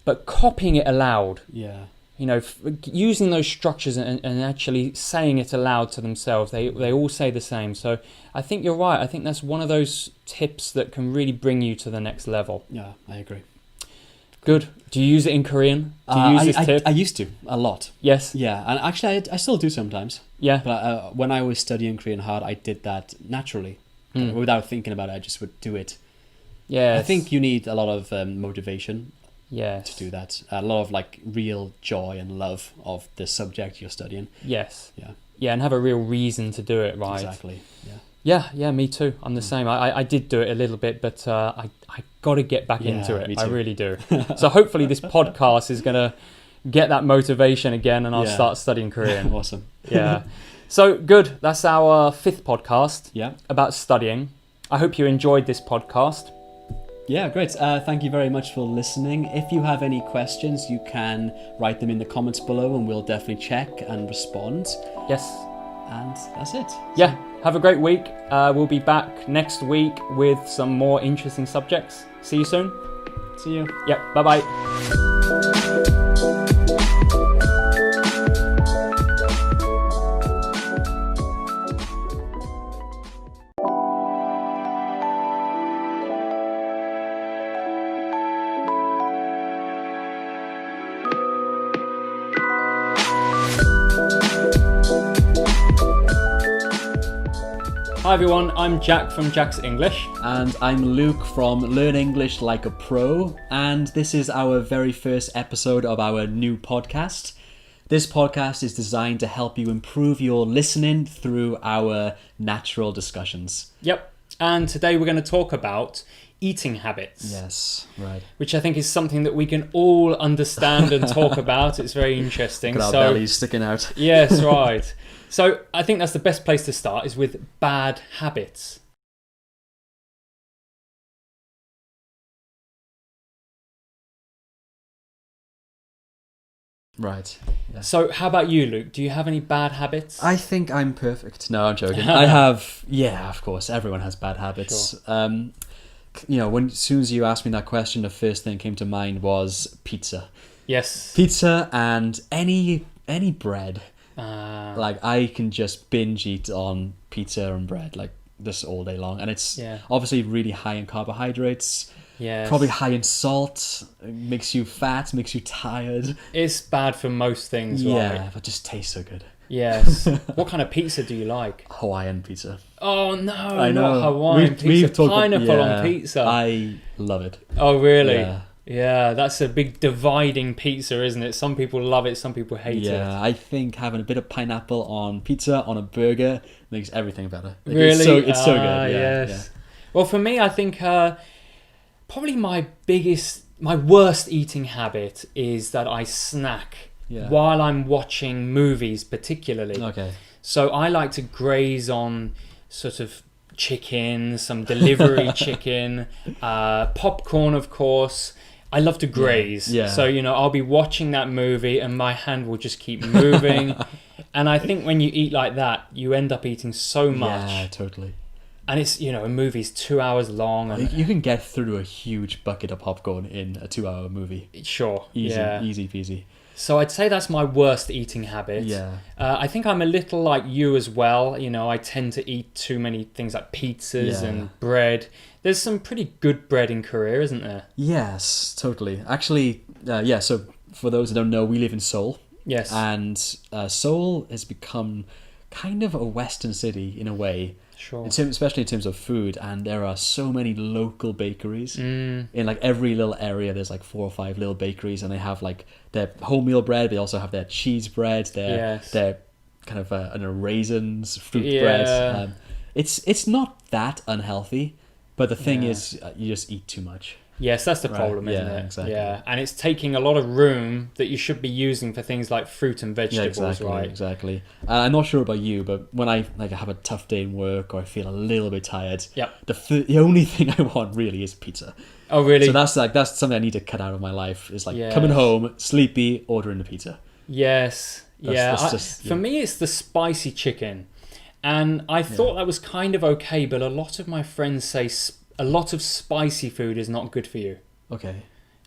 but copying it aloud. Yeah. You know, using those structures and actually saying it aloud to themselves. They all say the same. So I think you're right. I think that's one of those tips that can really bring you to the next level. Yeah, I agree. Good. Do you use it in Korean? Do you use this tip? I used to a lot. Yes. Yeah, and actually I still do sometimes. Yeah. But when I was studying Korean hard, I did that naturally. Without thinking about it, I just would do it. Yeah. I think you need a lot of motivation yes. to do that. A lot of like real joy and love of the subject you're studying. Yes. Yeah. Yeah, and have a real reason to do it, right? Exactly. Yeah. Yeah, me too. I'm the same. I did do it a little bit, but I got to get back into it. Me too. I really do. So hopefully this podcast is going to get that motivation again, and I'll start studying Korean. Awesome. Yeah. So good. That's our 5th podcast Yeah. about studying. I hope you enjoyed this podcast. Yeah, great. Thank you very much for listening. If you have any questions, you can write them in the comments below and we'll definitely check and respond. Yes. And that's it. Yeah. Have a great week. We'll be back next week with some more interesting subjects. See you soon. See you. Yep. Bye-bye. Hi everyone, I'm Jack from Jack's English. And I'm Luke from Learn English Like a Pro, and this is our very first episode of our new podcast. This podcast is designed to help you improve your listening through our natural discussions. Yep, and today we're going to talk about eating habits. Yes, right. Which I think is something that we can all understand and talk about. It's very interesting. Got our bellies sticking out. Yes, right. So I think that's the best place to start is with bad habits. Right. Yeah. So how about you, Luke? Do you have any bad habits? I think I'm perfect. No, I'm joking. I have, yeah, of course. Everyone has bad habits. Sure. You know, as soon as you asked me that question, the first thing that came to mind was pizza. Yes. Pizza and any bread. Like I can just binge eat on pizza and bread like this all day long, and it's obviously really high in carbohydrates. Yes. Probably high in salt. It makes you fat, makes you tired. It's bad for most things, right? Yeah, but it just tastes so good. Yes. What kind of pizza do you like? Hawaiian pizza. Oh no, I know. not Hawaiian pizza. Pineapple on pizza. I love it. Oh really? Yeah. Yeah, that's a big dividing pizza, isn't it? Some people love it, some people hate it. Yeah, I think having a bit of pineapple on pizza, on a burger, makes everything better. Like, Really? It's so good. Yeah, yes. yeah. Well, for me, I think probably my worst eating habit is that I snack while I'm watching movies, particularly. Okay. So I like to graze on sort of chicken, some delivery chicken, popcorn, of course. I love to graze. Yeah. So, you know, I'll be watching that movie and my hand will just keep moving. And I think when you eat like that, you end up eating so much. Yeah, totally. And it's, you know, a movie's 2 hours long. And You can get through a huge bucket of popcorn in a 2-hour movie. Sure. Easy peasy. So I'd say that's my worst eating habit. Yeah. I think I'm a little like you as well. You know, I tend to eat too many things like pizzas and bread. There's some pretty good bread in Korea, isn't there? Yes, totally. Actually, so for those that don't know, we live in Seoul. Yes. And Seoul has become kind of a Western city in a way. Sure. Especially in terms of food, and there are so many local bakeries. In like every little area there's like 4 or 5 little bakeries, and they have like their wholemeal bread, they also have their cheese bread, their kind of raisins, fruit bread. It's not that unhealthy, but the thing is you just eat too much. Yes, that's the problem, isn't it? Exactly. Yeah, and it's taking a lot of room that you should be using for things like fruit and vegetables, right? Exactly. I'm not sure about you, but when I have a tough day in work or I feel a little bit tired, the only thing I want really is pizza. Oh, really? So that's something I need to cut out of my life. Is like coming home, sleepy, ordering the pizza. Yes. For me, it's the spicy chicken, and I thought that was kind of okay, but a lot of my friends say a lot of spicy food is not good for you. Okay.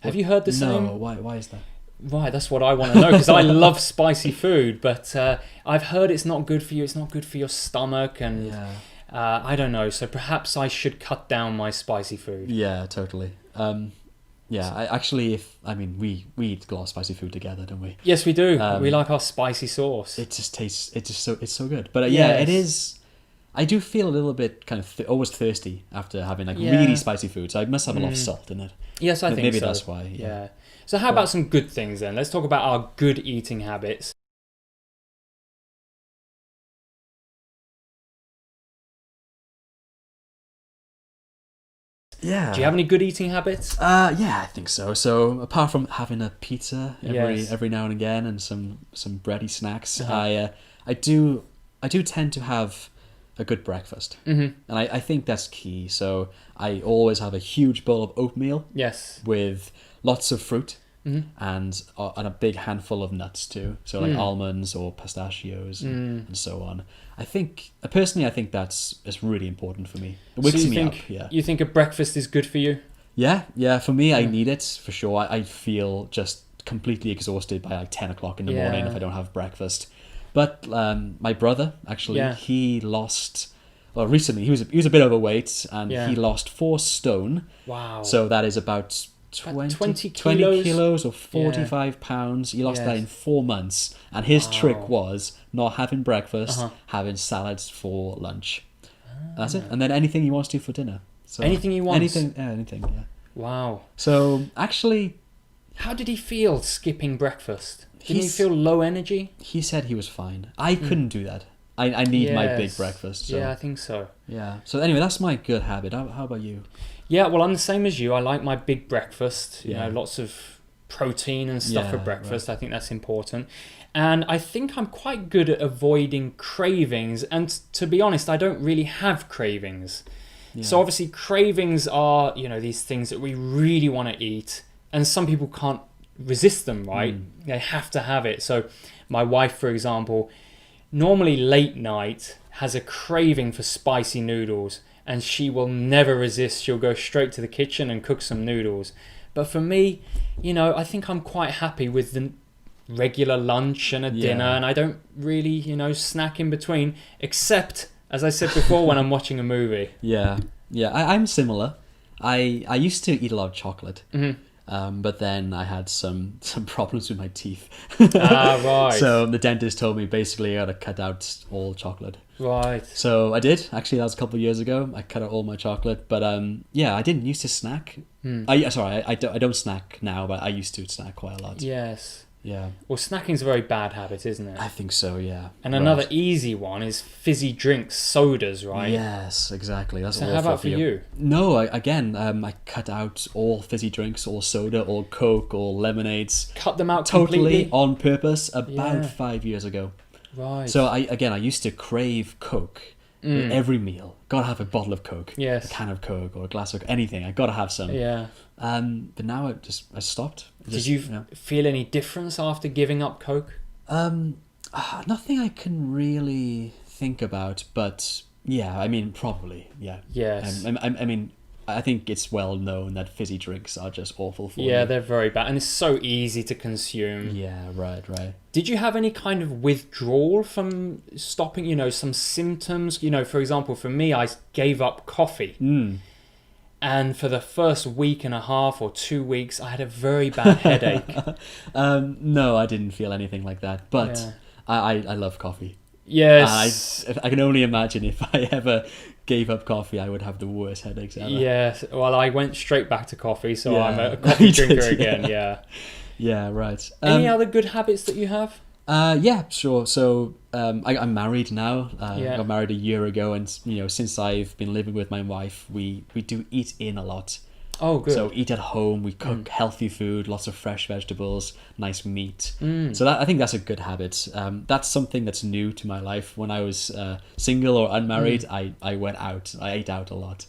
Have you heard the same? No, why is that? Right, that's what I want to know, because I love spicy food, but I've heard it's not good for you. It's not good for your stomach, and I don't know. So perhaps I should cut down my spicy food. Yeah, totally. We eat a lot of spicy food together, don't we? Yes, we do. We like our spicy sauce. It just tastes. It's so good. But it is. I do feel a little bit kind of always thirsty after having really spicy food. So I must have a lot of salt in it. Yes, I think maybe so. That's why. Yeah. So how about some good things then? Let's talk about our good eating habits. Yeah. Do you have any good eating habits? Yeah, I think so. So apart from having a pizza every now and again and some bready snacks, I do tend to have a good breakfast, and I think that's key. So I always have a huge bowl of oatmeal, with lots of fruit, and a big handful of nuts too. So like almonds or pistachios and so on. I think that's really important for me. It wakes me up. Yeah. You think a breakfast is good for you? Yeah. For me, I need it for sure. I feel just completely exhausted by like 10 o'clock in the morning if I don't have breakfast. But my brother actually, he lost. Well, recently he was a bit overweight, and he lost 4 stone. Wow! So that is about 20 kilos or 45 pounds. He lost that in 4 months, and his trick was not having breakfast, having salads for lunch. That's it, and then anything he wants to for dinner. So anything he wants. Anything. Yeah. Wow. So actually, how did he feel skipping breakfast? Didn't he feel low energy? He said he was fine. I couldn't do that. I need my big breakfast. So. Yeah, I think so. Yeah. So anyway, that's my good habit. How about you? Yeah, well, I'm the same as you. I like my big breakfast. You know, lots of protein and stuff for breakfast. Right. I think that's important. And I think I'm quite good at avoiding cravings. And to be honest, I don't really have cravings. Yeah. So obviously cravings are, these things that we really want to eat. And some people can't resist them, right? They have to have it. So my wife, for example, normally late night has a craving for spicy noodles, and she will never resist. She'll go straight to the kitchen and cook some noodles. But for me, I think I'm quite happy with the regular lunch and a dinner, and I don't really, snack in between, except, as I said before, when I'm watching a movie. Yeah. I'm similar. I used to eat a lot of chocolate. But then I had some problems with my teeth. Right. So the dentist told me basically I got to cut out all chocolate. Right. So I did. Actually, that was a couple of years ago. I cut out all my chocolate. But I didn't used to snack. I don't snack now, but I used to snack quite a lot. Yes. Yeah. Well, snacking's a very bad habit, isn't it? I think so, yeah. And another easy one is fizzy drinks, sodas, right? Yes, exactly. That's so how about for you? No, I cut out all fizzy drinks, all soda, all Coke, all lemonades. Cut them out totally completely? On purpose about 5 years ago. Right. So I used to crave Coke with every meal. Gotta have a bottle of Coke. Yes. A can of Coke or a glass of anything. I gotta have some. Yeah. But now I stopped. Did you feel any difference after giving up Coke? Nothing I can really think about, but yeah, I mean, probably, yeah. Yes. I think it's well known that fizzy drinks are just awful for you. Yeah, they're very bad, and it's so easy to consume. Yeah, right. Did you have any kind of withdrawal from stopping, some symptoms? For example, for me, I gave up coffee. And for the first week and a half or 2 weeks, I had a very bad headache. No, I didn't feel anything like that. But I love coffee. Yes. I can only imagine if I ever gave up coffee, I would have the worst headaches ever. Yes. Well, I went straight back to coffee, so I'm a coffee drinker again. Yeah. Yeah, right. Any other good habits that you have? Yeah, sure. So I'm married now. I got married a year ago, and since I've been living with my wife, we do eat in a lot. Oh, good. So eat at home. We cook healthy food, lots of fresh vegetables, nice meat. So I think that's a good habit. That's something that's new to my life. When I was single or unmarried, I went out. I ate out a lot.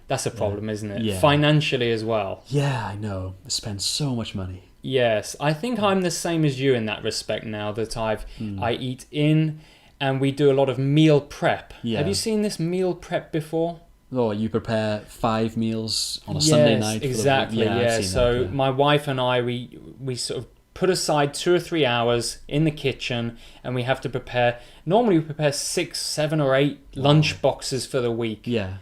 That's a problem, isn't it? Yeah. Financially as well. Yeah, I know. I spend so much money. Yes, I think I'm the same as you in that respect now that I eat in, and we do a lot of meal prep. Yeah. Have you seen this meal prep before? Oh, you prepare 5 meals on a Sunday night. Exactly. Yeah. So my wife and I, we sort of put aside 2 or 3 hours in the kitchen, and we have to prepare. Normally, we prepare 6, 7, or 8 lunch boxes for the week. Yeah.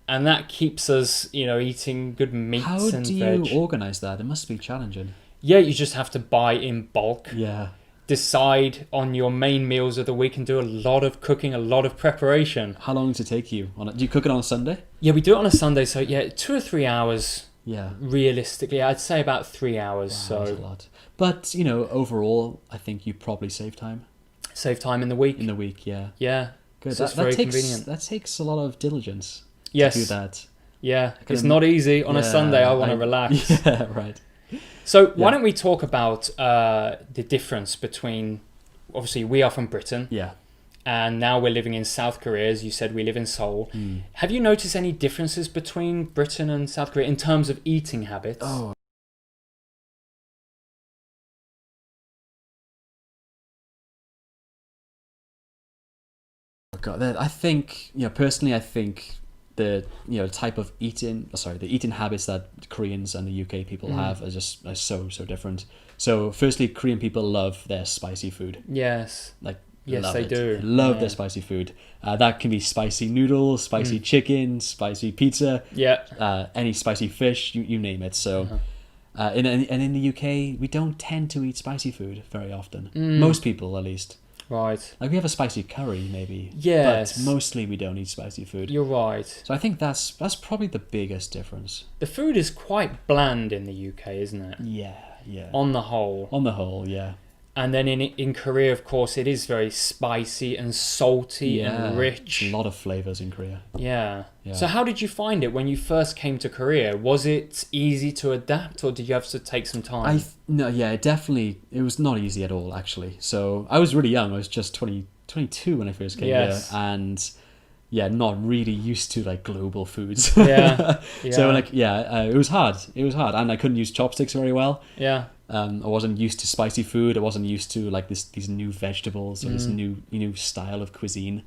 And that keeps us, eating good meats and veg. How do you organize that? It must be challenging. Yeah, you just have to buy in bulk. Yeah. Decide on your main meals of the week and do a lot of cooking, a lot of preparation. How long does it take you? Do you cook it on a Sunday? Yeah, we do it on a Sunday, so 2 or 3 hours. Yeah. Realistically, I'd say about 3 hours. Wow, that's a lot. But, overall, I think you probably save time. Save time in the week. Yeah. Yeah. Good. So it's very convenient. That takes a lot of diligence. Yes. To do that. Yeah. It's not easy. On a Sunday, I want to relax. Yeah, right. So why don't we talk about the difference between, obviously we are from Britain. Yeah. And now we're living in South Korea. As you said, we live in Seoul. Have you noticed any differences between Britain and South Korea in terms of eating habits? Oh. God, I think, personally, I think the type of the eating habits that Koreans and the UK people have are so different. So firstly, Korean people love their spicy food. Yes. Yes, they do. They love their spicy food. That can be spicy noodles, spicy chicken, spicy pizza. Yeah. Any spicy fish, you name it. So, and in the UK, we don't tend to eat spicy food very often. Most people, at least. Right. We have a spicy curry, maybe. Yes. But mostly we don't eat spicy food. You're right. So I think that's probably the biggest difference. The food is quite bland in the UK, isn't it? Yeah. On the whole. On the whole, yeah. And then in Korea, of course, it is very spicy and salty and rich. A lot of flavors in Korea. Yeah. So how did you find it when you first came to Korea? Was it easy to adapt, or did you have to take some time? It was not easy at all, actually. So I was really young. I was just 22 when I first came here. And not really used to global foods. Yeah. So it was hard. And I couldn't use chopsticks very well. Yeah. I wasn't used to spicy food. I wasn't used to these new vegetables or this new style of cuisine.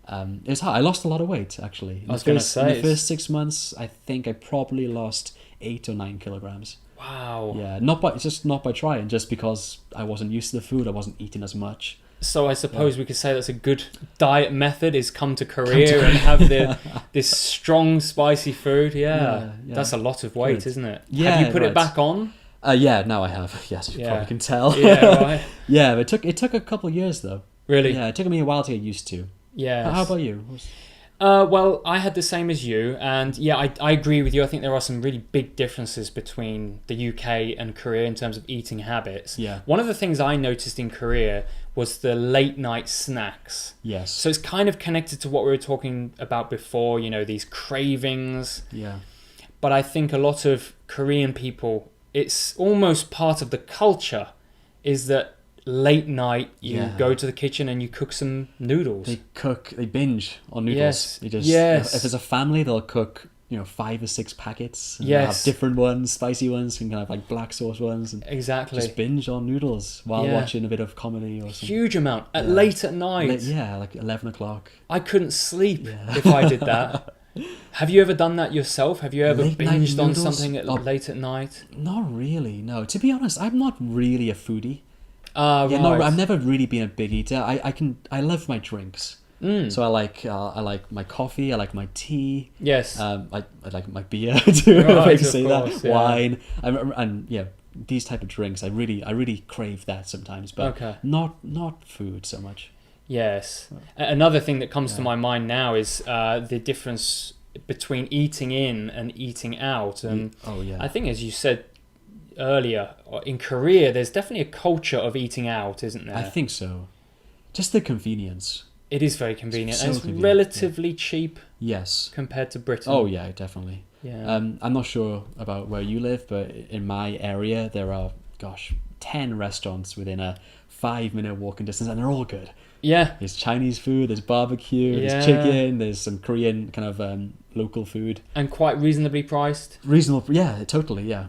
It was hard. I lost a lot of weight, actually. I was going to say. In the first 6 months, I think I probably lost 8 or 9 kilograms. Wow. Yeah, not by trying, just because I wasn't used to the food. I wasn't eating as much. So I suppose we could say that's a good diet method, is come to Korea and have this strong spicy food. Yeah. That's a lot of weight, isn't it? Yeah, have you put it back on? Now I have. Yes, you probably can tell. Yeah, right. Yeah, but it took a couple of years though. Really? Yeah, it took me a while to get used to. Yeah. How about you? Well, I had the same as you, and I agree with you. I think there are some really big differences between the UK and Korea in terms of eating habits. Yeah. One of the things I noticed in Korea was the late night snacks. Yes. So it's kind of connected to what we were talking about before, these cravings. Yeah. But I think a lot of Korean people, it's almost part of the culture, is that late night you go to the kitchen and you cook some noodles. They binge on noodles. Yes. If there's a family, they'll cook 5 or 6 packets. And Yes. they'll have different ones, spicy ones, and kind of black sauce ones. And Exactly. just binge on noodles while watching a bit of comedy or something. Huge amount late at night. 11 o'clock. I couldn't sleep if I did that. Have you ever done that yourself? Have you ever binged on something late at night? Not really, no. To be honest, I'm not really a foodie. Right. No, I've never really been a big eater. I love my drinks. So I like my coffee. I like my tea. Yes. I like my beer too. Right, if I can of say course, that. Wine. And these type of drinks. I really crave that sometimes. But not food so much. Yes. Another thing that comes to my mind now is the difference between eating in and eating out. And I think, as you said earlier, in Korea, there's definitely a culture of eating out, isn't there? I think so. Just the convenience. It is very convenient. So and it's convenient, relatively cheap. Yes. Compared to Britain. Oh yeah, definitely. Yeah. I'm not sure about where you live, but in my area there are 10 restaurants within a 5-minute walking distance, and they're all good. Yeah. There's Chinese food, there's barbecue, there's chicken, there's some Korean kind of local food. And quite reasonably priced. Reasonable, totally, yeah.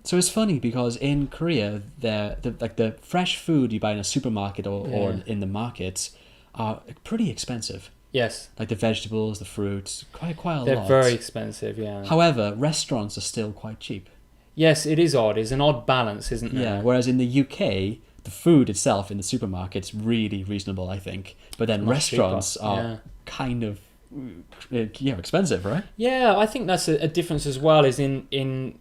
So it's funny because in Korea, the fresh food you buy in a supermarket or in the markets are pretty expensive. Yes. Like the vegetables, the fruits, quite a lot. They're very expensive, yeah. However, restaurants are still quite cheap. Yes, it is odd. It's an odd balance, isn't there? Yeah, whereas in the UK, the food itself in the supermarket's really reasonable, I think. But then Much restaurants cheaper, are kind of expensive, right? Yeah, I think that's a difference as well. Is in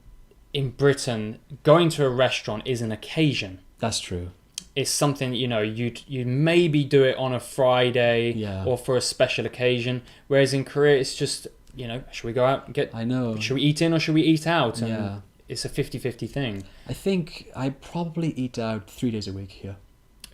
Britain, going to a restaurant is an occasion. That's true. It's something, you know, you maybe do it on a Friday or for a special occasion. Whereas in Korea, it's just, you know, should we go out and get? I know. Should we eat in or should we eat out? And Yeah. it's a 50-50 thing. I think I probably eat out 3 days a week here.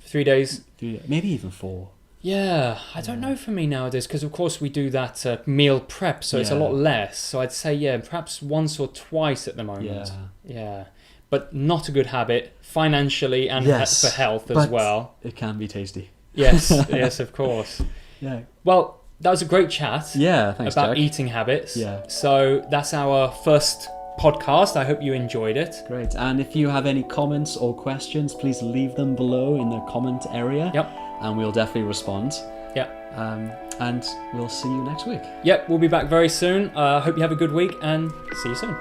3 days. Maybe even 4. Yeah, I don't know for me nowadays because of course we do that meal prep, so it's a lot less. So I'd say perhaps once or twice at the moment. Yeah, but not a good habit financially and for health as well. It can be tasty. Yes, yes, of course. Yeah. Well, that was a great chat. Yeah, thanks, about Jack. eating habits. Yeah. So that's our first podcast. I hope you enjoyed it. Great. And if you have any comments or questions, please leave them below in the comment area. Yep. And we'll definitely respond. Yep. And we'll see you next week. Yep, we'll be back very soon. Hope you have a good week and see you soon.